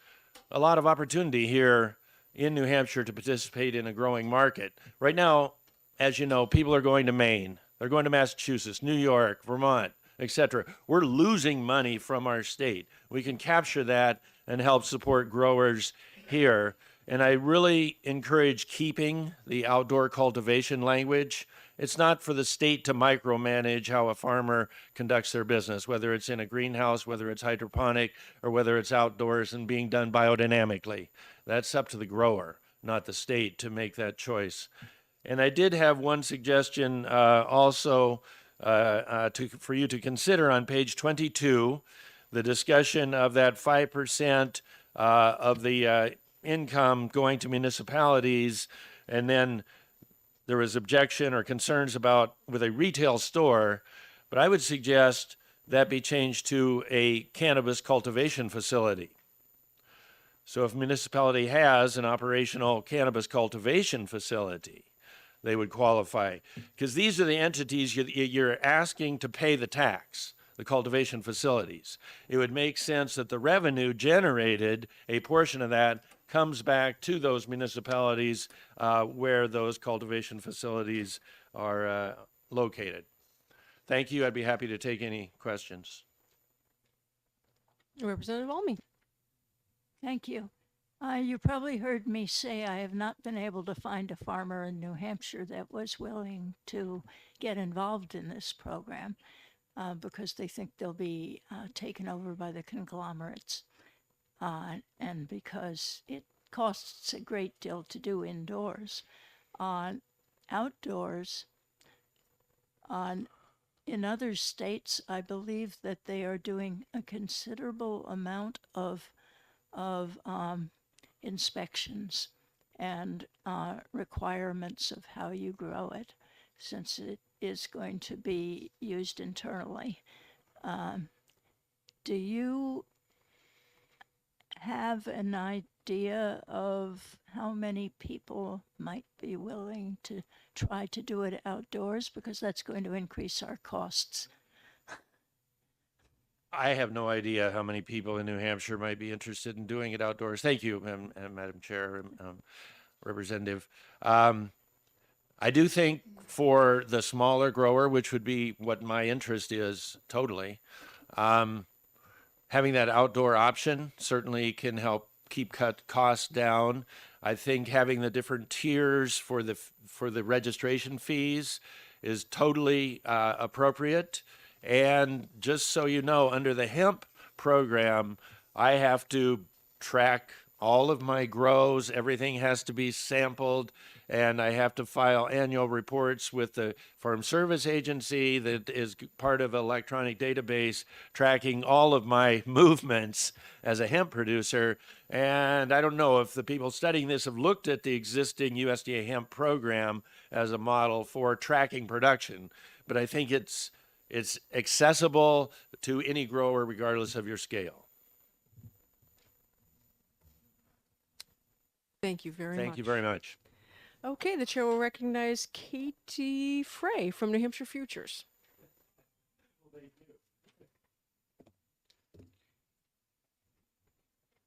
a lot of opportunity here in New Hampshire to participate in a growing market. Right now, as you know, people are going to Maine, they're going to Massachusetts, New York, Vermont, etc. We're losing money from our state. We can capture that and help support growers here. And I really encourage keeping the outdoor cultivation language. It's not for the state to micromanage how a farmer conducts their business, whether it's in a greenhouse, whether it's hydroponic, or whether it's outdoors and being done biodynamically. That's up to the grower, not the state, to make that choice. And I did have one suggestion also for you to consider on page 22, the discussion of that 5% of the income going to municipalities, and then there was objection or concerns about with a retail store, but I would suggest that be changed to a cannabis cultivation facility. So if a municipality has an operational cannabis cultivation facility, they would qualify, because these are the entities you're asking to pay the tax, the cultivation facilities. It would make sense that the revenue generated, a portion of that, comes back to those municipalities where those cultivation facilities are located. Thank you. I'd be happy to take any questions. Representative Olney. Thank you. You probably heard me say I have not been able to find a farmer in New Hampshire that was willing to get involved in this program because they think they'll be taken over by the conglomerates. and because it costs a great deal to do indoors. Outdoors, in other states, I believe that they are doing a considerable amount of inspections and requirements of how you grow it, since it is going to be used internally. Do you have an idea of how many people might be willing to try to do it outdoors? Because that's going to increase our costs. I have no idea how many people in New Hampshire might be interested in doing it outdoors. Thank you, Madam Chair, Representative. I do think for the smaller grower, which would be what my interest is totally, having that outdoor option certainly can help keep costs down. I think having the different tiers for the registration fees is totally appropriate. And just so you know, under the hemp program, I have to track all of my grows. Everything has to be sampled, and I have to file annual reports with the Farm Service Agency that is part of an electronic database tracking all of my movements as a hemp producer. And I don't know if the people studying this have looked at the existing USDA hemp program as a model for tracking production, but I think it's accessible to any grower regardless of your scale. Thank you very much. Thank you very much. Okay, the chair will recognize Katie Frey from New Hampshire Futures.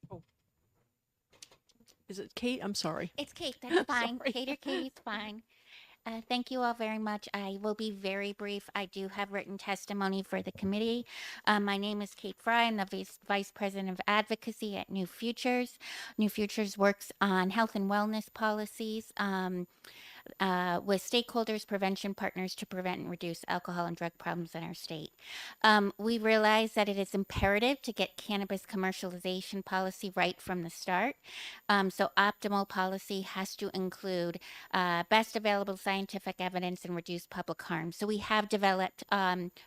Oh. Is it Kate? I'm sorry. It's Kate. That's fine. Sorry. Kate or Katie's fine. Thank you all very much. I will be very brief. I do have written testimony for the committee. My name is Kate Fry. I'm the Vice President of Advocacy at New Futures. New Futures works on health and wellness policies with stakeholders, prevention partners to prevent and reduce alcohol and drug problems in our state. We realize that it is imperative to get cannabis commercialization policy right from the start. So optimal policy has to include best available scientific evidence and reduce public harm. So we have developed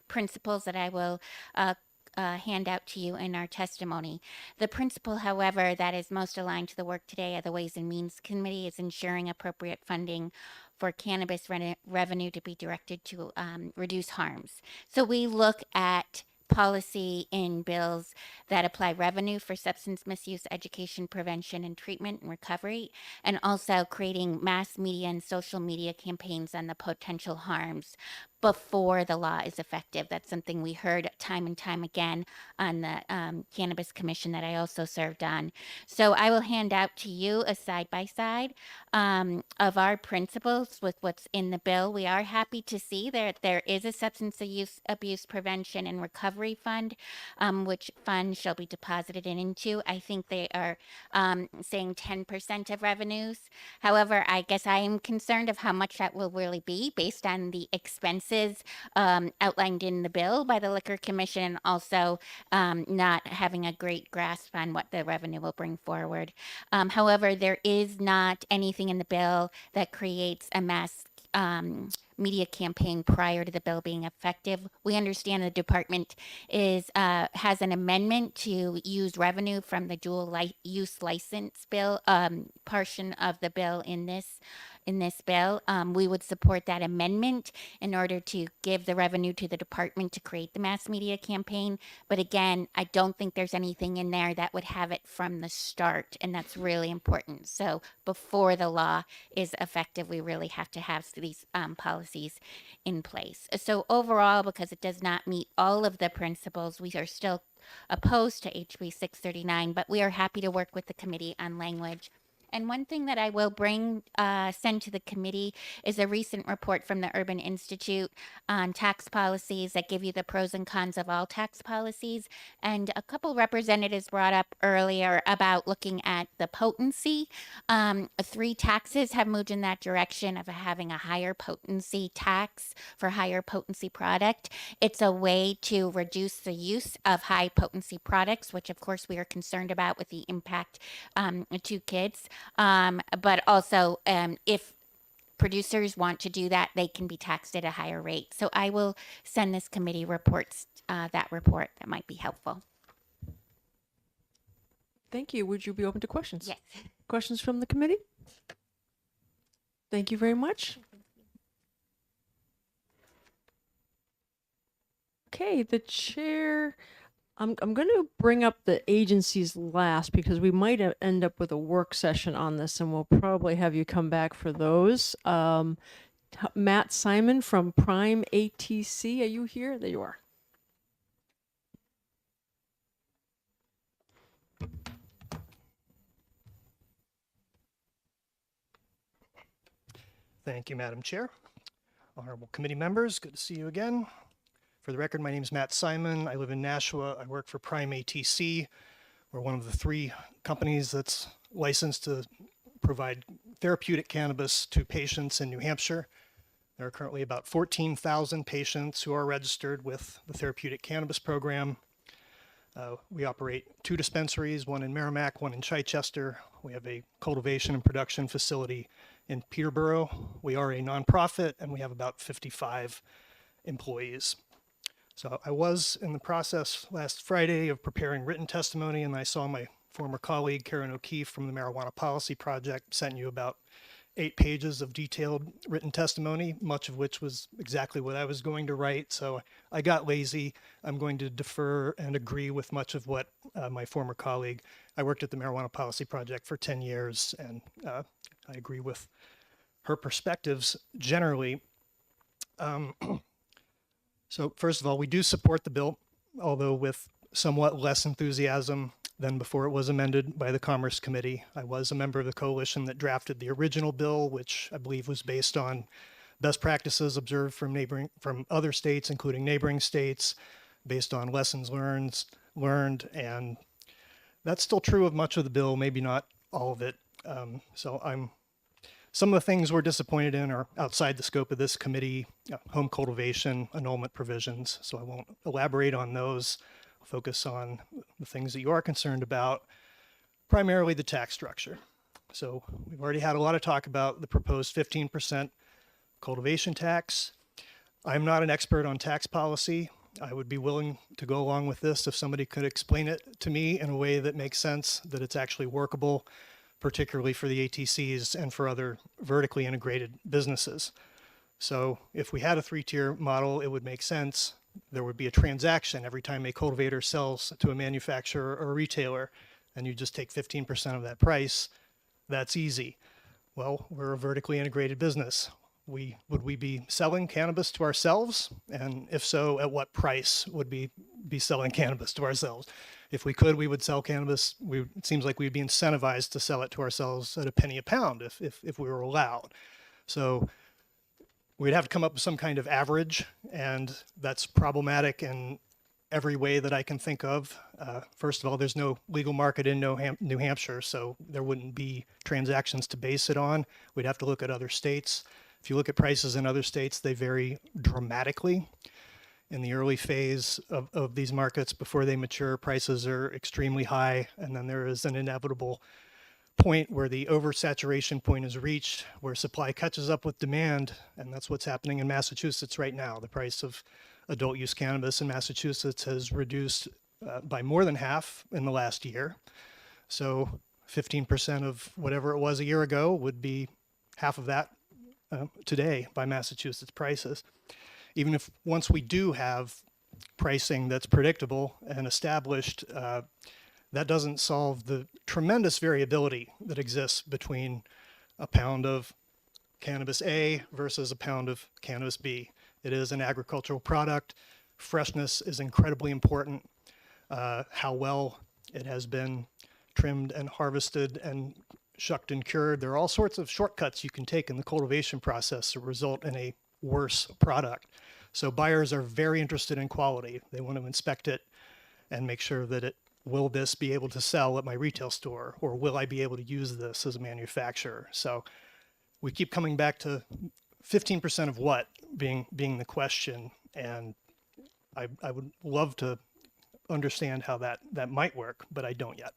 principles that I will hand out to you in our testimony. The principle, however, that is most aligned to the work today of the Ways and Means Committee is ensuring appropriate funding for cannabis revenue to be directed to reduce harms. So we look at policy in bills that apply revenue for substance misuse, education, prevention, and treatment and recovery, and also creating mass media and social media campaigns on the potential harms before the law is effective. That's something we heard time and time again on the Cannabis Commission that I also served on. So I will hand out to you a side-by-side of our principles with what's in the bill. We are happy to see that there is a substance abuse prevention and recovery fund, which fund shall be deposited into. I think they are saying 10% of revenues. However, I guess I am concerned of how much that will really be based on the expenses outlined in the bill by the Liquor Commission, and also not having a great grasp on what the revenue will bring forward. However, there is not anything in the bill that creates a mass media campaign prior to the bill being effective. We understand the department has an amendment to use revenue from the dual use license bill portion of the bill in this bill. We would support that amendment in order to give the revenue to the department to create the mass media campaign. But again, I don't think there's anything in there that would have it from the start, and that's really important. So before the law is effective, we really have to have these policies in place. So overall, because it does not meet all of the principles, we are still opposed to HB 639, but we are happy to work with the committee on language And one thing that I will send to the committee is a recent report from the Urban Institute on tax policies that give you the pros and cons of all tax policies. And a couple representatives brought up earlier about looking at the potency. 3 taxes have moved in that direction of having a higher potency tax for higher potency product. It's a way to reduce the use of high potency products, which of course we are concerned about with the impact to kids. But also, if producers want to do that, they can be taxed at a higher rate. So I will send this committee that report that might be helpful. Thank you. Would you be open to questions? Yes. Questions from the committee? Thank you very much. Okay, the chair, I'm going to bring up the agencies last because we might end up with a work session on this, and we'll probably have you come back for those. Matt Simon from Prime ATC, are you here? There you are. Thank you, Madam Chair. Honorable committee members, good to see you again. For the record, my name is Matt Simon. I live in Nashua. I work for Prime ATC. We're one of the 3 companies that's licensed to provide therapeutic cannabis to patients in New Hampshire. There are currently about 14,000 patients who are registered with the therapeutic cannabis program. We operate 2 dispensaries, one in Merrimack, one in Chichester. We have a cultivation and production facility in Peterborough. We are a nonprofit and we have about 55 employees. So I was in the process last Friday of preparing written testimony, and I saw my former colleague Karen O'Keefe from the Marijuana Policy Project sent you about 8 pages of detailed written testimony, much of which was exactly what I was going to write. So I got lazy. I'm going to defer and agree with much of what my former colleague. I worked at the Marijuana Policy Project for 10 years, and I agree with her perspectives generally. So first of all, we do support the bill, although with somewhat less enthusiasm than before it was amended by the Commerce Committee. I was a member of the coalition that drafted the original bill, which I believe was based on best practices observed from other states, including neighboring states, based on lessons learned, and that's still true of much of the bill, maybe not all of it. Some of the things we're disappointed in are outside the scope of this committee, home cultivation, annulment provisions, so I won't elaborate on those. I'll focus on the things that you are concerned about, primarily the tax structure. So we've already had a lot of talk about the proposed 15% cultivation tax. I'm not an expert on tax policy. I would be willing to go along with this if somebody could explain it to me in a way that makes sense, that it's actually workable, particularly for the ATCs and for other vertically integrated businesses. So if we had a 3-tier model, it would make sense. There would be a transaction every time a cultivator sells to a manufacturer or a retailer, and you just take 15% of that price. That's easy. Well, we're a vertically integrated business. Would we be selling cannabis to ourselves? And if so, at what price would we be selling cannabis to ourselves? If we could, we would sell cannabis. It seems like we'd be incentivized to sell it to ourselves at a penny a pound if we were allowed. So we'd have to come up with some kind of average, and that's problematic in every way that I can think of. First of all, there's no legal market in New Hampshire, so there wouldn't be transactions to base it on. We'd have to look at other states. If you look at prices in other states, they vary dramatically. In the early phase of these markets, before they mature, prices are extremely high, and then there is an inevitable point where the oversaturation point is reached, where supply catches up with demand, and that's what's happening in Massachusetts right now. The price of adult use cannabis in Massachusetts has reduced by more than half in the last year. So 15% of whatever it was a year ago would be half of that today by Massachusetts prices. Even if once we do have pricing that's predictable and established, that doesn't solve the tremendous variability that exists between a pound of cannabis A versus a pound of cannabis B. It is an agricultural product. Freshness is incredibly important. How well it has been trimmed and harvested and shucked and cured. There are all sorts of shortcuts you can take in the cultivation process to result in a worse product. So buyers are very interested in quality. They want to inspect it and make sure that will this be able to sell at my retail store, or will I be able to use this as a manufacturer? So we keep coming back to 15% of what being the question, and I would love to understand how that might work, but I don't yet.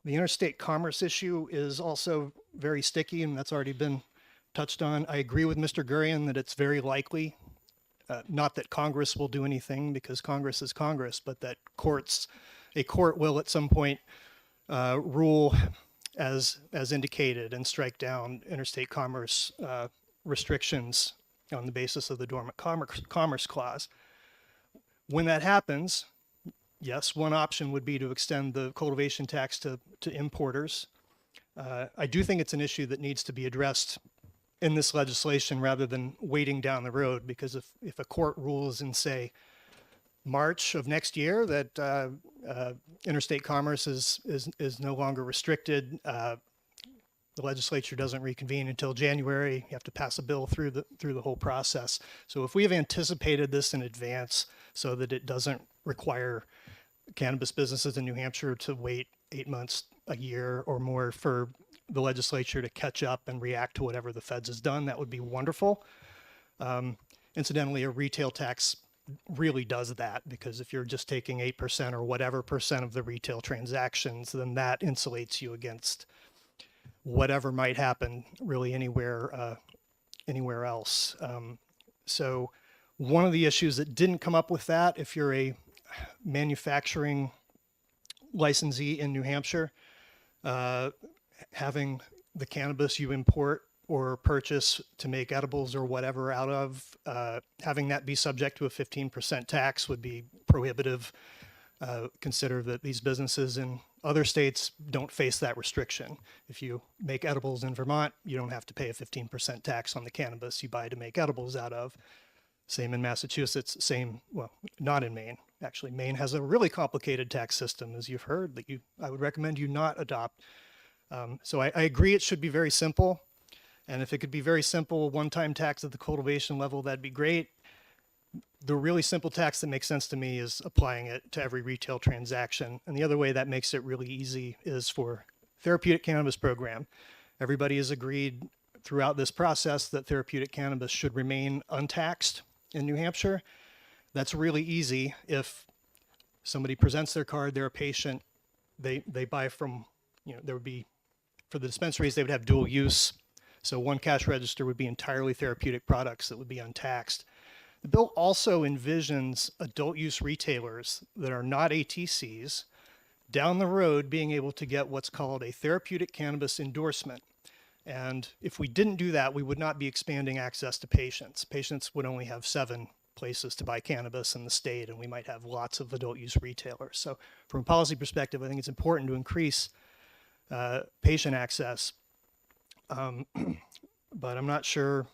The interstate commerce issue is also very sticky, and that's already been touched on. I agree with Mr. Gurian that it's very likely, not that Congress will do anything because Congress is Congress, but that a court will at some point rule as indicated and strike down interstate commerce restrictions on the basis of the Dormant Commerce Clause. When that happens, yes, one option would be to extend the cultivation tax to importers. I do think it's an issue that needs to be addressed in this legislation rather than waiting down the road, because if a court rules in, say, March of next year that interstate commerce is no longer restricted, the legislature doesn't reconvene until January. You have to pass a bill through the whole process. So if we have anticipated this in advance so that it doesn't require cannabis businesses in New Hampshire to wait 8 months, a year or more for the legislature to catch up and react to whatever the feds has done, that would be wonderful. Incidentally, a retail tax really does that, because if you're just taking 8% or whatever percent of the retail transactions, then that insulates you against whatever might happen really anywhere else. So one of the issues that didn't come up with that, if you're a manufacturing licensee in New Hampshire, having the cannabis you import or purchase to make edibles or whatever out of, having that be subject to a 15% tax would be prohibitive. Consider that these businesses in other states don't face that restriction. If you make edibles in Vermont, you don't have to pay a 15% tax on the cannabis you buy to make edibles out of. Same in Massachusetts, well, not in Maine. Actually, Maine has a really complicated tax system, as you've heard, that I would recommend you not adopt. So I agree it should be very simple. And if it could be very simple, one-time tax at the cultivation level, that'd be great. The really simple tax that makes sense to me is applying it to every retail transaction. And the other way that makes it really easy is for therapeutic cannabis program. Everybody has agreed throughout this process that therapeutic cannabis should remain untaxed in New Hampshire. That's really easy. If somebody presents their card, they're a patient, they buy from, there would be, for the dispensaries, they would have dual use. So one cash register would be entirely therapeutic products that would be untaxed. The bill also envisions adult use retailers that are not ATCs down the road being able to get what's called a therapeutic cannabis endorsement. And if we didn't do that, we would not be expanding access to patients. Patients would only have 7 places to buy cannabis in the state, and we might have lots of adult use retailers. So from a policy perspective, I think it's important to increase patient access. But I'm not sure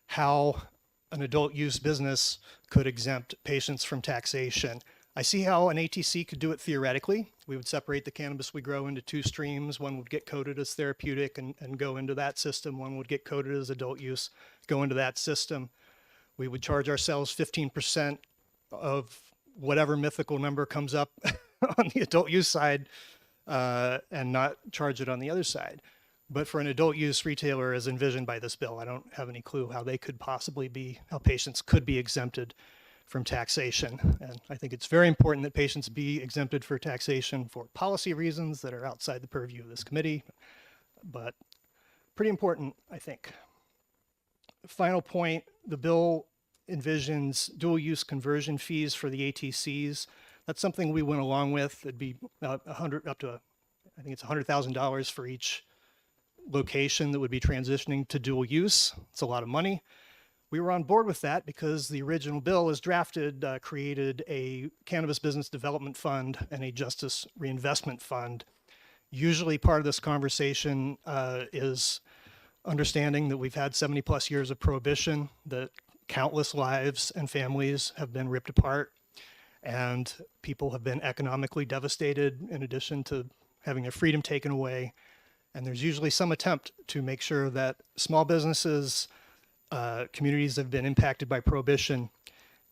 how an adult use business could exempt patients from taxation. I see how an ATC could do it theoretically. We would separate the cannabis we grow into 2 streams. One would get coded as therapeutic and go into that system. One would get coded as adult use, go into that system. We would charge ourselves 15% of whatever mythical number comes up on the adult use side and not charge it on the other side. But for an adult use retailer as envisioned by this bill, I don't have any clue how they could possibly be, how patients could be exempted from taxation. And I think it's very important that patients be exempted for taxation for policy reasons that are outside the purview of this committee, but pretty important, I think. Final point, the bill envisions dual use conversion fees for the ATCs. That's something we went along with. It'd be up to, I think it's $100,000 for each location that would be transitioning to dual use. It's a lot of money. We were on board with that because the original bill as drafted created a cannabis business development fund and a justice reinvestment fund. Usually part of this conversation is understanding that we've had 70 plus years of prohibition, that countless lives and families have been ripped apart. and people have been economically devastated in addition to having their freedom taken away. And there's usually some attempt to make sure that small businesses, communities that have been impacted by prohibition,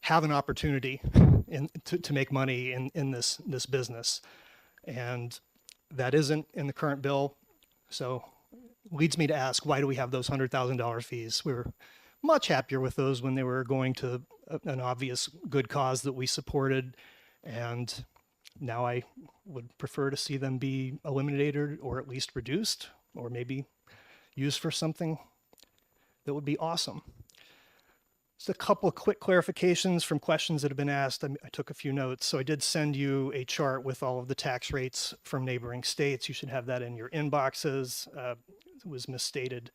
have an opportunity to make money in this business. And that isn't in the current bill. So leads me to ask, why do we have those $100,000 fees? We were much happier with those when they were going to an obvious good cause that we supported. And now I would prefer to see them be eliminated or at least reduced, or maybe used for something that would be awesome. Just a couple of quick clarifications from questions that have been asked. I took a few notes. So I did send you a chart with all of the tax rates from neighboring states. You should have that in your inboxes. It was misstated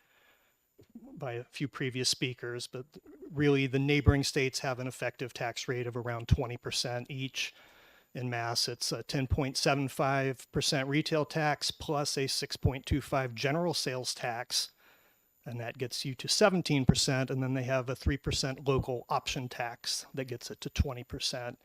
by a few previous speakers, but really the neighboring states have an effective tax rate of around 20% each. In Mass, it's a 10.75% retail tax plus a 6.25 general sales tax. And that gets you to 17%. And then they have a 3% local option tax that gets it to 20%.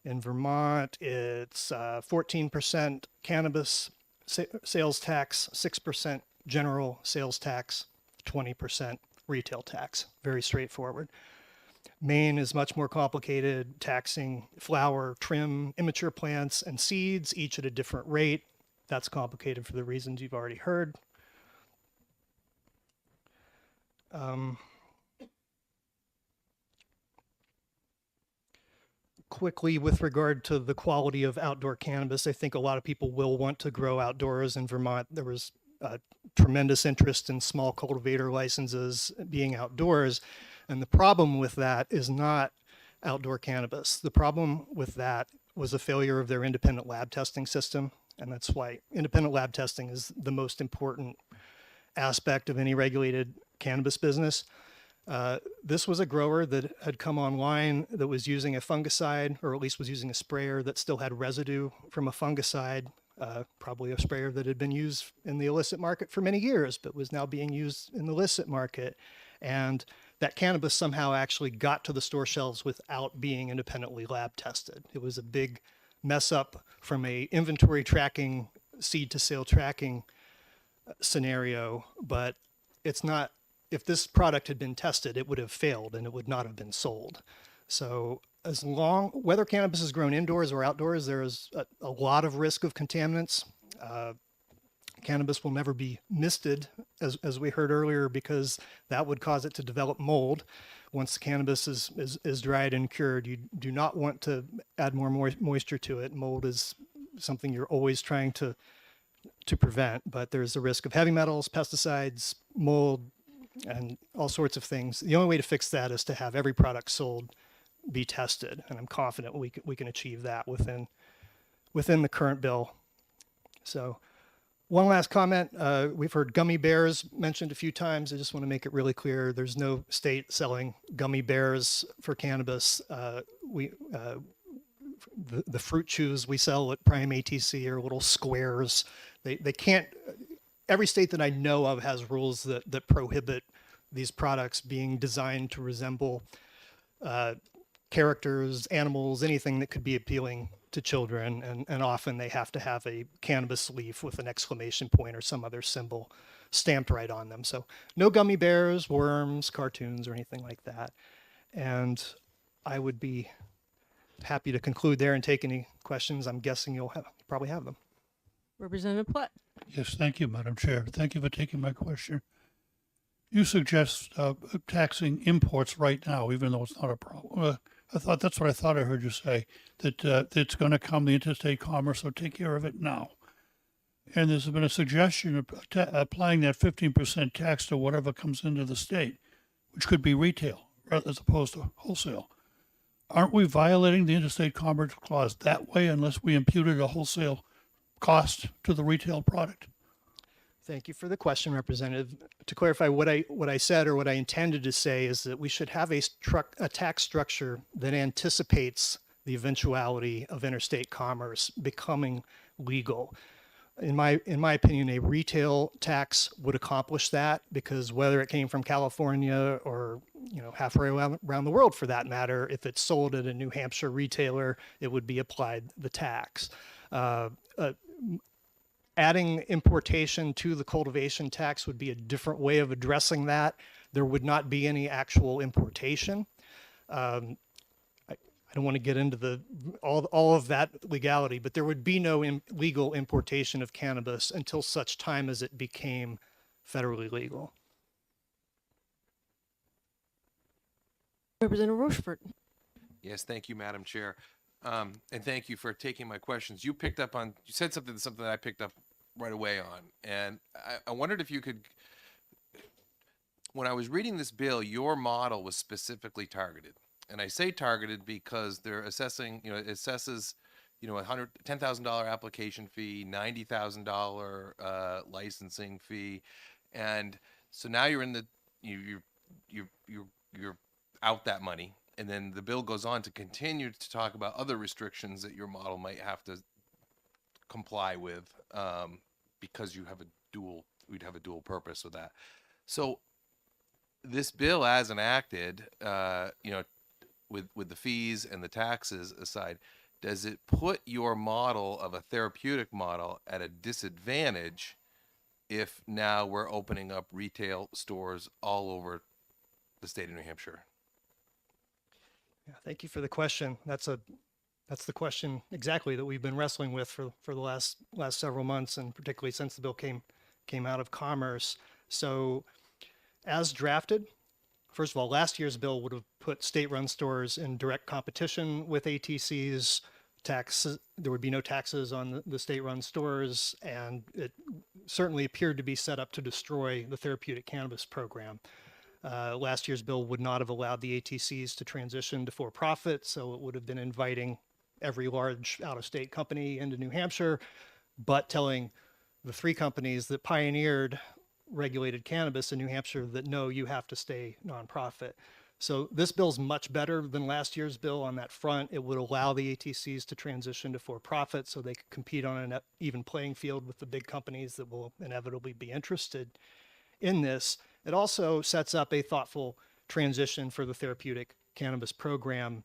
In Vermont, it's 14% cannabis sales tax, 6% general sales tax, 20% retail tax. Very straightforward. Maine is much more complicated, taxing flower, trim, immature plants, and seeds, each at a different rate. That's complicated for the reasons you've already heard. Quickly, with regard to the quality of outdoor cannabis, I think a lot of people will want to grow outdoors in Vermont. There was tremendous interest in small cultivator licenses being outdoors. And the problem with that is not outdoor cannabis. The problem with that was a failure of their independent lab testing system. And that's why independent lab testing is the most important aspect of any regulated cannabis business. This was a grower that had come online that was using a fungicide, or at least was using a sprayer that still had residue from a fungicide, probably a sprayer that had been used in the illicit market for many years, but was now being used in the licit market. And that cannabis somehow actually got to the store shelves without being independently lab tested. It was a big mess up from a inventory tracking, seed to sale tracking scenario, but it's not. If this product had been tested, it would have failed and it would not have been sold. So whether cannabis is grown indoors or outdoors, there is a lot of risk of contaminants. Cannabis will never be misted, as we heard earlier, because that would cause it to develop mold. Once the cannabis is dried and cured, you do not want to add more moisture to it. Mold is something you're always trying to prevent, but there's a risk of heavy metals, pesticides, mold, and all sorts of things. The only way to fix that is to have every product sold be tested, and I'm confident we can achieve that within the current bill. So one last comment. We've heard gummy bears mentioned a few times. I just want to make it really clear. There's no state selling gummy bears for cannabis. The fruit chews we sell at Prime ATC are little squares. They can't. Every state that I know of has rules that prohibit these products being designed to resemble characters, animals, anything that could be appealing to children. And often they have to have a cannabis leaf with an exclamation point or some other symbol stamped right on them. So no gummy bears, worms, cartoons, or anything like that. And I would be happy to conclude there and take any questions. I'm guessing you'll probably have them. Representative Platt. Yes, thank you, Madam Chair. Thank you for taking my question. You suggest taxing imports right now, even though it's not a problem. That's what I thought I heard you say, that it's going to come, the interstate commerce, so take care of it now. And there's been a suggestion of applying that 15% tax to whatever comes into the state, which could be retail as opposed to wholesale. Aren't we violating the interstate commerce clause that way unless we imputed a wholesale cost to the retail product? Thank you for the question, Representative. To clarify, what I said or what I intended to say is that we should have a tax structure that anticipates the eventuality of interstate commerce becoming legal. In my opinion, a retail tax would accomplish that, because whether it came from California or halfway around the world for that matter, if it's sold at a New Hampshire retailer, it would be applied the tax. Adding importation to the cultivation tax would be a different way of addressing that. There would not be any actual importation. I don't want to get into all of that legality, but there would be no legal importation of cannabis until such time as it became federally legal. Representative Rochefort. Yes, thank you, Madam Chair. And thank you for taking my questions. You said something that I picked up right away on. And I wondered if you could, when I was reading this bill, your model was specifically targeted. And I say targeted because they're assessing, it assesses, a $10,000 application fee, $90,000 licensing fee. And so now you're in you're out that money. And then the bill goes on to continue to talk about other restrictions that your model might have to comply with, because we'd have a dual purpose with that. So this bill as enacted, with the fees and the taxes aside, does it put your model of a therapeutic model at a disadvantage if now we're opening up retail stores all over the state of New Hampshire? Yeah, thank you for the question. That's the question exactly that we've been wrestling with for the last several months, and particularly since the bill came out of Commerce. So, as drafted, first of all, last year's bill would have put state-run stores in direct competition with ATCs. There would be no taxes on the state-run stores, and it certainly appeared to be set up to destroy the therapeutic cannabis program. Last year's bill would not have allowed the ATCs to transition to for-profit, so it would have been inviting every large out-of-state company into New Hampshire, but telling the three companies that pioneered regulated cannabis in New Hampshire that no, you have to stay nonprofit. So this bill's much better than last year's bill on that front. It would allow the ATCs to transition to for-profit so they could compete on an even playing field with the big companies that will inevitably be interested in this. It also sets up a thoughtful transition for the therapeutic cannabis program,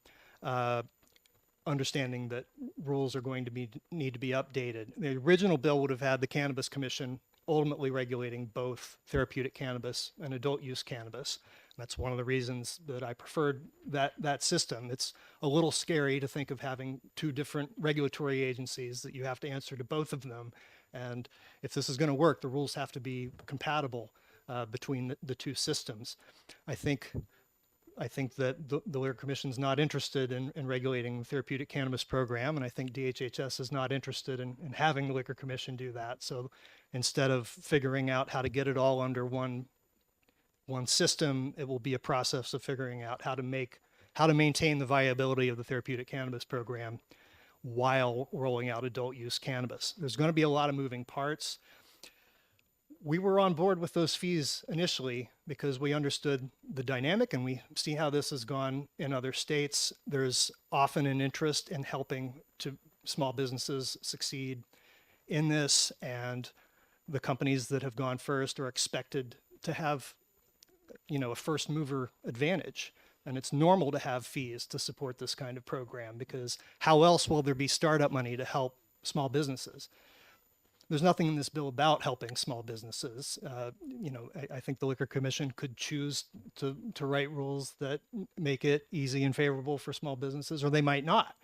understanding that rules are going to need to be updated. The original bill would have had the Cannabis Commission ultimately regulating both therapeutic cannabis and adult use cannabis. That's one of the reasons that I preferred that system. It's a little scary to think of having two different regulatory agencies that you have to answer to both of them. And if this is going to work, the rules have to be compatible between the two systems. I think that the Liquor Commission is not interested in regulating the therapeutic cannabis program, and I think DHHS is not interested in having the Liquor Commission do that. So instead of figuring out how to get it all under one system, it will be a process of figuring out how to maintain the viability of the therapeutic cannabis program while rolling out adult use cannabis. There's going to be a lot of moving parts. We were on board with those fees initially because we understood the dynamic, and we see how this has gone in other states. There's often an interest in helping to small businesses succeed in this, and the companies that have gone first are expected to have, a first mover advantage. And it's normal to have fees to support this kind of program, because how else will there be startup money to help small businesses? There's nothing in this bill about helping small businesses. I think the Liquor Commission could choose to write rules that make it easy and favorable for small businesses, or they might not.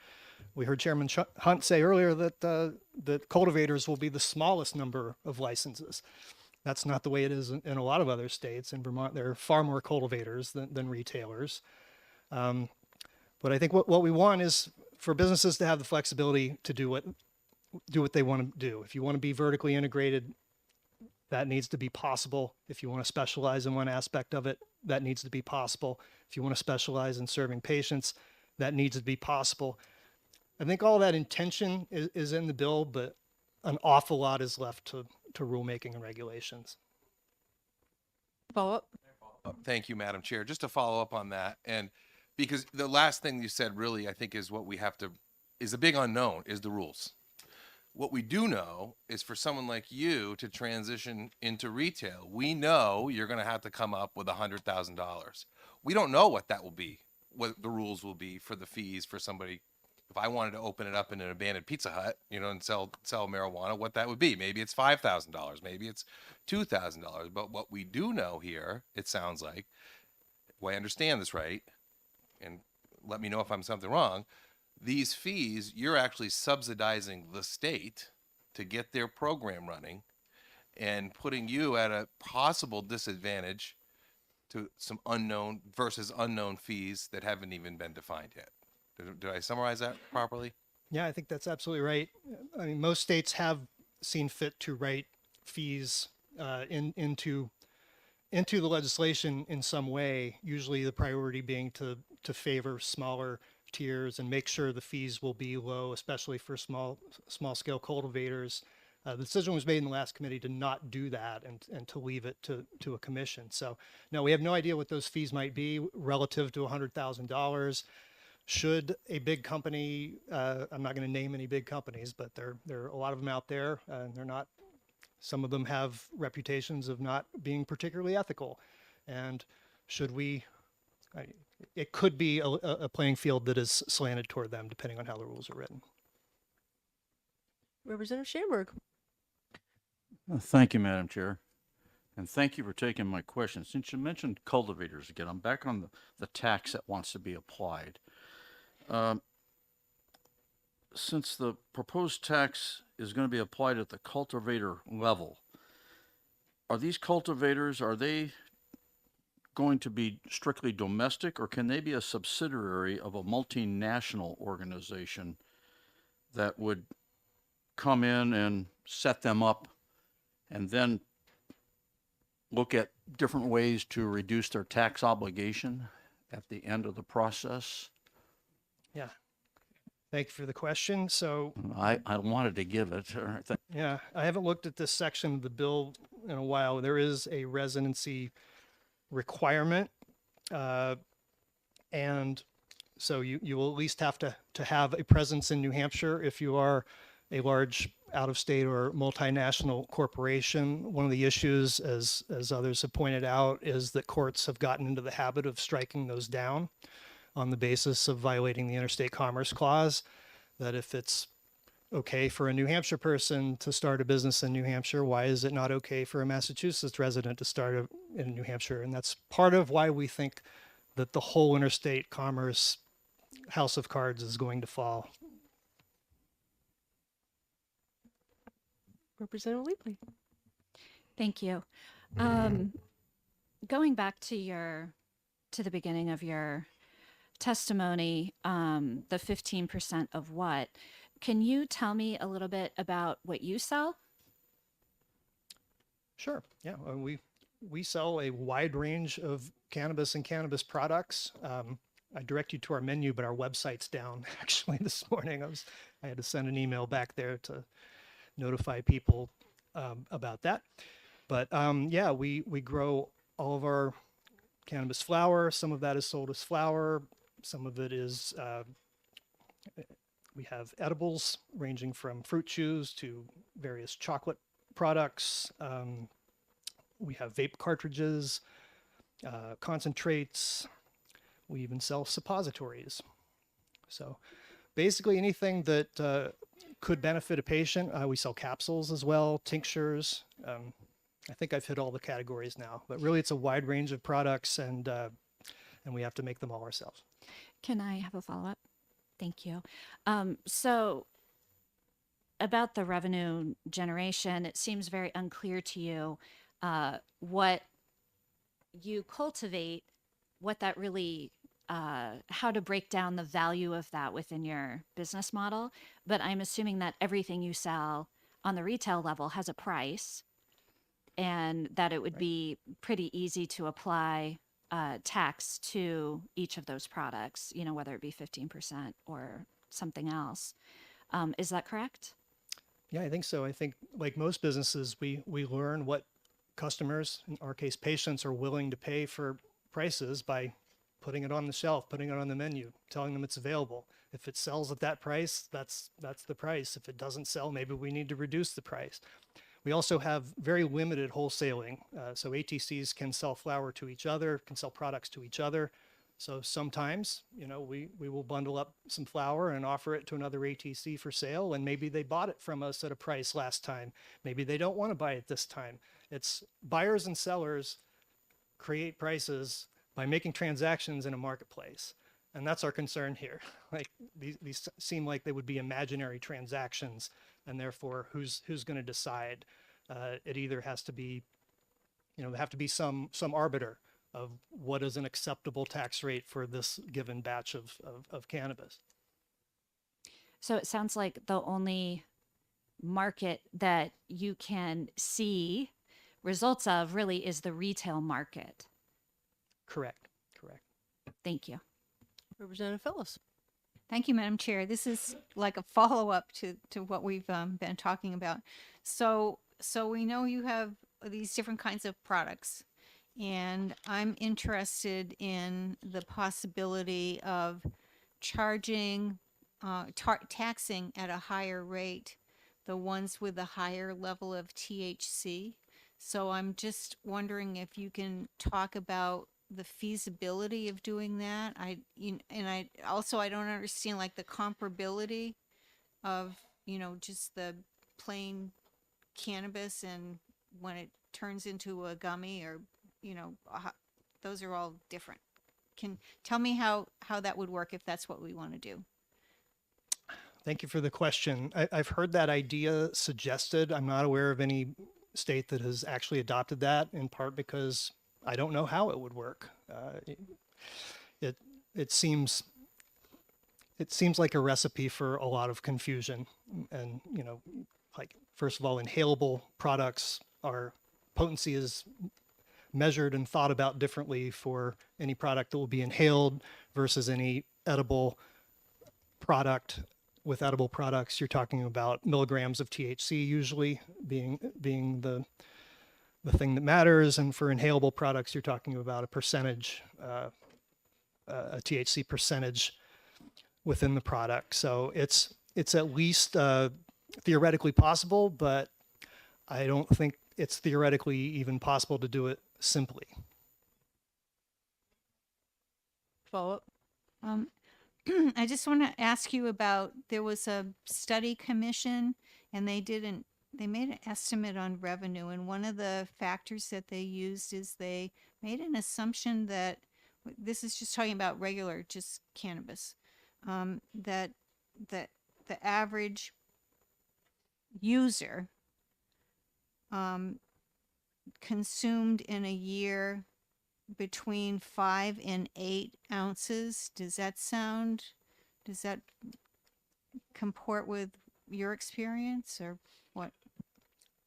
We heard Chairman Hunt say earlier that cultivators will be the smallest number of licenses. That's not the way it is in a lot of other states. In Vermont, there are far more cultivators than retailers. But I think what we want is for businesses to have the flexibility to do what they want to do. If you want to be vertically integrated, that needs to be possible. If you want to specialize in one aspect of it, that needs to be possible. If you want to specialize in serving patients, that needs to be possible. I think all that intention is in the bill, but an awful lot is left to rulemaking and regulations. Follow up. Thank you, Madam Chair. Just to follow up on that, and because the last thing you said really, I think, is what we have to, is a big unknown, is the rules. What we do know is for someone like you to transition into retail, we know you're going to have to come up with $100,000. We don't know what that will be, what the rules will be for the fees for somebody. If I wanted to open it up in an abandoned Pizza Hut, you know, and sell marijuana, what that would be. Maybe it's $5,000, maybe it's $2,000. But what we do know here, it sounds like, if I understand this right, and let me know if I'm something wrong, these fees, you're actually subsidizing the state to get their program running and putting you at a possible disadvantage to some unknown versus unknown fees that haven't even been defined yet. Did I summarize that properly? Yeah, I think that's absolutely right. I mean, most states have seen fit to write fees into the legislation in some way. Usually, the priority being to favor smaller tiers and make sure the fees will be low, especially for small scale cultivators. The decision was made in the last committee to not do that and to leave it to a commission. So no, we have no idea what those fees might be relative to $100,000. Should a big company, I'm not going to name any big companies, but there are a lot of them out there, and they're not. Some of them have reputations of not being particularly ethical, and it could be a playing field that is slanted toward them, depending on how the rules are written. Representative Schamberg. Thank you, Madam Chair. And thank you for taking my question. Since you mentioned cultivators again, I'm back on the tax that wants to be applied. Since the proposed tax is going to be applied at the cultivator level, are these cultivators, are they going to be strictly domestic, or can they be a subsidiary of a multinational organization that would come in and set them up and then look at different ways to reduce their tax obligation at the end of the process? Yeah. Thank you for the question. So I wanted to give it. yeah, I haven't looked at this section of the bill in a while. There is a residency requirement. And so you will at least have to have a presence in New Hampshire if you are a large out-of-state or multinational corporation. One of the issues, as others have pointed out, is that courts have gotten into the habit of striking those down on the basis of violating the Interstate Commerce Clause, that if it's okay for a New Hampshire person to start a business in New Hampshire, why is it not okay for a Massachusetts resident to start in New Hampshire? And that's part of why we think that the whole interstate commerce house of cards is going to fall. Representative Leapley. Thank you. Going back to the beginning of your testimony, the 15% of what, can you tell me a little bit about what you sell? Sure. Yeah. We sell a wide range of cannabis and cannabis products. I direct you to our menu, but our website's down actually this morning. I had to send an email back there to notify people about that. But yeah, we grow all of our cannabis flower. Some of that is sold as flower. Some of it is, we have edibles ranging from fruit chews to various chocolate products. We have vape cartridges, concentrates. We even sell suppositories. So basically anything that could benefit a patient. We sell capsules as well, tinctures. I think I've hit all the categories now, but really it's a wide range of products, and we have to make them all ourselves. Can I have a follow-up? Thank you. So about the revenue generation, it seems very unclear to you what you cultivate, what that really, how to break down the value of that within your business model. But I'm assuming that everything you sell on the retail level has a price, and that it would be pretty easy to apply tax to each of those products, you know, whether it be 15% or something else. Is that correct? Yeah, I think so. I think like most businesses, we learn what customers, in our case patients, are willing to pay for prices by putting it on the shelf, putting it on the menu, telling them it's available. If it sells at that price, that's the price. If it doesn't sell, maybe we need to reduce the price. We also have very limited wholesaling. So ATCs can sell flour to each other, can sell products to each other. So sometimes, we will bundle up some flour and offer it to another ATC for sale. And maybe they bought it from us at a price last time. Maybe they don't want to buy it this time. It's buyers and sellers create prices by making transactions in a marketplace. And that's our concern here. Like these seem like they would be imaginary transactions, and therefore who's going to decide? It either has to be, there have to be some arbiter of what is an acceptable tax rate for this given batch of cannabis. So it sounds like the only market that you can see results of really is the retail market. Correct. Thank you. Representative Phyllis. Thank you, Madam Chair. This is like a follow-up to what we've been talking about. So we know you have these different kinds of products, and I'm interested in the possibility of charging, taxing at a higher rate the ones with a higher level of THC. So I'm just wondering if you can talk about the feasibility of doing that. I don't understand like the comparability of, just the plain cannabis and when it turns into a gummy or, those are all different. Can tell me how that would work if that's what we want to do. Thank you for the question. I've heard that idea suggested. I'm not aware of any state that has actually adopted that, in part because I don't know how it would work. It seems like a recipe for a lot of confusion. And like first of all, inhalable products, our potency is measured and thought about differently for any product that will be inhaled versus any edible product. With edible products, you're talking about milligrams of THC usually being the thing that matters, and for inhalable products, you're talking about a percentage, a THC percentage within the product. So it's at least theoretically possible, but I don't think it's theoretically even possible to do it simply. Follow up. I just want to ask you about, there was a study commission and they made an estimate on revenue, and one of the factors that they used is they made an assumption that, this is just talking about regular just cannabis, that the average user consumed in a year between 5 and 8 ounces. Does that comport with your experience, or what?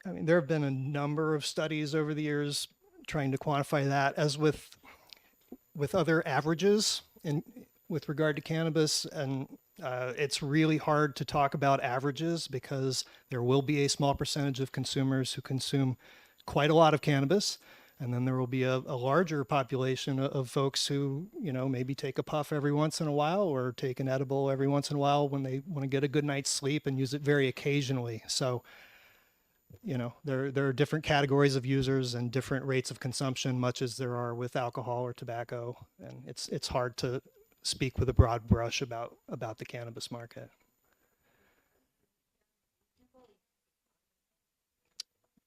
I mean, there have been a number of studies over the years trying to quantify that, as with other averages with regard to cannabis. And it's really hard to talk about averages because there will be a small percentage of consumers who consume quite a lot of cannabis. And then there will be a larger population of folks who, maybe take a puff every once in a while or take an edible every once in a while when they want to get a good night's sleep and use it very occasionally. So, there are different categories of users and different rates of consumption, much as there are with alcohol or tobacco. And it's hard to speak with a broad brush about the cannabis market.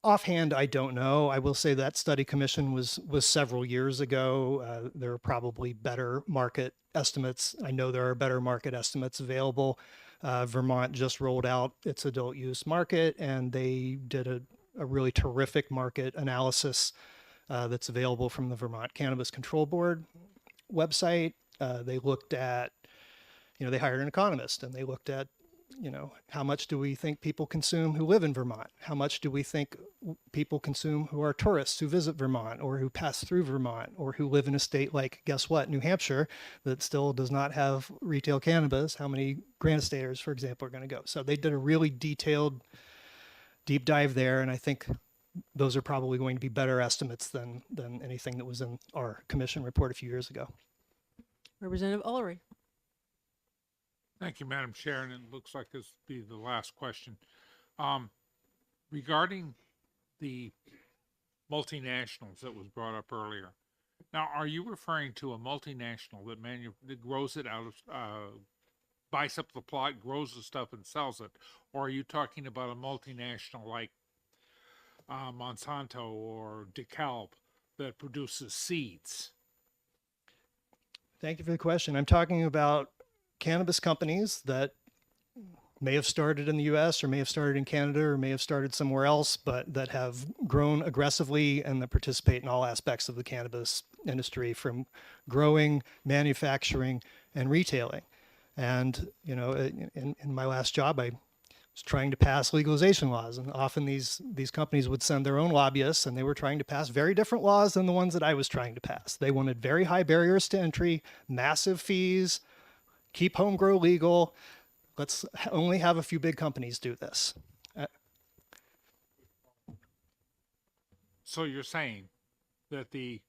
Offhand, I don't know. I will say that study commission was several years ago. There are probably better market estimates. I know there are better market estimates available. Vermont just rolled out its adult use market, and they did a really terrific market analysis that's available from the Vermont Cannabis Control Board website. They looked at, they hired an economist, and they looked at, how much do we think people consume who live in Vermont? How much do we think people consume who are tourists who visit Vermont or who pass through Vermont or who live in a state like, guess what, New Hampshire, that still does not have retail cannabis? How many Granite Staters, for example, are going to go? So they did a really detailed deep dive there, and I think those are probably going to be better estimates than anything that was in our commission report a few years ago. Representative Ullery. Thank you, Madam Chair, and it looks like this will be the last question. Regarding the multinationals that was brought up earlier. Now, are you referring to a multinational that grows it out of, buys up the plot, grows the stuff and sells it? Or are you talking about a multinational like Monsanto or DeKalb that produces seeds? Thank you for the question. I'm talking about cannabis companies that may have started in the US or may have started in Canada or may have started somewhere else, but that have grown aggressively and that participate in all aspects of the cannabis industry, from growing, manufacturing, and retailing. And, you know, in my last job, I was trying to pass legalization laws, and often these companies would send their own lobbyists, and they were trying to pass very different laws than the ones that I was trying to pass. They wanted very high barriers to entry, massive fees, keep home grow legal. Let's only have a few big companies do this. So you're saying that the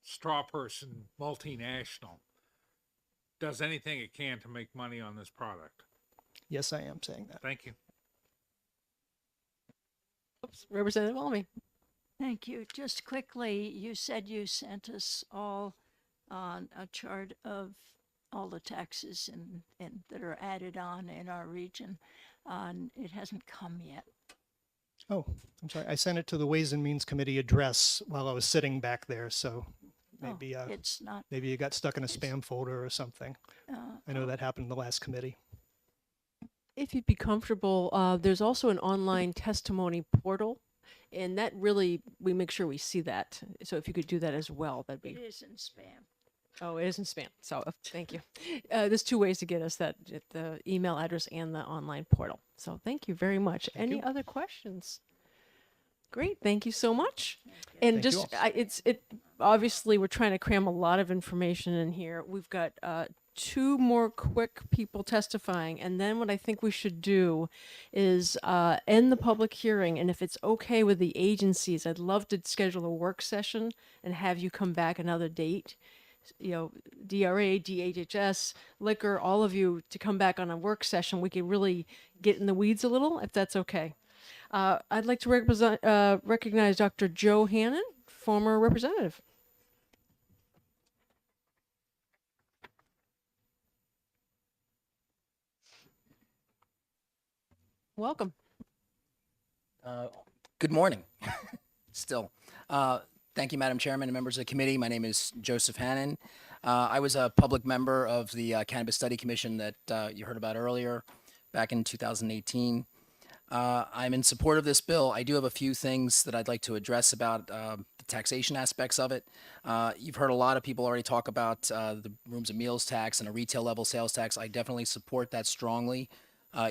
straw person multinational does anything it can to make money on this product? Yes, I am saying that. Thank you. Oops, Representative Almy. Thank you. Just quickly, you said you sent us all on a chart of all the taxes that are added on in our region. It hasn't come yet. Oh, I'm sorry. I sent it to the Ways and Means Committee address while I was sitting back there, so maybe it's not. maybe you got stuck in a spam folder or something. I know that happened in the last committee. If you'd be comfortable, there's also an online testimony portal, and that really, we make sure we see that. So if you could do that as well, that'd be. It is in spam. Oh, it isn't spam. So thank you. There's two ways to get us that: the email address and the online portal. So thank you very much. Any other questions? Great. Thank you so much. And Thank you just, it obviously we're trying to cram a lot of information in here. We've got two more quick people testifying, and then what I think we should do is end the public hearing. And if it's okay with the agencies, I'd love to schedule a work session and have you come back another date. You know, DRA, DHHS, liquor, all of you to come back on a work session. We could really get in the weeds a little, if that's okay. I'd like to recognize Dr. Joe Hannon, former representative. Welcome. Good morning. Still. Thank you, Madam Chairman and members of the committee. My name is Joseph Hannon. I was a public member of the Cannabis Study Commission that you heard about earlier back in 2018. I'm in support of this bill. I do have a few things that I'd like to address about the taxation aspects of it. You've heard a lot of people already talk about the rooms and meals tax and a retail level sales tax. I definitely support that strongly.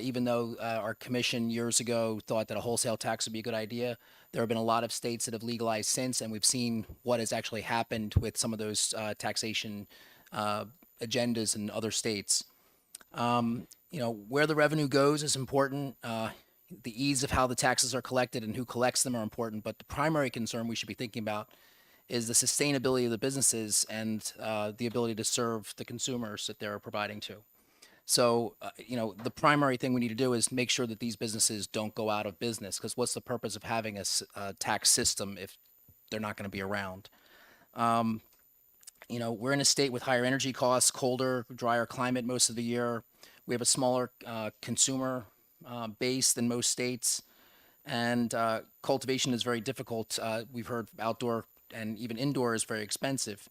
Even though our commission years ago thought that a wholesale tax would be a good idea, there have been a lot of states that have legalized since, and we've seen what has actually happened with some of those taxation agendas in other states. You know, where the revenue goes is important. The ease of how the taxes are collected and who collects them are important, but the primary concern we should be thinking about is the sustainability of the businesses and the ability to serve the consumers that they're providing to. So, you know, the primary thing we need to do is make sure that these businesses don't go out of business, because what's the purpose of having a tax system if they're not going to be around? You know, we're in a state with higher energy costs, colder, drier climate most of the year. We have a smaller consumer base than most states, and cultivation is very difficult. We've heard outdoor and even indoor is very expensive.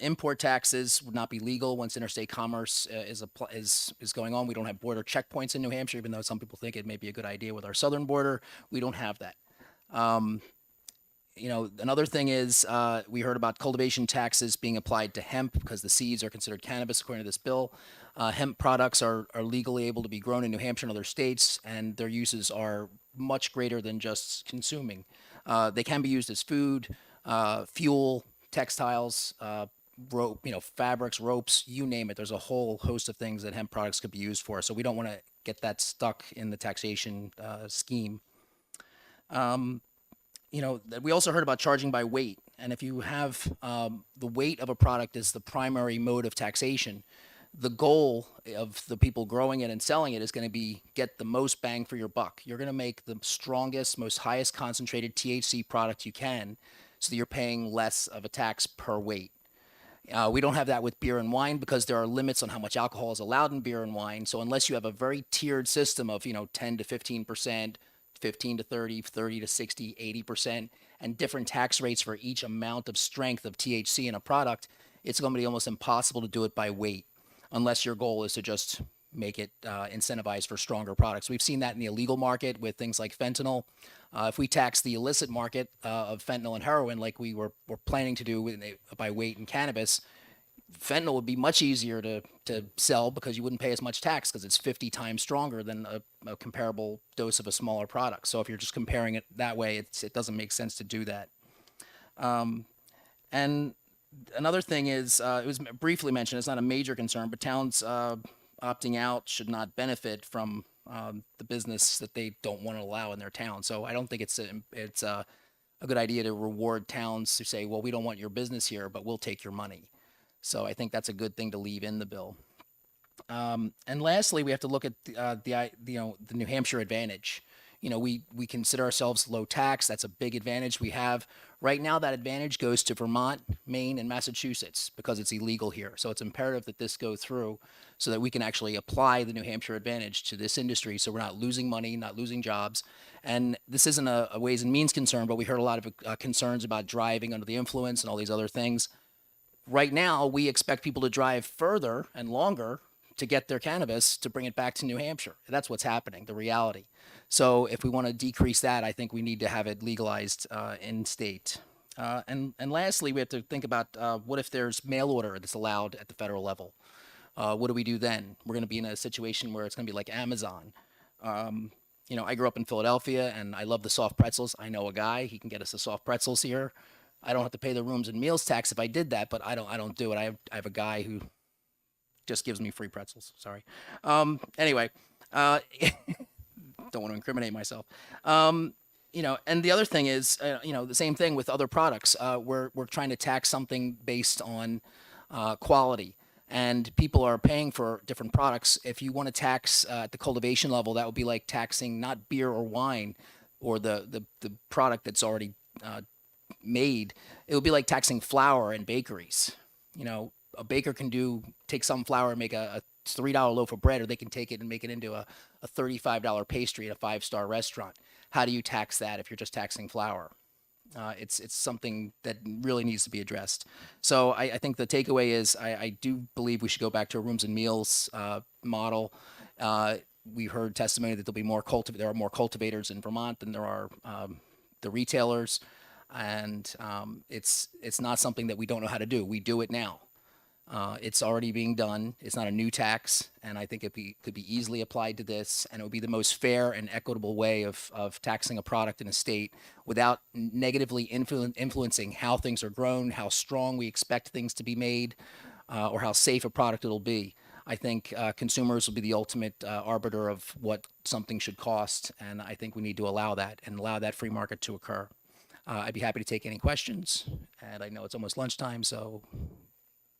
Import taxes would not be legal once interstate commerce is going on. We don't have border checkpoints in New Hampshire, even though some people think it may be a good idea with our southern border. We don't have that. You know, another thing is we heard about cultivation taxes being applied to hemp because the seeds are considered cannabis according to this bill. Hemp products are legally able to be grown in New Hampshire and other states, and their uses are much greater than just consuming. They can be used as food, fuel, textiles, rope, you know, fabrics, ropes, you name it. There's a whole host of things that hemp products could be used for. So we don't want to get that stuck in the taxation scheme. You know, we also heard about charging by weight, And if you have the weight of a product as the primary mode of taxation, the goal of the people growing it and selling it is going to be get the most bang for your buck. You're going to make the strongest, most highest concentrated THC product you can so that you're paying less of a tax per weight. We don't have that with beer and wine because there are limits on how much alcohol is allowed in beer and wine. So unless you have a very tiered system of, 10 to 15%, 15 to 30, 30 to 60, 80%, and different tax rates for each amount of strength of THC in a product, it's going to be almost impossible to do it by weight unless your goal is to just make it incentivized for stronger products. We've seen that in the illegal market with things like fentanyl. If we tax the illicit market of fentanyl and heroin like we're planning to do by weight in cannabis, fentanyl would be much easier to sell because you wouldn't pay as much tax because it's 50 times stronger than a comparable dose of a smaller product. So if you're just comparing it that way, it doesn't make sense to do that. And another thing is, it was briefly mentioned, it's not a major concern, but towns opting out should not benefit from the business that they don't want to allow in their town. So I don't think it's a good idea to reward towns who say, well, we don't want your business here, but we'll take your money. So I think that's a good thing to leave in the bill. And lastly, we have to look at the New Hampshire advantage. We consider ourselves low tax. That's a big advantage we have. Right now, that advantage goes to Vermont, Maine, and Massachusetts because it's illegal here. So it's imperative that this go through so that we can actually apply the New Hampshire advantage to this industry so we're not losing money, not losing jobs. And this isn't a Ways and Means concern, but we heard a lot of concerns about driving under the influence and all these other things. Right now, we expect people to drive further and longer to get their cannabis to bring it back to New Hampshire. That's what's happening, the reality. So if we want to decrease that, I think we need to have it legalized in state. And lastly, we have to think about what if there's mail order that's allowed at the federal level? What do we do then? We're going to be in a situation where it's going to be like Amazon. I grew up in Philadelphia and I love the soft pretzels. I know a guy, he can get us the soft pretzels here. I don't have to pay the rooms and meals tax if I did that, but I don't do it. I have a guy who just gives me free pretzels. Sorry. Anyway, don't want to incriminate myself. And the other thing is, the same thing with other products. We're trying to tax something based on quality, and people are paying for different products. If you want to tax at the cultivation level, that would be like taxing not beer or wine or the product that's already made. It would be like taxing flour and bakeries. A baker can take some flour and make a $3 loaf of bread, or they can take it and make it into a $35 pastry at a 5-star restaurant. How do you tax that if you're just taxing flour? It's something that really needs to be addressed. So I think the takeaway is I do believe we should go back to a rooms and meals model. We heard testimony that there are more cultivators in Vermont than there are the retailers, and it's not something that we don't know how to do. We do it now. It's already being done. It's not a new tax, and I think it could be easily applied to this, and it would be the most fair and equitable way of taxing a product in a state without negatively influencing how things are grown, how strong we expect things to be made, or how safe a product it'll be. I think consumers will be the ultimate arbiter of what something should cost, and I think we need to allow that and allow that free market to occur. I'd be happy to take any questions, and I know it's almost lunchtime, so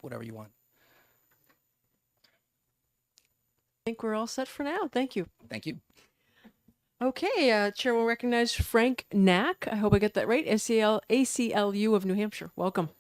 whatever you want. I think we're all set for now. Thank you. Thank you. Okay, Chair will recognize Frank Knack. I hope I get that right. ACLU of New Hampshire. Welcome.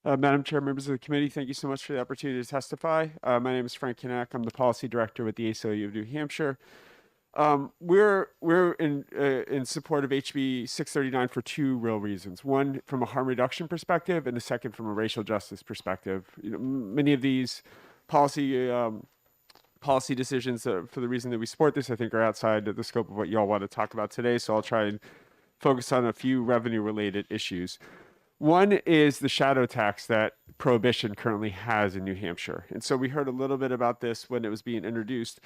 Madam Chair, members of the committee, thank you so much for the opportunity to testify. My name is Frank Knack. I'm the policy director with the ACLU of New Hampshire. We're in support of HB 639 for two real reasons. One, from a harm reduction perspective, and the second, from a racial justice perspective. Many of these policy decisions, for the reason that we support this, I think are outside of the scope of what y'all want to talk about today. So I'll try and focus on a few revenue-related issues. One is the shadow tax that prohibition currently has in New Hampshire. And so we heard a little bit about this when it was being introduced.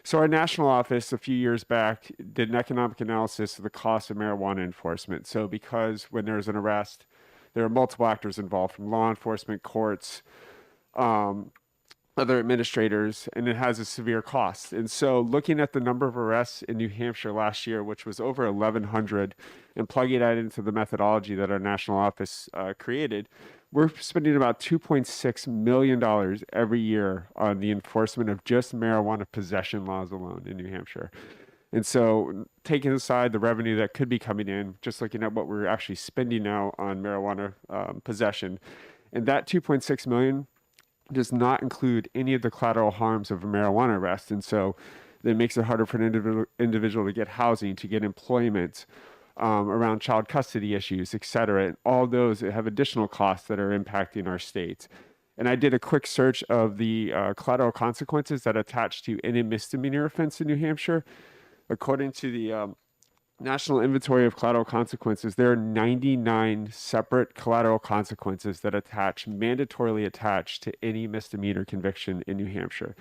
So our national office a few years back did an economic analysis of the cost of marijuana enforcement. So because when there's an arrest, there are multiple actors involved, from law enforcement, courts, other administrators, and it has a severe cost. And so looking at the number of arrests in New Hampshire last year, which was over 1,100, and plugging that into the methodology that our national office created, we're spending about $2.6 million every year on the enforcement of just marijuana possession laws alone in New Hampshire. And so taking aside the revenue that could be coming in, just looking at what we're actually spending now on marijuana possession, and that 2.6 million does not include any of the collateral harms of a marijuana arrest. And so that makes it harder for an individual to get housing, to get employment, around child custody issues, et cetera. And all those have additional costs that are impacting our state. And I did a quick search of the collateral consequences that attach to any misdemeanor offense in New Hampshire. According to the National Inventory of Collateral Consequences, there are 99 separate collateral consequences that mandatorily attach to any misdemeanor conviction in New Hampshire.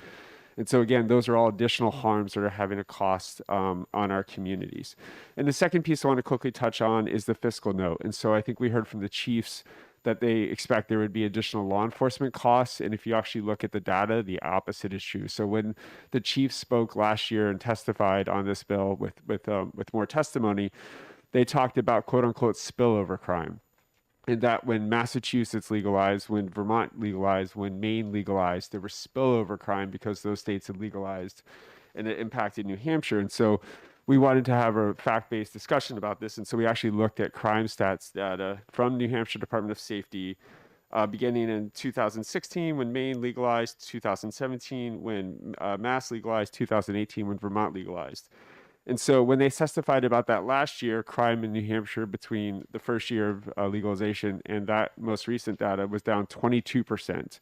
And so again, those are all additional harms that are having a cost on our communities. And the second piece I want to quickly touch on is the fiscal note. And so I think we heard from the chiefs that they expect there would be additional law enforcement costs. And if you actually look at the data, the opposite is true. So when the chiefs spoke last year and testified on this bill with more testimony, they talked about quote unquote spillover crime. And that when Massachusetts legalized, when Vermont legalized, when Maine legalized, there was spillover crime because those states had legalized, and it impacted New Hampshire. And so we wanted to have a fact-based discussion about this. And so we actually looked at crime stats data from New Hampshire Department of Safety, beginning in 2016 when Maine legalized, 2017 when Mass legalized, 2018 when Vermont legalized. And so when they testified about that last year, crime in New Hampshire between the first year of legalization and that most recent data was down 22%.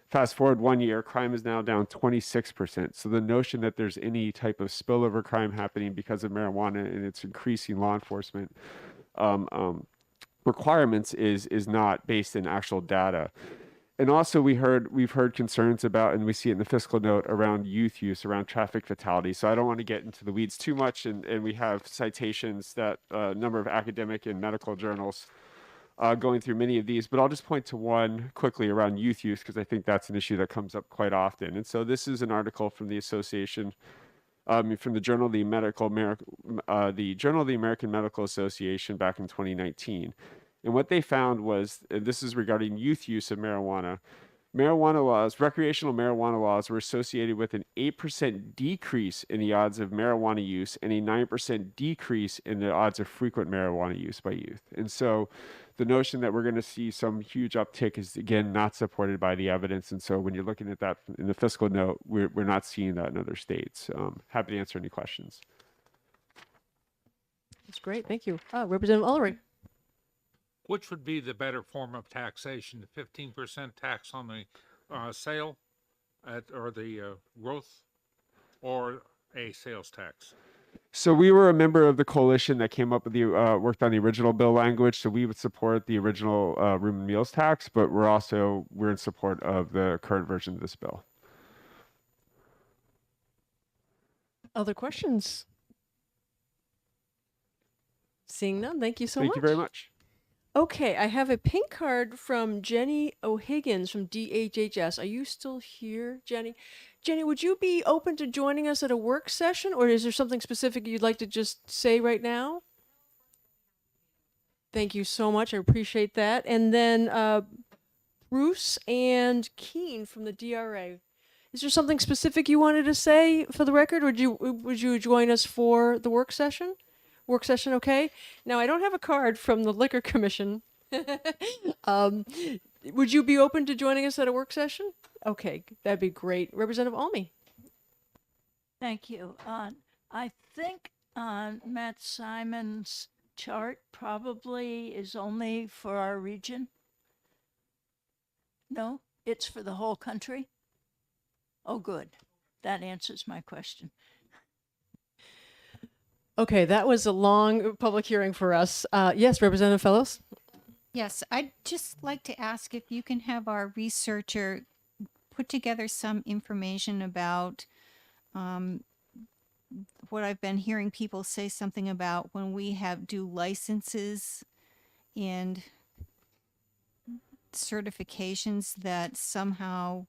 Fast forward 1 year, crime is now down 26%. So the notion that there's any type of spillover crime happening because of marijuana and its increasing law enforcement requirements is not based in actual data. And also we've heard concerns about, and we see it in the fiscal note, around youth use, around traffic fatalities. So I don't want to get into the weeds too much, and we have citations that a number of academic and medical journals going through many of these, but I'll just point to one quickly around youth use because I think that's an issue that comes up quite often. And so this is an article from the association, from the Journal of the Journal of the American Medical Association back in 2019. And what they found was, and this is regarding youth use of marijuana, recreational marijuana laws were associated with an 8% decrease in the odds of marijuana use and a 9% decrease in the odds of frequent marijuana use by youth. And so the notion that we're going to see some huge uptick is, again, not supported by the evidence. And so when you're looking at that in the fiscal note, we're not seeing that in other states. Happy to answer any questions. That's great. Thank you. Representative Ulrich. Which would be the better form of taxation, the 15% tax on the sale or the growth, or a sales tax? So we were a member of the coalition that came up with worked on the original bill language. So we would support the original room and meals tax, but we're in support of the current version of this bill. Other questions? Seeing none, thank you so much. Thank you very much. Okay, I have a pink card from Jenny O'Higgins from DHHS. Are you still here, Jenny? Jenny, would you be open to joining us at a work session, or is there something specific you'd like to just say right now? Thank you so much. I appreciate that. And then Bruce and Keene from the DRA. Is there something specific you wanted to say for the record, or would you join us for the work session? Work session, okay? Now, I don't have a card from the Liquor Commission. Would you be open to joining us at a work session? Okay, that'd be great. Representative Almy. Thank you. I think Matt Simon's chart probably is only for our region. No, it's for the whole country. Oh, good. That answers my question. Okay, that was a long public hearing for us. Yes, Representative Fellows? Yes, I'd just like to ask if you can have our researcher put together some information about what I've been hearing people say something about when we do licenses and certifications, that somehow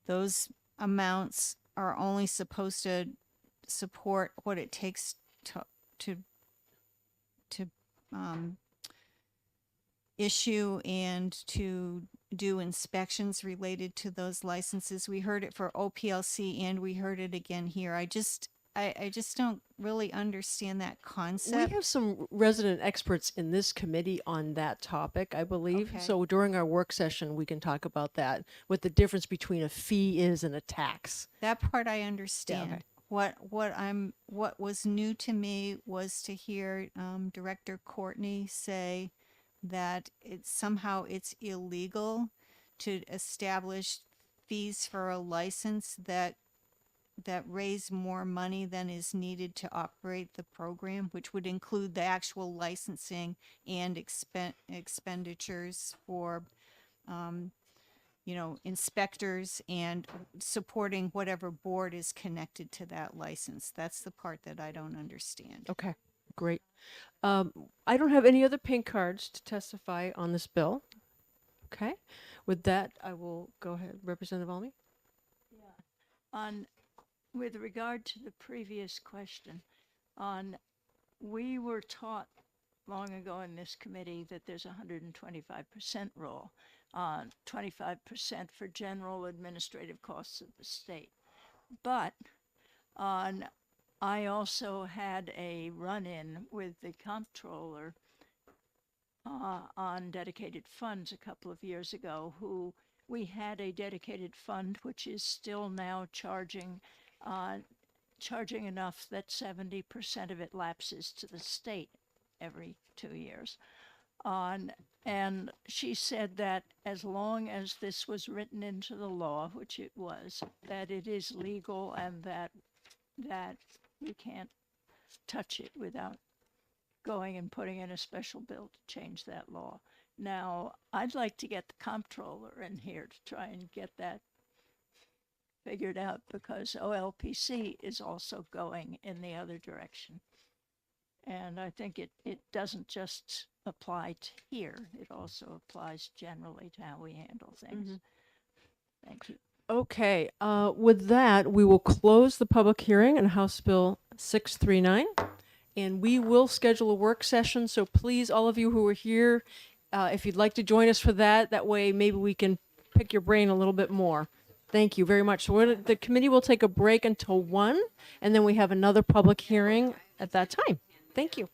those amounts are only supposed to support what it takes to issue and to do inspections related to those licenses. We heard it for OPLC and we heard it again here. I just don't really understand that concept. We have some resident experts in this committee on that topic, I believe. Okay. So during our work session, we can talk about that, what the difference between a fee is and a tax. That part I understand. okay. What was new to me was to hear Director Courtney say that it's illegal to establish fees for a license that raise more money than is needed to operate the program, which would include the actual licensing and expenditures for inspectors and supporting whatever board is connected to that license. That's the part that I don't understand. Okay, great. I don't have any other pink cards to testify on this bill. Okay, with that, I will go ahead. Representative Almy? With regard to the previous question, we were taught long ago in this committee that there's a 125% rule, 25% for general administrative costs of the state. But I also had a run-in with the comptroller on dedicated funds a couple of years ago, who we had a dedicated fund which is still now charging enough that 70% of it lapses to the state every 2 years. And she said that as long as this was written into the law, which it was, that it is legal and that we can't touch it without going and putting in a special bill to change that law. Now, I'd like to get the comptroller in here to try and get that figured out, because OLPC is also going in the other direction. And I think it doesn't just apply to here, it also applies generally to how we handle things. Thank you. Okay, with that, we will close the public hearing on House Bill 639, and we will schedule a work session. So please, all of you who are here, if you'd like to join us for that, that way maybe we can pick your brain a little bit more. Thank you very much. So the committee will take a break until 1, and then we have another public hearing at that time. Thank you.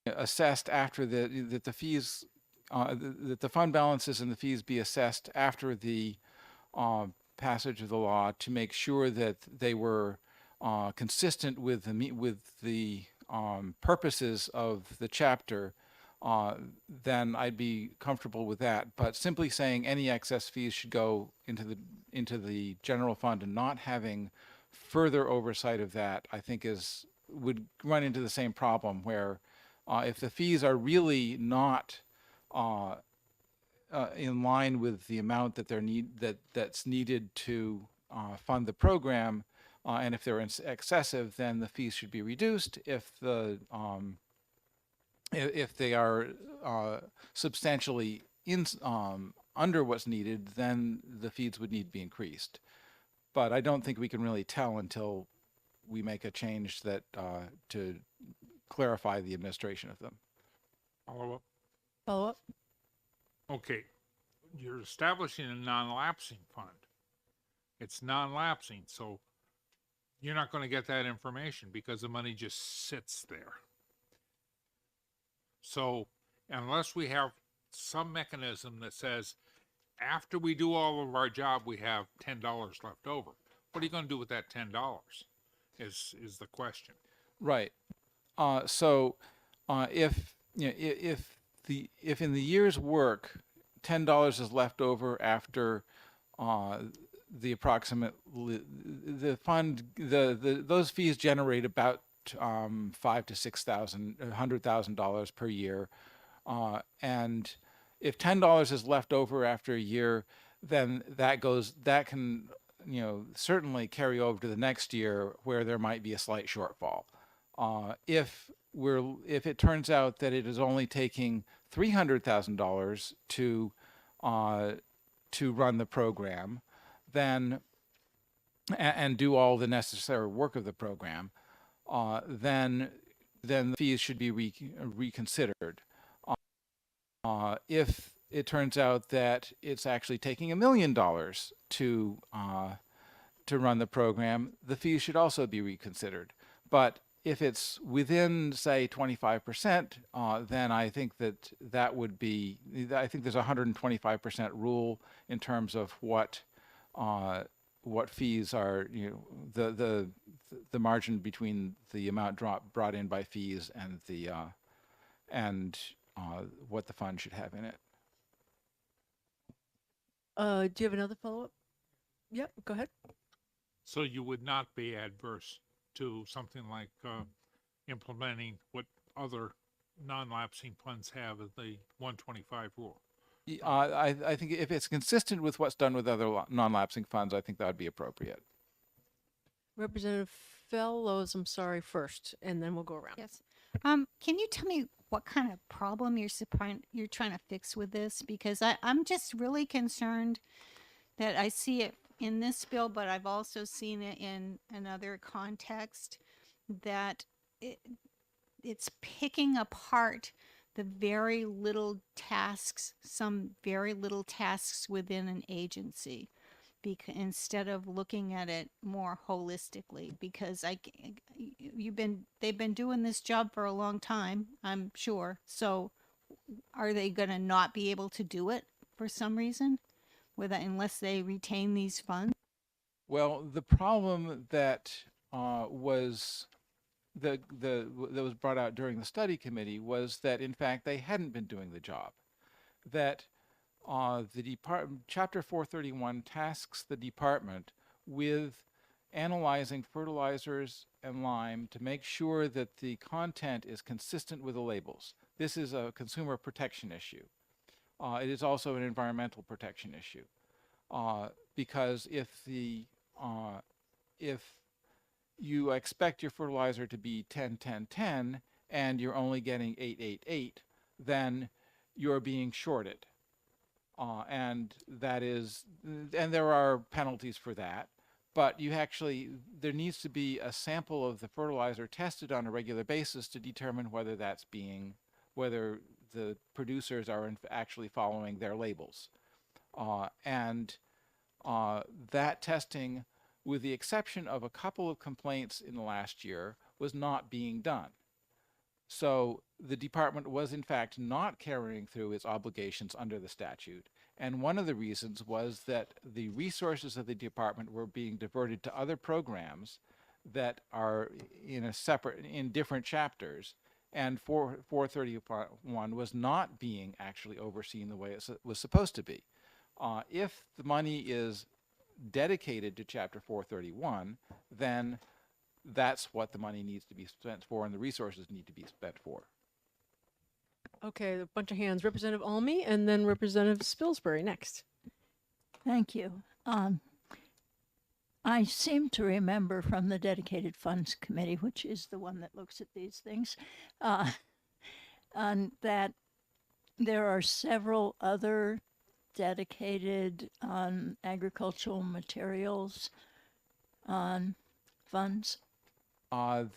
assessed after that the fees, that the fund balances and the fees be assessed after the passage of the law to make sure that they were consistent with the purposes of the chapter, then I'd be comfortable with that. But simply saying any excess fees should go into the general fund and not having further oversight of that, I think would run into the same problem where if the fees are really not in line with the amount that that's needed to fund the program, and if they're excessive, then the fees should be reduced. If they are substantially under what's needed, then the fees would need to be increased. But I don't think we can really tell until we make a change that to clarify the administration of them. Follow up? Follow up? Okay, you're establishing a non-lapsing fund. It's non-lapsing, so you're not going to get that information because the money just sits there. So unless we have some mechanism that says, after we do all of our job, we have $10 left over. What are you going to do with that $10? Is the question. Right. So if if in the year's work $10 is left over after the approximate the fund those fees generate about $5,000 to $6,000, $100,000 per year, and if $10 is left over after a year, then that can certainly carry over to the next year where there might be a slight shortfall. If it turns out that it is only taking $300,000 to run the program, then and do all the necessary work of the program, then the fees should be reconsidered. If it turns out that it's actually taking $1 million to run the program, the fees should also be reconsidered. But if it's within, say, 25%, then I think that would be. I think there's a 125% rule in terms of what fees are. The margin between the amount brought in by fees and what the fund should have in it. Do you have another follow-up? Yep, go ahead. So you would not be adverse to something like implementing what other non-lapsing funds have as the 125 rule? I think if it's consistent with what's done with other non-lapsing funds, I think that would be appropriate. Representative Fellows, I'm sorry, first, and then we'll go around. Yes. Can you tell me what kind of problem you're trying to fix with this? Because I'm just really concerned that I see it in this bill, but I've also seen it in another context, that it's picking apart the very little tasks, some very little tasks within an agency, instead of looking at it more holistically. Because they've been doing this job for a long time, I'm sure. So are they going to not be able to do it for some reason, unless they retain these funds? Well, the problem that was that was brought out during the study committee was that in fact they hadn't been doing the job. That the Chapter 431 tasks the department with analyzing fertilizers and lime to make sure that the content is consistent with the labels. This is a consumer protection issue. It is also an environmental protection issue, because if you expect your fertilizer to be 10-10-10 and you're only getting 8-8-8, then you're being shorted. And there are penalties for that, but there needs to be a sample of the fertilizer tested on a regular basis to determine whether whether the producers are actually following their labels. And that testing, with the exception of a couple of complaints in the last year, was not being done. So the department was in fact not carrying through its obligations under the statute. And one of the reasons was that the resources of the department were being diverted to other programs that are in different chapters. And 431 was not being actually overseen the way it was supposed to be. If the money is dedicated to Chapter 431, then that's what the money needs to be spent for, and the resources need to be spent for. Okay, a bunch of hands. Representative Almy and then Representative Spilsbury next. Thank you. I seem to remember from the Dedicated Funds Committee, which is the one that looks at these things, and that there are several other dedicated agricultural materials funds.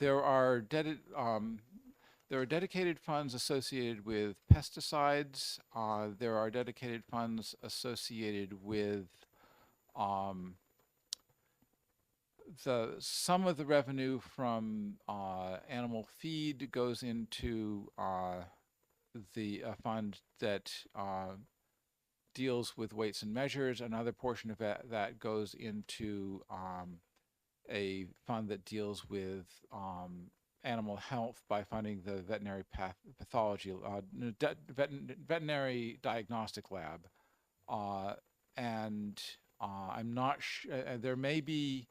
There are dedicated funds associated with pesticides. There are dedicated funds associated with some of the revenue from animal feed goes into the fund that deals with weights and measures. Another portion of that goes into a fund that deals with animal health by funding the veterinary pathology, veterinary diagnostic lab. And I'm not sure, there may be,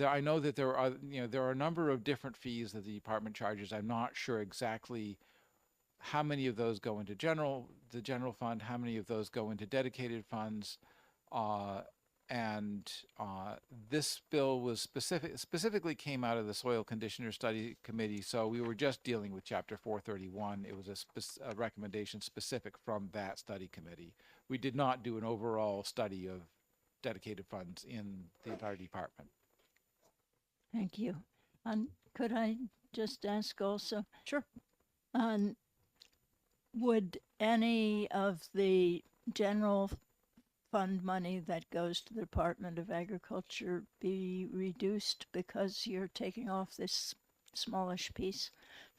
I know that there are a number of different fees that the department charges. I'm not sure exactly how many of those go into the general fund, how many of those go into dedicated funds. This bill was specifically came out of the Soil Conditioner Study Committee, so we were just dealing with Chapter 431. It was a recommendation specific from that study committee. We did not do an overall study of dedicated funds in the entire department. Thank you. Could I just ask also? Sure. Would any of the general fund money that goes to the Department of Agriculture be reduced because you're taking off this smallish piece?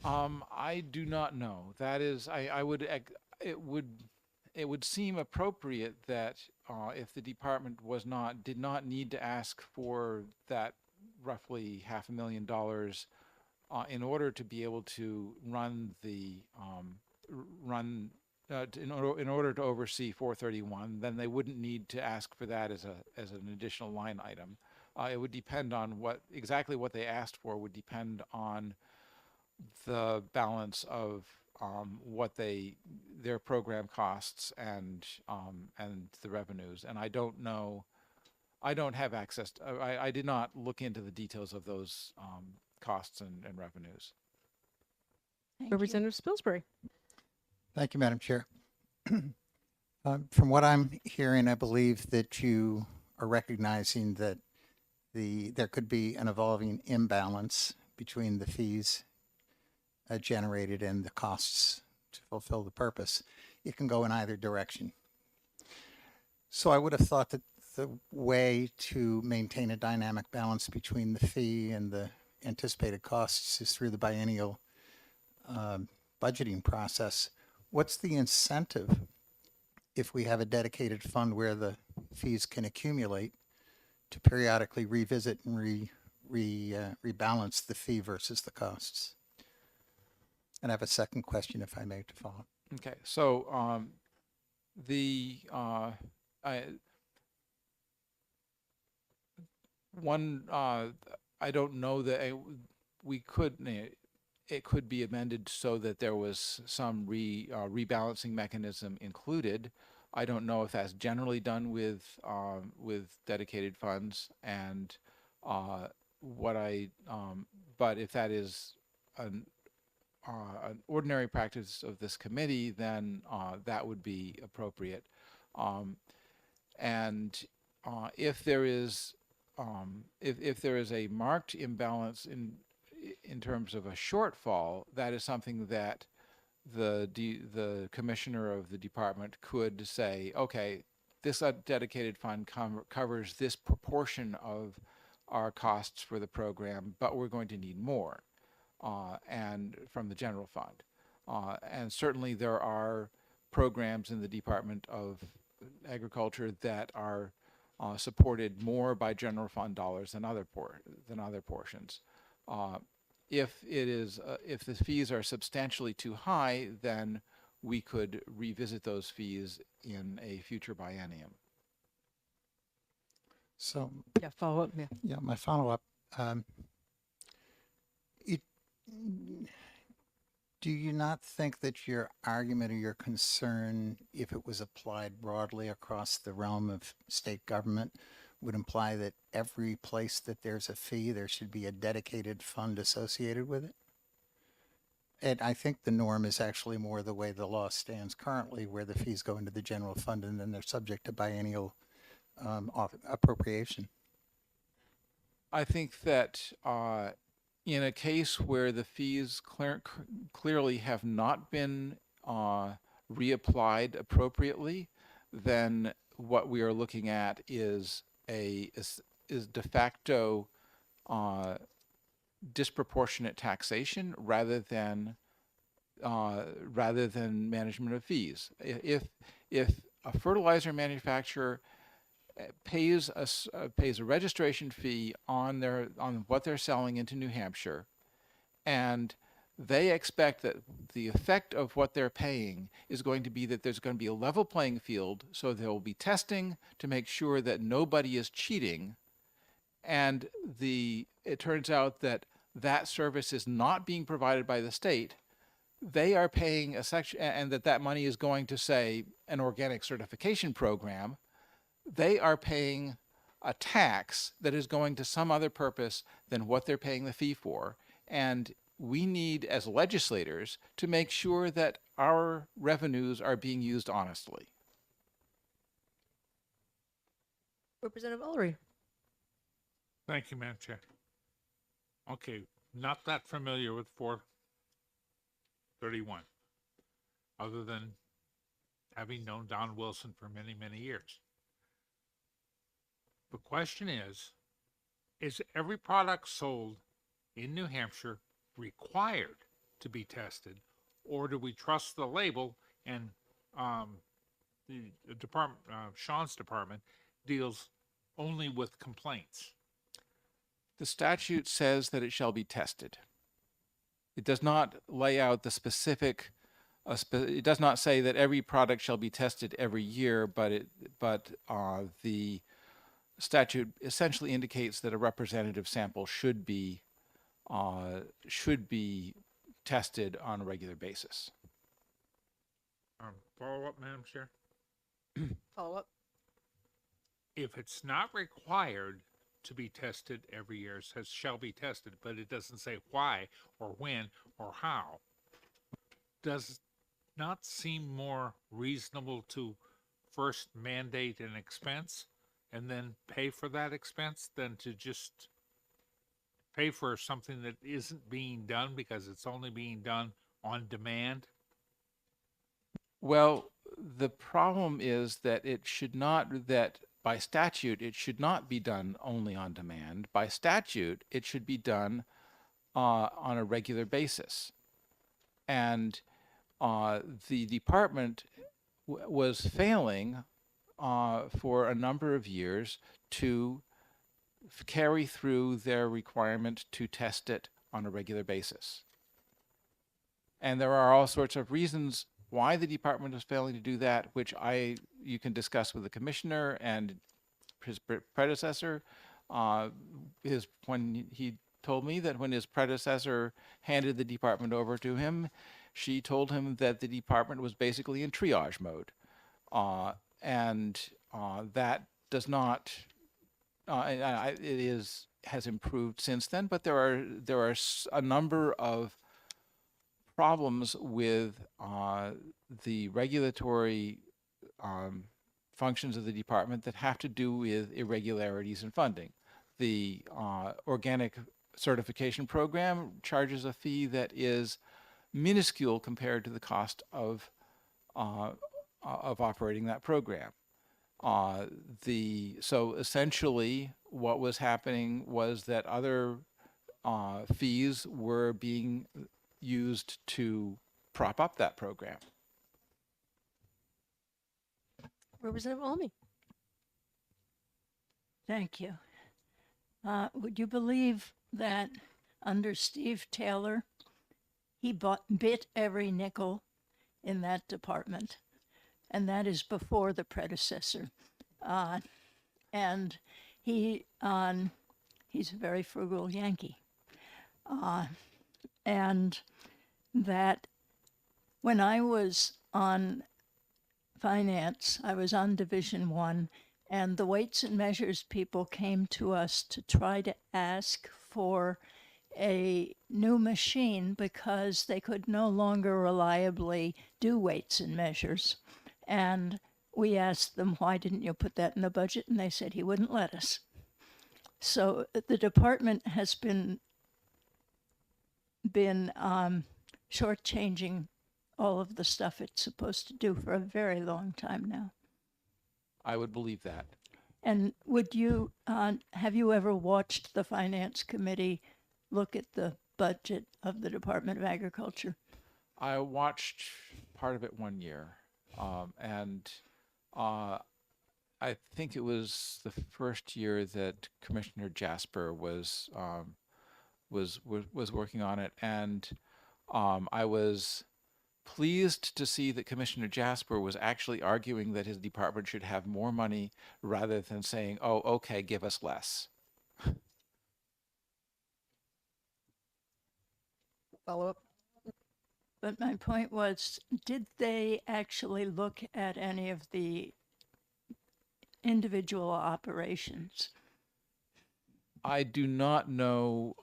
I do not know. That is, it would seem appropriate that if the department did not need to ask for that roughly $500,000 in order to be able to run the in order to oversee 431, then they wouldn't need to ask for that as an additional line item. It would depend on exactly what they asked for would depend on the balance of their program costs and the revenues. And I don't know. I don't have access. I did not look into the details of those costs and revenues. Representative Spilsbury. Thank you, Madam Chair. From what I'm hearing, I believe that you are recognizing that there could be an evolving imbalance between the fees generated and the costs to fulfill the purpose. It can go in either direction. So I would have thought that the way to maintain a dynamic balance between the fee and the anticipated costs is through the biennial budgeting process. What's the incentive if we have a dedicated fund where the fees can accumulate to periodically revisit and rebalance the fee versus the costs? And I have a second question, if I may, to follow. Okay, so I don't know that we could. It could be amended so that there was some rebalancing mechanism included. I don't know if that's generally done with dedicated funds, and but if that is an ordinary practice of this committee, then that would be appropriate. If there is a marked imbalance in terms of a shortfall, that is something that the commissioner of the department could say, okay, this dedicated fund covers this proportion of our costs for the program, but we're going to need more. and from the general fund. And certainly there are programs in the Department of Agriculture that are supported more by general fund dollars than other portions. If the fees are substantially too high, then we could revisit those fees in a future biennium. So, Yeah, follow up. Yeah. yeah, my follow-up. It, do you not think that your argument or your concern, if it was applied broadly across the realm of state government, would imply that every place that there's a fee, there should be a dedicated fund associated with it? And I think the norm is actually more the way the law stands currently, where the fees go into the general fund and then they're subject to biennial appropriation. I think that in a case where the fees clearly have not been reapplied appropriately, then what we are looking at is de facto disproportionate taxation rather than management of fees. If a fertilizer manufacturer pays a registration fee on what they're selling into New Hampshire, and they expect that the effect of what they're paying is going to be that there's going to be a level playing field, so there will be testing to make sure that nobody is cheating, and it turns out that that service is not being provided by the state, they are paying a section, and that money is going to, say, an organic certification program. They are paying a tax that is going to some other purpose than what they're paying the fee for. And we need, as legislators, to make sure that our revenues are being used honestly. Representative Ullery. Thank you, Madam Chair. Okay, not that familiar with 431, other than having known Don Wilson for many, many years. The question is every product sold in New Hampshire required to be tested, or do we trust the label and the department, Sean's department, deals only with complaints? The statute says that it shall be tested. It does not lay out the specific, it does not say that every product shall be tested every year, but the statute essentially indicates that a representative sample should be tested on a regular basis. Follow up, Madam Chair. Follow up. If it's not required to be tested every year, it says shall be tested, but it doesn't say why or when or how, does it not seem more reasonable to first mandate an expense and then pay for that expense than to just pay for something that isn't being done because it's only being done on demand? Well, the problem is that by statute, it should not be done only on demand. By statute, it should be done on a regular basis. And the department was failing for a number of years to carry through their requirement to test it on a regular basis. And there are all sorts of reasons why the department was failing to do that, which you can discuss with the commissioner and his predecessor. When he told me that when his predecessor handed the department over to him, she told him that the department was basically in triage mode. That does not, has improved since then, but there are a number of problems with the regulatory functions of the department that have to do with irregularities in funding. The organic certification program charges a fee that is minuscule compared to the cost of operating that program. So essentially what was happening was that other fees were being used to prop up that program. Representative Almy. Thank you. Would you believe that under Steve Taylor, he bit every nickel in that department, and that is before the predecessor. And he's a very frugal Yankee. And that when I was on finance, I was on Division 1, and the weights and measures people came to us to try to ask for a new machine because they could no longer reliably do weights and measures. And we asked them, why didn't you put that in the budget? And they said he wouldn't let us. So the department has been shortchanging all of the stuff it's supposed to do for a very long time now. I would believe that. And would you, have you ever watched the Finance Committee look at the budget of the Department of Agriculture? I watched part of it one year, and I think it was the first year that Commissioner Jasper was working on it, and I was pleased to see that Commissioner Jasper was actually arguing that his department should have more money rather than saying, "Oh, okay, give us less." Follow up. But my point was, did they actually look at any of the individual operations? I do not know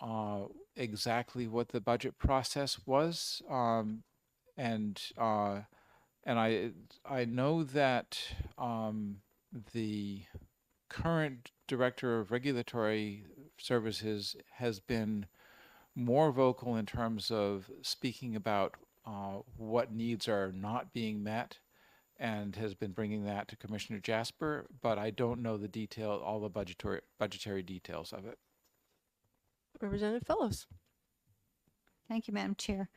exactly what the budget process was, and I know that the current director of regulatory services has been more vocal in terms of speaking about what needs are not being met, and has been bringing that to Commissioner Jasper, but I don't know the detail, all the budgetary details of it. Representative Fellows. Thank you, Madam Chair.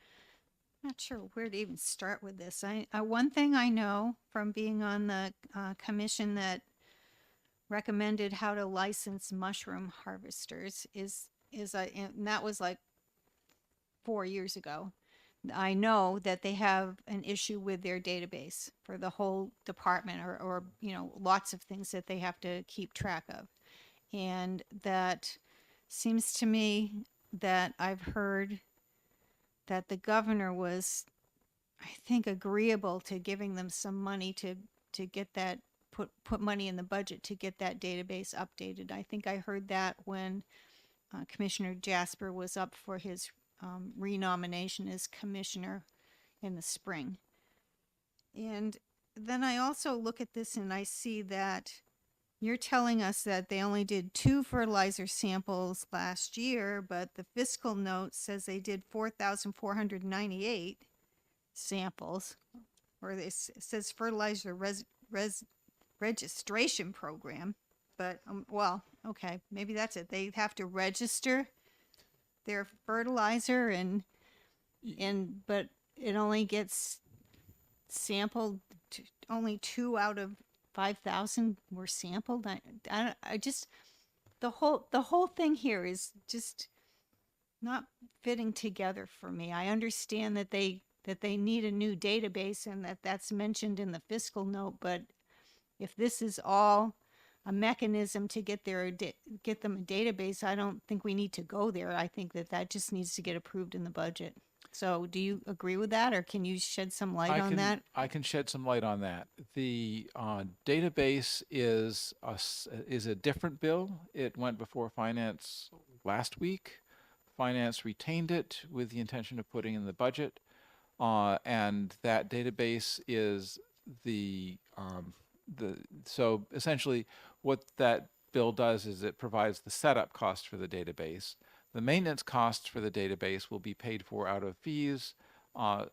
Not sure where to even start with this. One thing I know from being on the commission that recommended how to license mushroom harvesters is and that was like 4 years ago. I know that they have an issue with their database for the whole department, or lots of things that they have to keep track of. And that seems to me that I've heard that the governor was, I think, agreeable to giving them some money to get that, put money in the budget to get that database updated. I think I heard that when Commissioner Jasper was up for his renomination as commissioner in the spring. And then I also look at this and I see that you're telling us that they only did 2 fertilizer samples last year, but the fiscal note says they did 4,498 samples, or it says fertilizer registration program. But well, okay, maybe that's it. They have to register their fertilizer, but it only gets sampled. Only 2 out of 5,000 were sampled. I just the whole thing here is just not fitting together for me. I understand that they need a new database and that's mentioned in the fiscal note, but if this is all a mechanism to get them a database, I don't think we need to go there. I think that just needs to get approved in the budget. So do you agree with that, or can you shed some light on that? I can shed some light on that. The database is a different bill. It went before Finance last week. Finance retained it with the intention of putting in the budget, and that database is so essentially what that bill does is it provides the setup cost for the database. The maintenance costs for the database will be paid for out of fees. And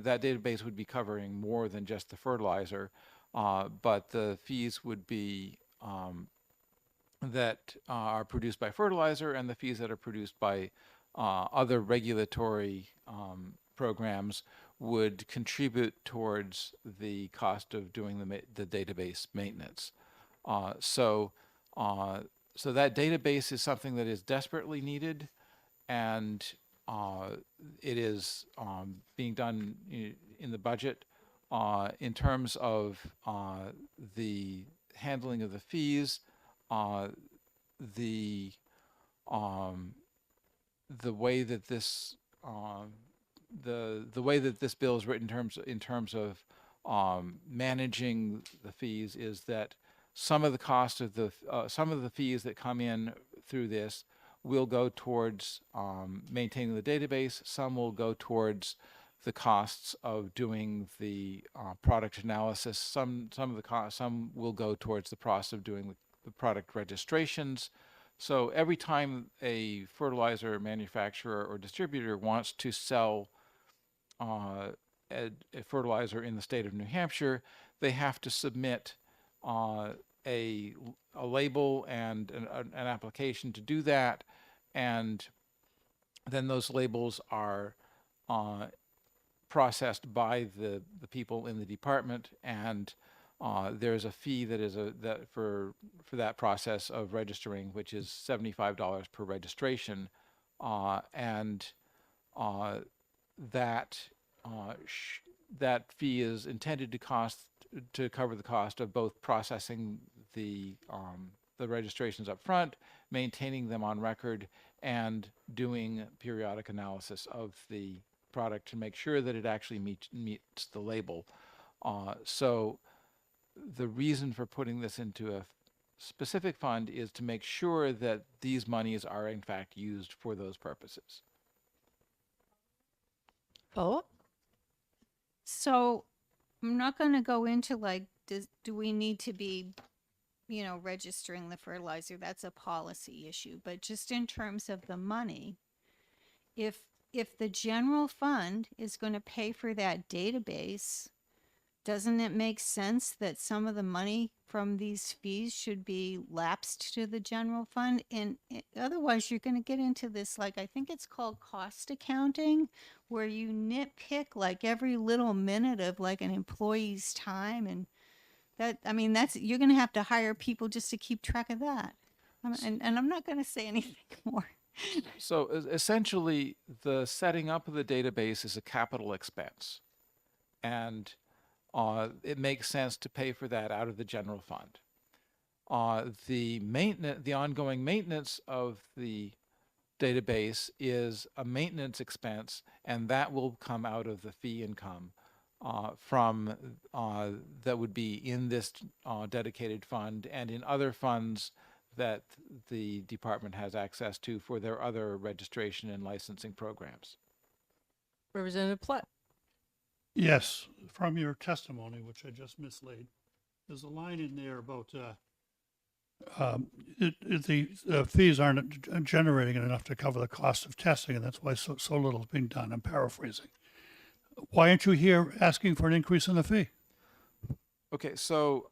that database would be covering more than just the fertilizer, but the fees would be that are produced by fertilizer and the fees that are produced by other regulatory programs would contribute towards the cost of doing the database maintenance. So that database is something that is desperately needed, and it is being done in the budget. In terms of the handling of the fees, the way that this the way that this bill is written in terms of managing the fees is that some of the cost of the some of the fees that come in through this will go towards maintaining the database. Some will go towards the costs of doing the product analysis. Some will go towards the process of doing the product registrations. So every time a fertilizer manufacturer or distributor wants to sell a fertilizer in the state of New Hampshire, they have to submit a label and an application to do that, and then those labels are processed by the people in the department, and there's a fee that is for that process of registering, which is $75 per registration, and that fee is intended to cover the cost of both processing the registrations up front, maintaining them on record, and doing periodic analysis of the product to make sure that it actually meets the label. So the reason for putting this into a specific fund is to make sure that these monies are in fact used for those purposes. Follow-up? So I'm not going to go into like, do we need to be, registering the fertilizer? That's a policy issue. But just in terms of the money, if the general fund is going to pay for that database, doesn't it make sense that some of the money from these fees should be lapsed to the general fund? And otherwise, you're going to get into this, like, I think it's called cost accounting, where you nitpick like every little minute of like an employee's time. And you're going to have to hire people just to keep track of that. And I'm not going to say anything more. So essentially, the setting up of the database is a capital expense, and it makes sense to pay for that out of the general fund. The ongoing maintenance of the database is a maintenance expense, and that will come out of the fee income that would be in this dedicated fund and in other funds that the department has access to for their other registration and licensing programs. Representative Platt. Yes, from your testimony, which I just mislaid, there's a line in there about the fees aren't generating enough to cover the cost of testing, and that's why so little is being done. I'm paraphrasing. Why aren't you here asking for an increase in the fee? Okay, so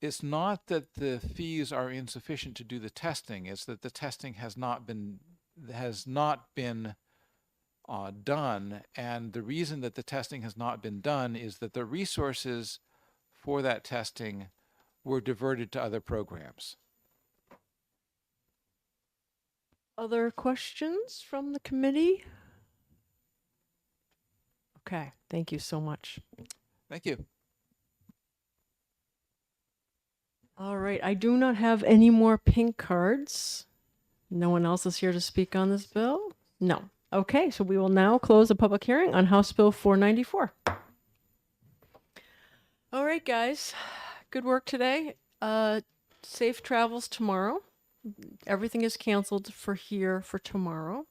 it's not that the fees are insufficient to do the testing. It's that the testing has not been done, and the reason that the testing has not been done is that the resources for that testing were diverted to other programs. Other questions from the committee? Okay, thank you so much. Thank you. All right, I do not have any more pink cards. No one else is here to speak on this bill? No. Okay, so we will now close the public hearing on House Bill 494. All right, guys, good work today. Safe travels tomorrow. Everything is canceled for tomorrow.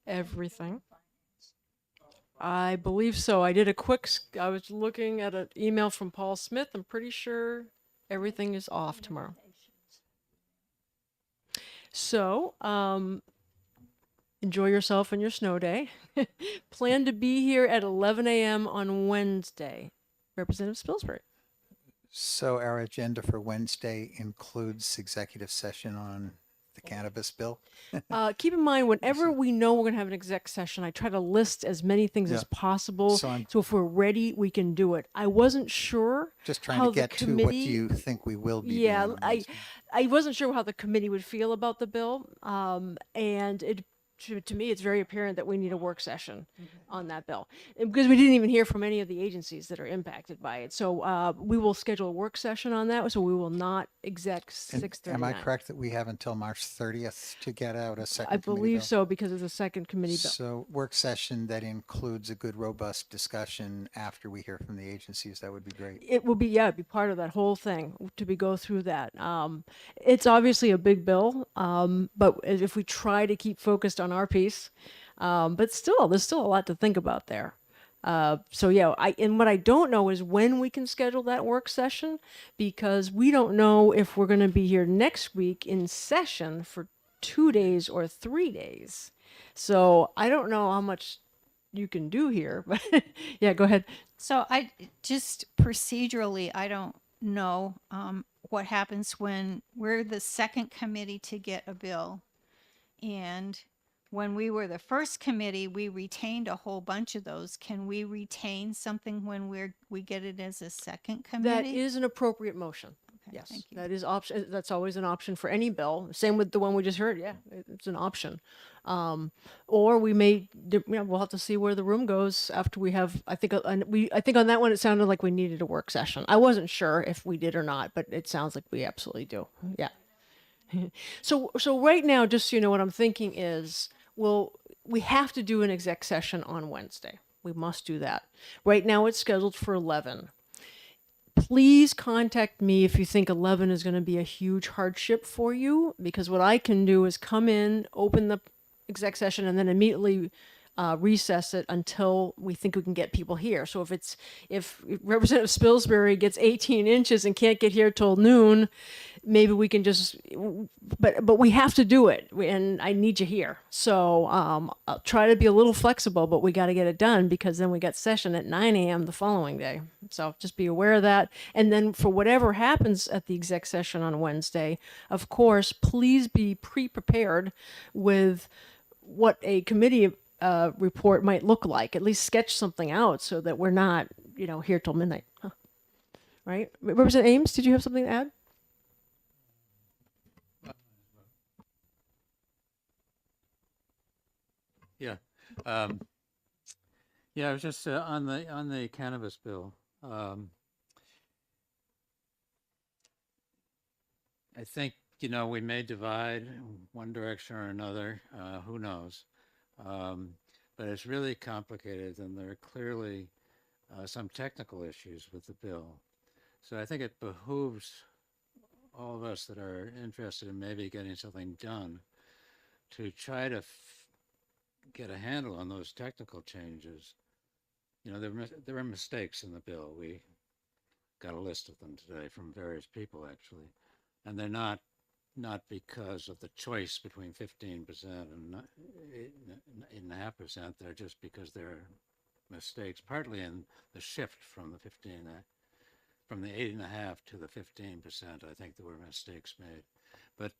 Everything. I believe so. I did I was looking at an email from Paul Smith. I'm pretty sure everything is off tomorrow. So, enjoy yourself on your snow day. Plan to be here at 11 a.m. on Wednesday. Representative Spilsbury. So our agenda for Wednesday includes executive session on the cannabis bill? Keep in mind, whenever we know we're going to have an exec session, I try to list as many things as Yeah. possible. So I'm- So if we're ready, we can do it. I wasn't sure. Just trying how to the get to what committee- you think we will be doing. Yeah, on I wasn't sure how the committee would feel about the bill. And it to me, it's very apparent that we need a work session on that bill. And because we didn't even hear from any of the agencies that are impacted by it. So we will schedule a work session on that. So we will not exec And 6:39. am I correct that we have until March 30th to get out a second I committee believe bill? so, because it's a second committee bill. So work session that includes a good robust discussion after we hear from the agencies, that would be great. It will be, yeah, it'd be part of that whole thing to be go through that. It's obviously a big bill, but if we try to keep focused on our piece, but still, there's still a lot to think about there. So yeah, and what I don't know is when we can schedule that work session, because we don't know if we're going to be here next week in session for 2 days or 3 days. So I don't know how much you can do here, but yeah, go ahead. So I just procedurally, I don't know what happens when we're the second committee to get a bill. And when we were the first committee, we retained a whole bunch of those. Can we retain something when we get it as a second committee? That is an appropriate motion. Okay, Yes, thank you. that is option. That's always an option for any bill. Same with the one we just heard. Yeah, it's an option. Or we may, we'll have to see where the room goes after we have. I think on that one it sounded like we needed a work session. I wasn't sure if we did or not, but it sounds like we absolutely do. Yeah. So right now, just so you know, what I'm thinking is, we have to do an exec session on Wednesday. We must do that. Right now it's scheduled for 11. Please contact me if you think 11 is going to be a huge hardship for you, because what I can do is come in, open the exec session, and then immediately recess it until we think we can get people here. So if Representative Spilsbury gets 18 inches and can't get here till noon, maybe we can just, but we have to do it, and I need you here. So I'll try to be a little flexible, but we got to get it done, because then we got session at 9 a.m. the following day. So just be aware of that. And then for whatever happens at the exec session on Wednesday, of course, please be pre-prepared with what a committee report might look like. At least sketch something out so that we're not, here till midnight. Huh. Right? Representative Ames, did you have something to add? Yeah. Yeah, I was just on the cannabis bill. I think, we may divide one direction or another, who knows? But it's really complicated, and there are clearly some technical issues with the bill. So I think it behooves all of us that are interested in maybe getting something done to try to get a handle on those technical changes. There are mistakes in the bill. We got a list of them today from various people, actually, and they're not because of the choice between 15% and 8.5%. They're just because there are mistakes, partly in the shift from the 8.5 to the 15%. I think there were mistakes made, but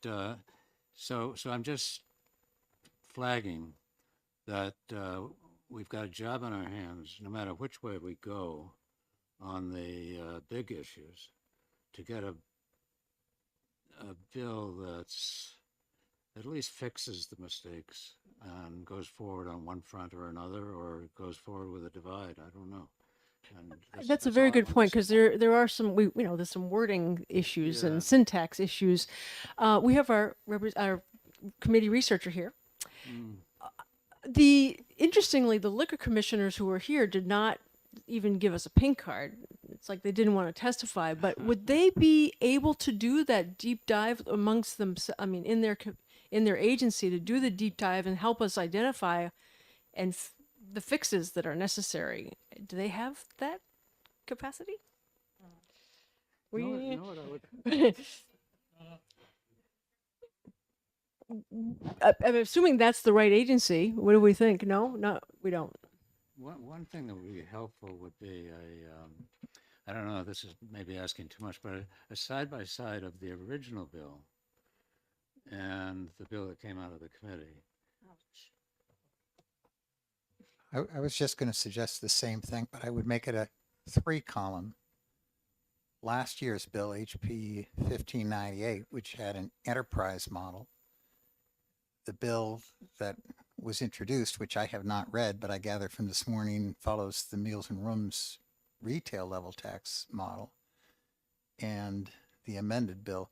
so I'm just flagging that we've got a job on our hands, no matter which way we go on the big issues, to get a bill that's at least fixes the mistakes and goes forward on one front or another, or goes forward with a divide. I don't know. And That's a very good point, because there are some there's some wording issues and syntax issues. We have our committee researcher here. Interestingly, the liquor commissioners who were here did not even give us a pink card. It's like they didn't want to testify, but would they be able to do that deep dive amongst them? I mean, in their agency, to do the deep dive and help us identify the fixes that are necessary? Do they have that capacity? I'm assuming that's the right agency. What do we think? No, we don't. one thing that would be helpful would be I don't know, this is maybe asking too much, but a side by side of the original bill and the bill that came out of the committee. I was just going to suggest the same thing, but I would make it a 3-column. Last year's bill, HP 1598, which had an enterprise model. The bill that was introduced, which I have not read, but I gather from this morning follows the Meals and Rooms retail level tax model, and the amended bill.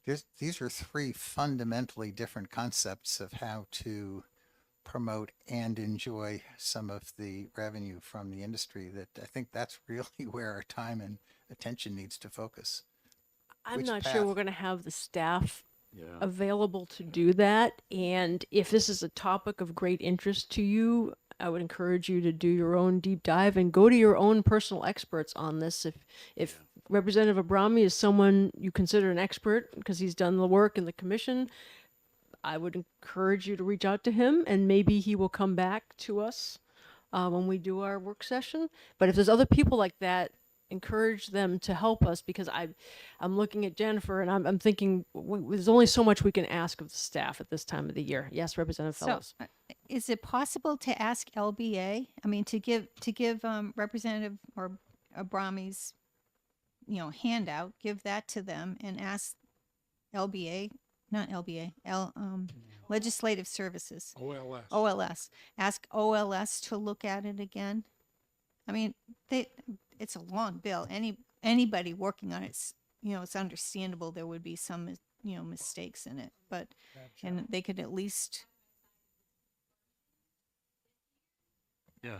These are 3 fundamentally different concepts of how to promote and enjoy some of the revenue from the industry, that I think that's really where our time and attention needs to focus. I'm Which not sure path? we're going to have the staff Yeah. available to do that. And if this is a topic of great interest to you, I would encourage you to do your own deep dive and go to your own personal experts on this. If Representative Abrami is someone you consider an expert because he's done the work in the commission, I would encourage you to reach out to him, and maybe he will come back to us when we do our work session. But if there's other people like that, encourage them to help us, because I'm looking at Jennifer and I'm thinking there's only so much we can ask of the staff at this time of the year. Yes, Representative So, Fellows. is it possible to ask LBA? I mean, to give Representative or Abrami's, handout, give that to them and ask LBA, not LBA, Legislative Services, OLS. OLS. Ask OLS to look at it again. I mean, it's a long bill. Anybody working on it's understandable there would be some mistakes in it, but and they could at least. Yeah.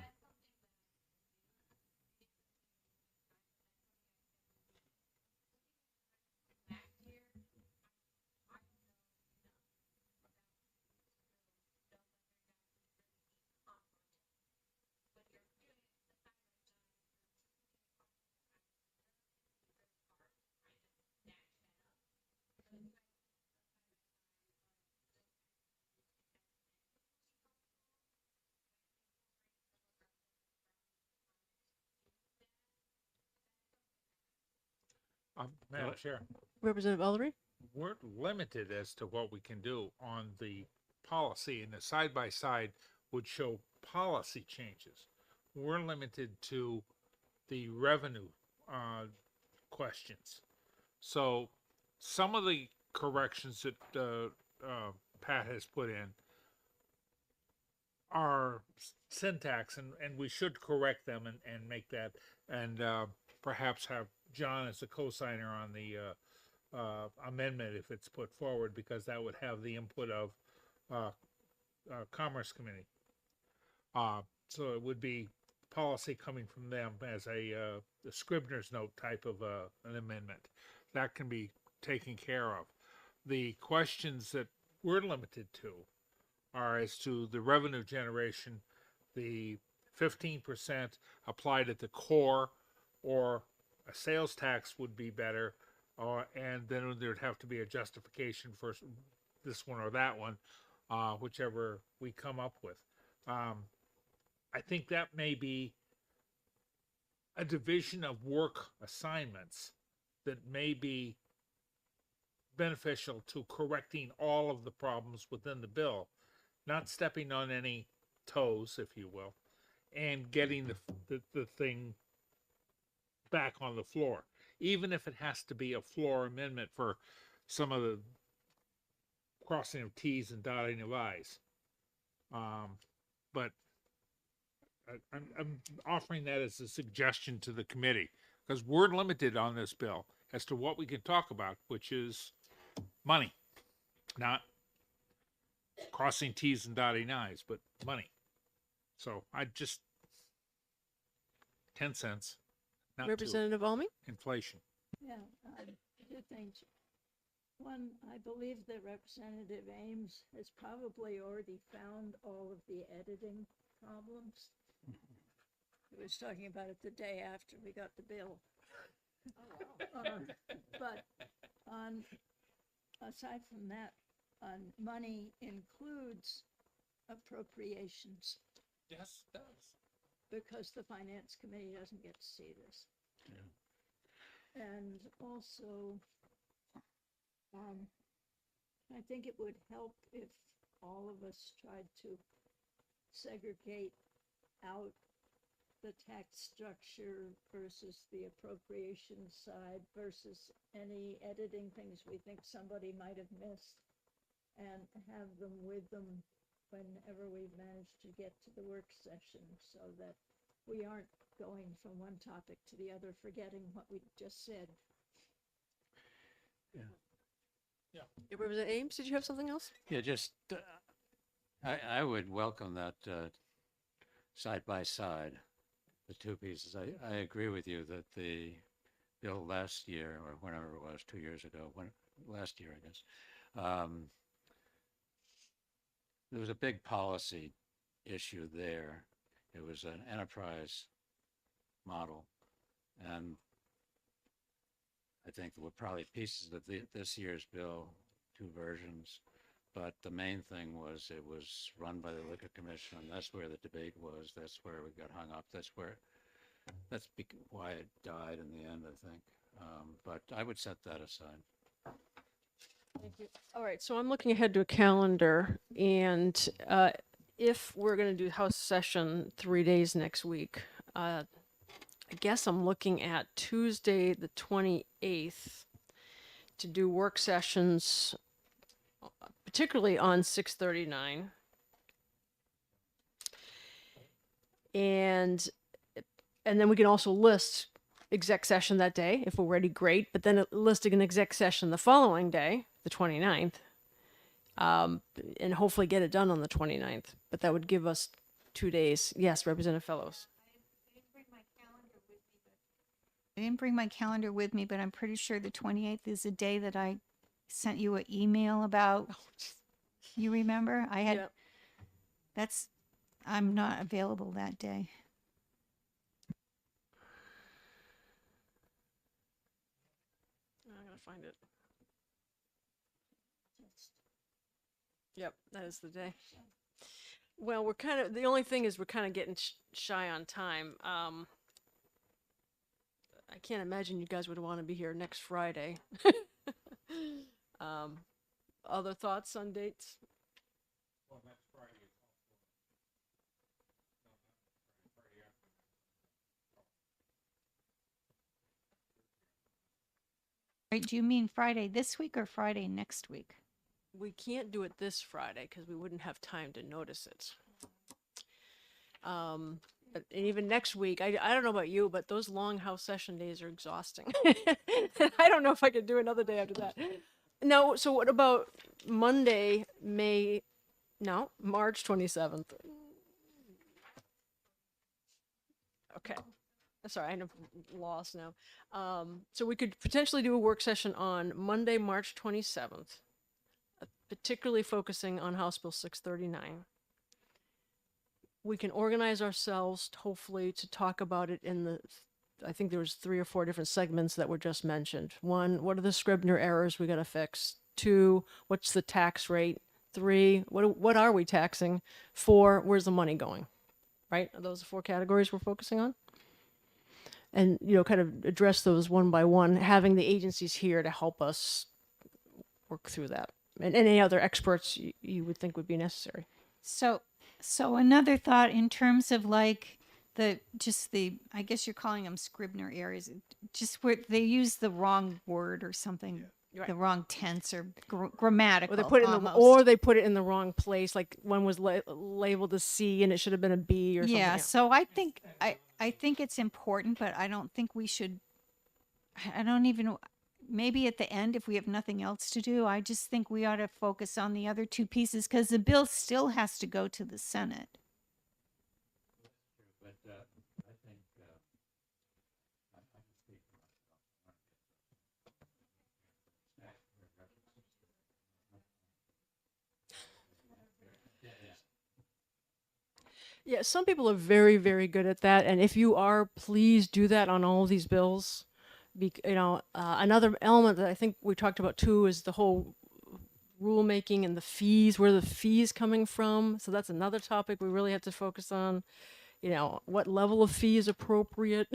Madam Chair, Representative Ellery? we're limited as to what we can do on the policy, and the side by side would show policy changes. We're limited to the revenue questions. So some of the corrections that Pat has put in are syntax, and we should correct them and make that, and perhaps have John as a co-signer on the amendment if it's put forward, because that would have the input of Commerce Committee. So it would be policy coming from them as a Scribner's note type of an amendment. That can be taken care of. The questions that we're limited to are as to the revenue generation, the 15% applied at the core, or a sales tax would be better, and then there'd have to be a justification for this one or that one, whichever we come up with. I think that may be a division of work assignments that may be beneficial to correcting all of the problems within the bill, not stepping on any toes, if you will, and getting the thing back on the floor, even if it has to be a floor amendment for some of the crossing of T's and dotting of I's. But I'm offering that as a suggestion to the committee, because we're limited on this bill as to what we can talk about, which is money, not crossing T's and dotting I's, but money. So I just 10 cents, not Representative Almy? inflation. Yeah, two things. One, I believe that Representative Ames has probably already found all of the editing problems. He was talking about it the day after we got the bill. But aside from that, money includes appropriations. Yes, it does. because the finance committee doesn't get to see this. And also, I think it would help if all of us tried to segregate out the tax structure versus the appropriation side versus any editing things we think somebody might have missed, and have them with them whenever we've managed to get to the work session, so that we aren't going from one topic to the other, forgetting what we just said. Representative Ames, did you have something else? Yeah, just, I would welcome that side by side, the two pieces. I agree with you that the bill last year, or whenever it was, 2 years ago, last year, I guess, there was a big policy issue there. It was an enterprise model, and I think there were probably pieces of this year's bill, 2 versions, but the main thing was it was run by the Liquor Commission, and that's where the debate was. That's where we got hung up. That's why it died in the end, I think. But I would set that aside. Thank you. All right, so I'm looking ahead to a calendar, and if we're going to do House session 3 days next week, I guess I'm looking at Tuesday, the 28th, to do work sessions, particularly on 639. And then we can also list exec session that day if we're ready, great. But then listing an exec session the following day, the 29th, and hopefully get it done on the 29th. But that would give us 2 days. Yes, Representative Fellows. I didn't bring my calendar with me, but I'm pretty sure the 28th is a day that I sent you an email about. You remember? I had, Yep. I'm not available that day. I'm going to find it. Yep, that is the day. Well, the only thing is we're kind of getting shy on time. I can't imagine you guys would want to be here next Friday. Other thoughts on dates? Right, do you mean Friday this week or Friday next week? We can't do it this Friday because we wouldn't have time to notice it. And even next week, I don't know about you, but those long House session days are exhausting. I don't know if I could do another day after that. No, so what about Monday, March 27th? Okay. Sorry, I'm lost now. So we could potentially do a work session on Monday, March 27th, particularly focusing on House Bill 639. We can organize ourselves, hopefully, to talk about it I think there was 3 or 4 different segments that were just mentioned. 1, what are the Scribner errors we got to fix? 2, what's the tax rate? 3, what are we taxing? 4, where's the money going? Right? Are those the 4 categories we're focusing on? And, kind of address those one by one, having the agencies here to help us work through that. And any other experts you would think would be necessary. So another thought in terms of like I guess you're calling them Scribner areas, just where they use the wrong word or something, the wrong tense or grammatical. Or they put it in the wrong place. Like one was labeled a C and it should have been a B or something. Yeah. So I think it's important, but I don't think we should. I don't even. Maybe at the end, if we have nothing else to do, I just think we ought to focus on the other 2 pieces because the bill still has to go to the Senate. But I think I can speak for myself. Yeah, some people are very, very good at that. And if you are, please do that on all of these bills. Another element that I think we talked about too is the whole rulemaking and the fees. Where are the fees coming from? So that's another topic we really have to focus on. you know, what level of fee is appropriate.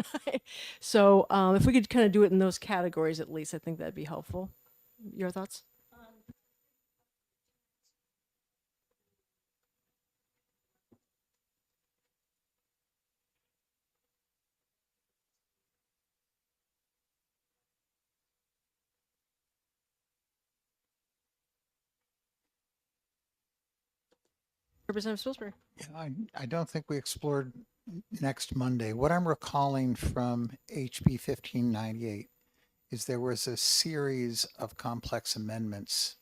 So if we could kind of do it in those categories at least, I think that'd be helpful. Your thoughts? Representative Spilsbury. Yeah, I don't think we explored next Monday. What I'm recalling from HB 1598 is there was a series of complex amendments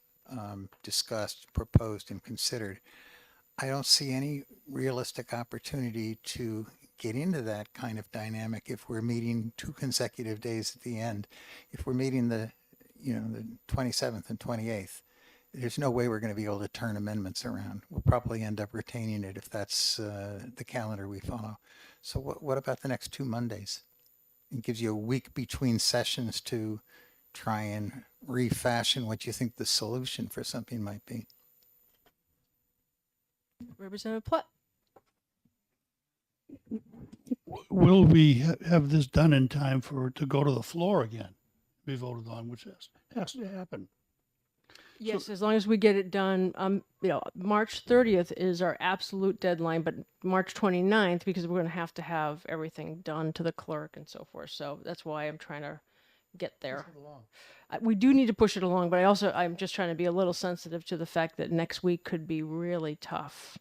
discussed, proposed, and considered. I don't see any realistic opportunity to get into that kind of dynamic if we're meeting 2 consecutive days at the end. If we're meeting the 27th and 28th, there's no way we're going to be able to turn amendments around. We'll probably end up retaining it if that's the calendar we follow. So what about the next 2 Mondays? It gives you a week between sessions to try and refashion what you think the solution for something might be. Representative Platt. Will we have this done in time for it to go to the floor again, be voted on, which has to happen? Yes, as long as we get it done, March 30th is our absolute deadline, but March 29th, because we're going to have everything done to the clerk and so forth. So that's why I'm trying to get there. We do need to push it along, but I'm just trying to be a little sensitive to the fact that next week could be really tough.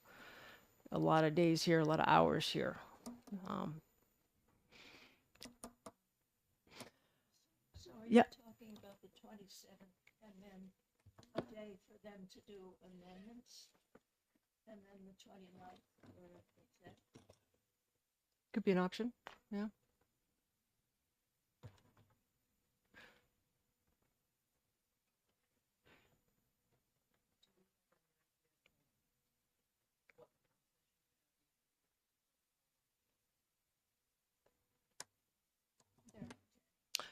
A lot of days here, a lot of hours here. So are Yeah. you talking about the 27th and then a day for them to do amendments? And then the 29th, or is that? Could be an option, yeah.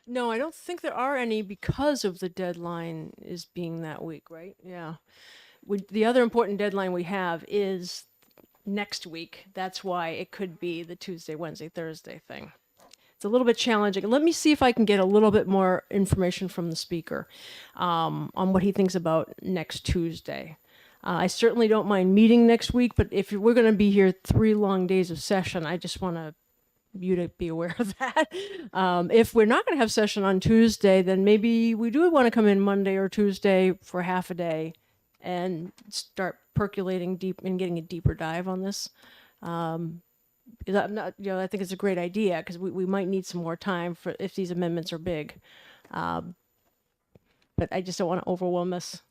No, I don't think there are any because of the deadline is being that week, right? Yeah. The other important deadline we have is next week. That's why it could be the Tuesday, Wednesday, Thursday thing. It's a little bit challenging. Let me see if I can get a little bit more information from the speaker on what he thinks about next Tuesday. I certainly don't mind meeting next week, but if we're going to be here 3 long days of session, I just want you to be aware of that. If we're not going to have session on Tuesday, then maybe we do want to come in Monday or Tuesday for half a day and start percolating deep and getting a deeper dive on this. Because I'm not, I think it's a great idea because we might need some more time for if these amendments are big. But I just don't want to overwhelm us.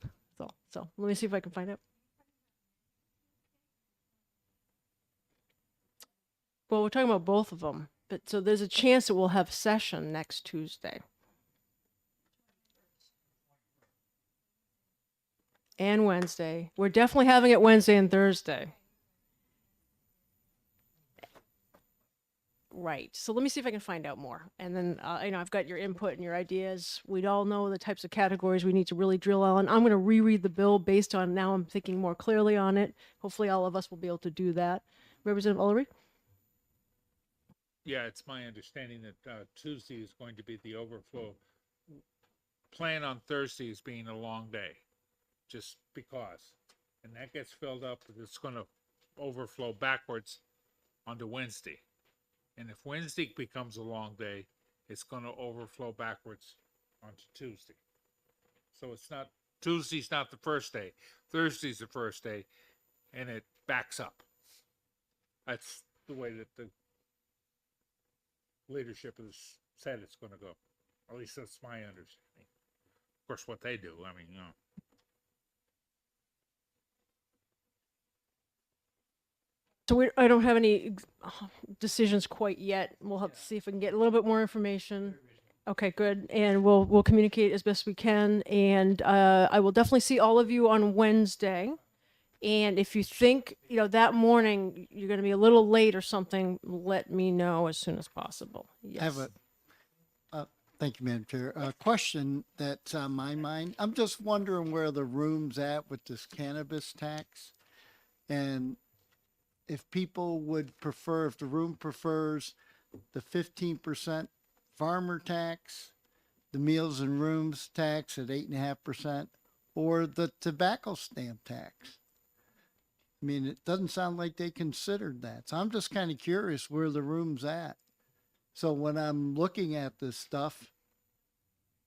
So let me see if I can find out. Well, we're talking about both of them, but so there's a chance that we'll have session next Tuesday. And Wednesday. We're definitely having it Wednesday and Thursday. Right. So let me see if I can find out more. And then, I've got your input and your ideas. We'd all know the types of categories we need to really drill on. I'm going to reread the bill based on now I'm thinking more clearly on it. Hopefully all of us will be able to do that. Representative Ulrich? Yeah, it's my understanding that Tuesday is going to be the overflow. Plan on Thursdays being a long day, just because. And that gets filled up, it's going to overflow backwards onto Wednesday. And if Wednesday becomes a long day, it's going to overflow backwards onto Tuesday. So Tuesday's not the first day. Thursday's the first day, and it backs up. That's the way that the leadership has said it's going to go. At least that's my understanding. Of course, what they do, So I don't have any decisions quite yet. We'll have to see if we can get a little bit more information. Okay, good. And we'll communicate as best we can. And I will definitely see all of you on Wednesday. And if you think, that morning you're going to be a little late or something, let me know as soon as possible. Yes. I have thank you, Madam Chair. A question that's on my mind. I'm just wondering where the room's at with this cannabis tax. And if people would prefer, if the room prefers the 15% farmer tax, the meals and rooms tax at 8.5%, or the tobacco stamp tax. I mean, it doesn't sound like they considered that. So I'm just kind of curious where the room's at. So when I'm looking at this stuff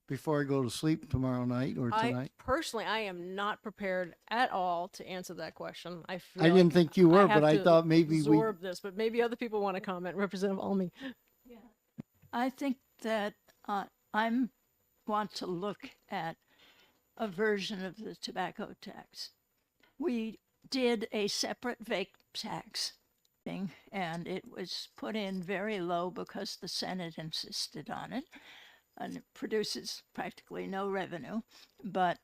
before I go to sleep tomorrow night or tonight, I am not prepared at all to answer that question. I feel I didn't think you were, have but I to thought maybe we. absorb this, but maybe other people want to comment. Representative Almy. I think that I'm want to look at a version of the tobacco tax. We did a separate vape tax thing, and it was put in very low because the Senate insisted on it, and it produces practically no revenue. But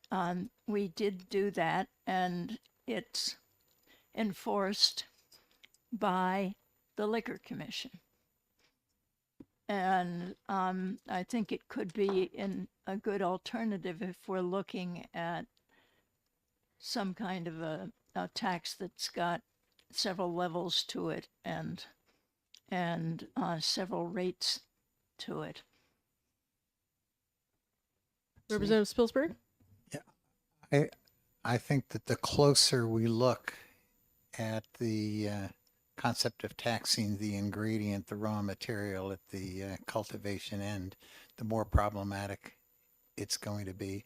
we did do that, and it's enforced by the Liquor Commission. And I think it could be a good alternative if we're looking at some kind of a tax that's got several levels to it and several rates to it. Representative Spilsbury? I think that the closer we look at the concept of taxing the ingredient, the raw material at the cultivation end, the more problematic it's going to be.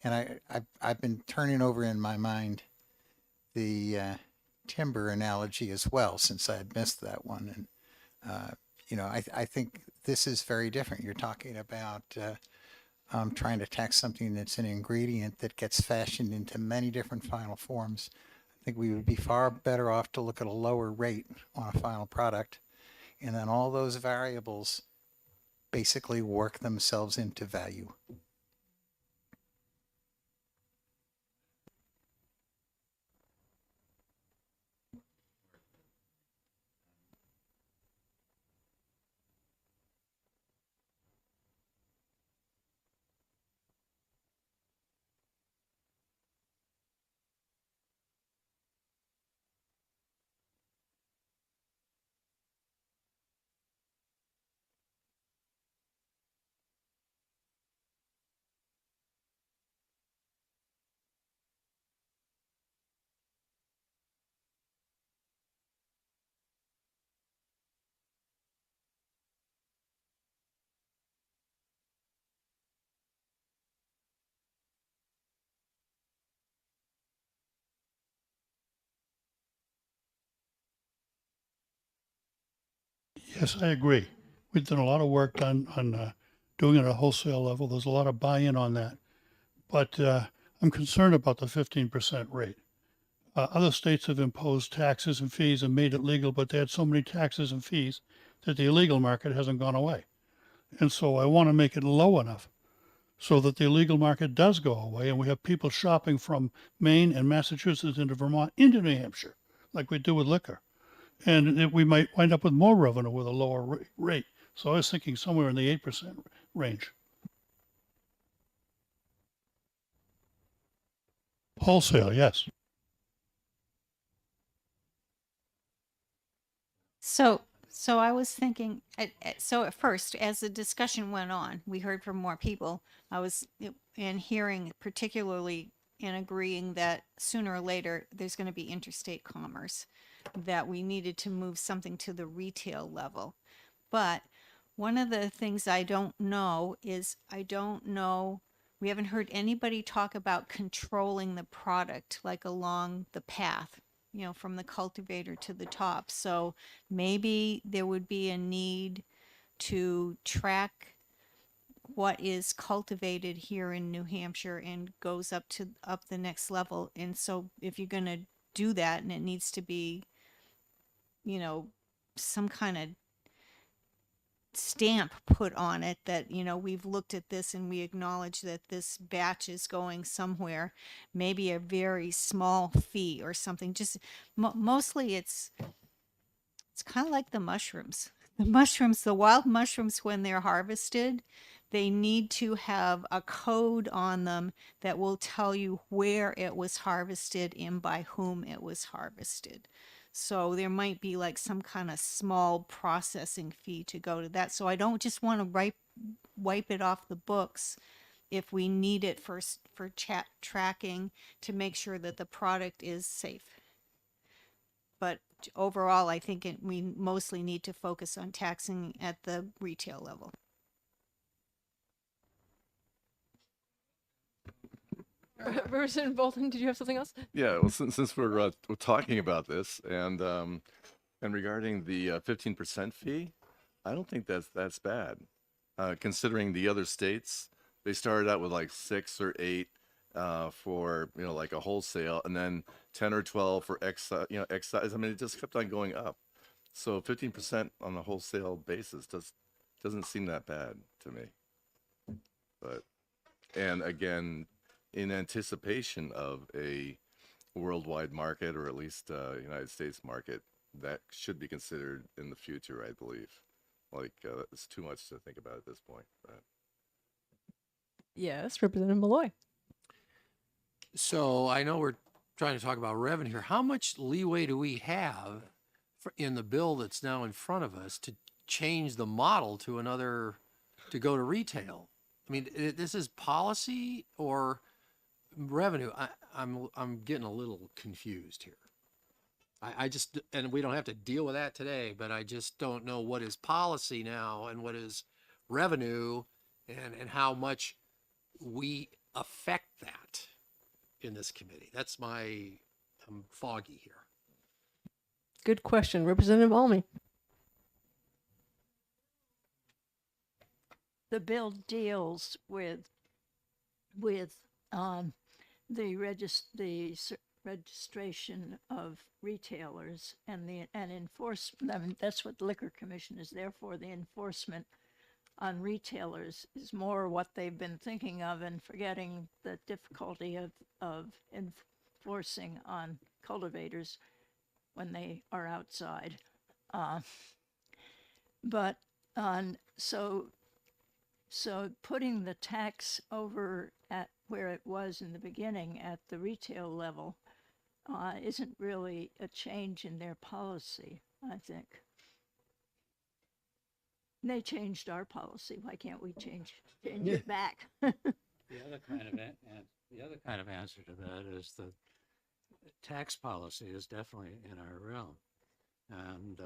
And I've been turning over in my mind the timber analogy as well, since I had missed that one. And, I think this is very different. You're talking about trying to tax something that's an ingredient that gets fashioned into many different final forms. I think we would be far better off to look at a lower rate on a final product, and then all those variables basically work themselves into value. Yes, I agree. We've done a lot of work on doing it at a wholesale level. There's a lot of buy-in on that. But I'm concerned about the 15% rate. Other states have imposed taxes and fees and made it legal, but they had so many taxes and fees that the illegal market hasn't gone away. And so I want to make it low enough so that the illegal market does go away, and we have people shopping from Maine and Massachusetts into Vermont into New Hampshire, like we do with liquor. And we might wind up with more revenue with a lower rate. So I was thinking somewhere in the 8% range. Wholesale, yes. So I was thinking, so at first, as the discussion went on, we heard from more people. I was in hearing, particularly in agreeing that sooner or later there's going to be interstate commerce, that we needed to move something to the retail level. But one of the things I don't know is we haven't heard anybody talk about controlling the product, like along the path, from the cultivator to the top. So maybe there would be a need to track what is cultivated here in New Hampshire and goes up the next level. And so if you're going to do that, and it needs to be, some kind of stamp put on it that, we've looked at this and we acknowledge that this batch is going somewhere, maybe a very small fee or something. Just mostly it's kind of like the mushrooms. The wild mushrooms, when they're harvested, they need to have a code on them that will tell you where it was harvested and by whom it was harvested. So there might be like some kind of small processing fee to go to that. So I don't just want to wipe it off the books if we need it for tracking to make sure that the product is safe. But overall, I think we mostly need to focus on taxing at the retail level. Representative Bolton, did you have something else? Yeah, well, since we're talking about this and regarding the 15% fee, I don't think that's bad, considering the other states, they started out with like 6 or 8 for like a wholesale, and then 10 or 12 for excise. I mean, it just kept on going up. So 15% on a wholesale basis doesn't seem that bad to me. But and again, in anticipation of a worldwide market, or at least United States market, that should be considered in the future, I believe. Like, it's too much to think about at this point. But. Yes, Representative Malloy. So I know we're trying to talk about revenue here. How much leeway do we have in the bill that's now in front of us to change the model to to go to retail? I mean, this is policy or revenue? I'm getting a little confused here. I just, and we don't have to deal with that today, but I just don't know what is policy now and what is revenue, and how much we affect that in this committee. I'm foggy here. Good question. Representative Almy. The bill deals with the registration of retailers and enforcement. I mean, that's what the Liquor Commission is there for. The enforcement on retailers is more what they've been thinking of and forgetting the difficulty of enforcing on cultivators when they are outside. So putting the tax over at where it was in the beginning at the retail level isn't really a change in their policy, I think. They changed our policy. Why can't we change it back? The other kind of answer to that is the tax policy is definitely in our realm, and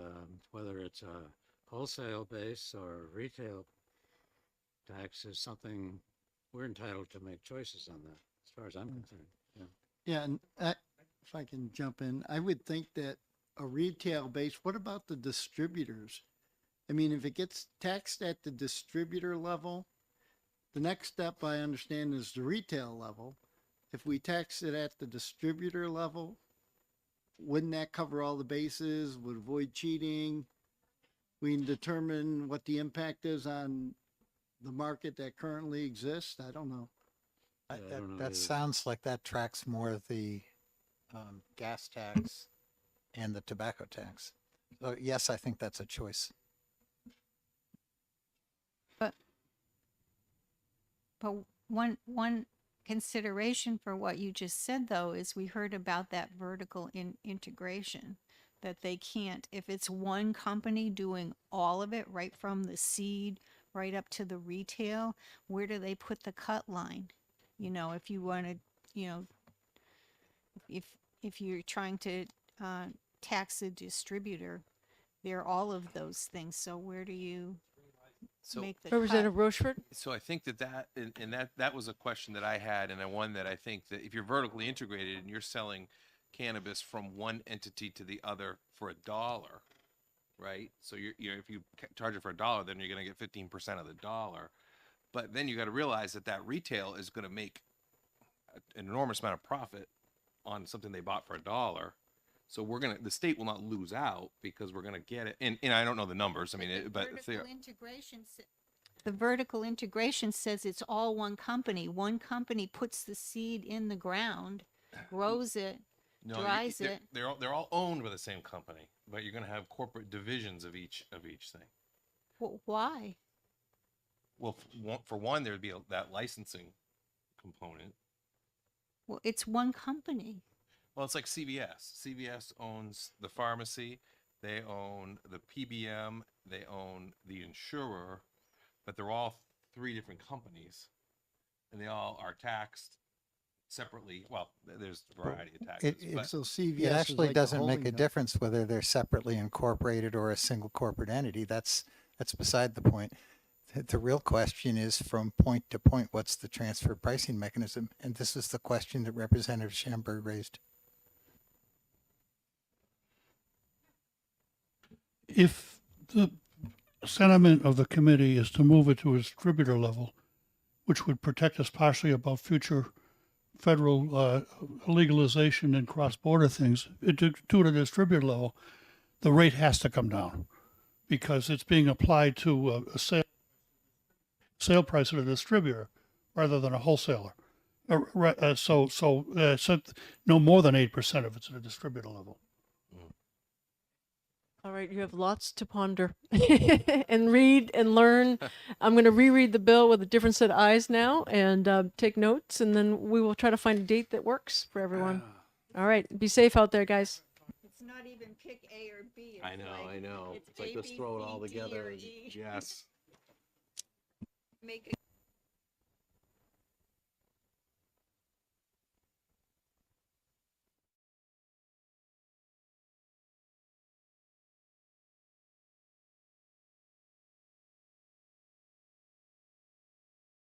whether it's a wholesale base or retail tax is something we're entitled to make choices on that, as far as I'm concerned. Yeah. Yeah, and if I can jump in, I would think that a retail base, what about the distributors? I mean, if it gets taxed at the distributor level, the next step I understand is the retail level. If we tax it at the distributor level, wouldn't that cover all the bases, would avoid cheating? We can determine what the impact is on the market that currently exists. I don't know. That sounds like that tracks more the gas tax and the tobacco tax. So yes, I think that's a choice. But one consideration for what you just said, though, is we heard about that vertical integration, that they can't, if it's one company doing all of it, right from the seed right up to the retail, where do they put the cut line? You know, if you want to, you know, if you're trying to tax a distributor, they're all of those things. So where do you make the Representative cut? Rochefort. So I think that was a question that I had, and one that I think that if you're vertically integrated and you're selling cannabis from one entity to the other for $1, right? So if you charge it for $1, then you're going to get 15% of the dollar. But then you got to realize that retail is going to make an enormous amount of profit on something they bought for $1. So the state will not lose out because we're going to get it. And I don't know the numbers. I mean, but The vertical integration says it's all one company. One company puts the seed in the ground, grows it, dries it. They're all owned by the same company, but you're going to have corporate divisions of each thing. Well, why? Well, for one, there would be that licensing component. Well, it's one company. Well, it's like CVS. CVS owns the pharmacy, they own the PBM, they own the insurer, but they're all three different companies, and they all are taxed separately. Well, there's a variety of taxes, but So CVS It is actually like the doesn't make holding a company. difference whether they're separately incorporated or a single corporate entity. That's beside the point. The real question is from point to point, what's the transfer pricing mechanism? And this is the question that Representative Schamberg raised. If the sentiment of the committee is to move it to a distributor level, which would protect us partially about future federal legalization and cross-border things, to do it at a distributor level, the rate has to come down because it's being applied to a sale price at a distributor rather than a wholesaler. So no more than 8% of it's at a distributor level. All right, you have lots to ponder and read and learn. I'm going to reread the bill with a different set of eyes now and take notes, and then we will try to find a date that works for everyone. All right, be safe out there, guys. It's not even pick A or B. I know. It's It's like A, let's B, throw it C, all D, together. or and- E. Yes. Make a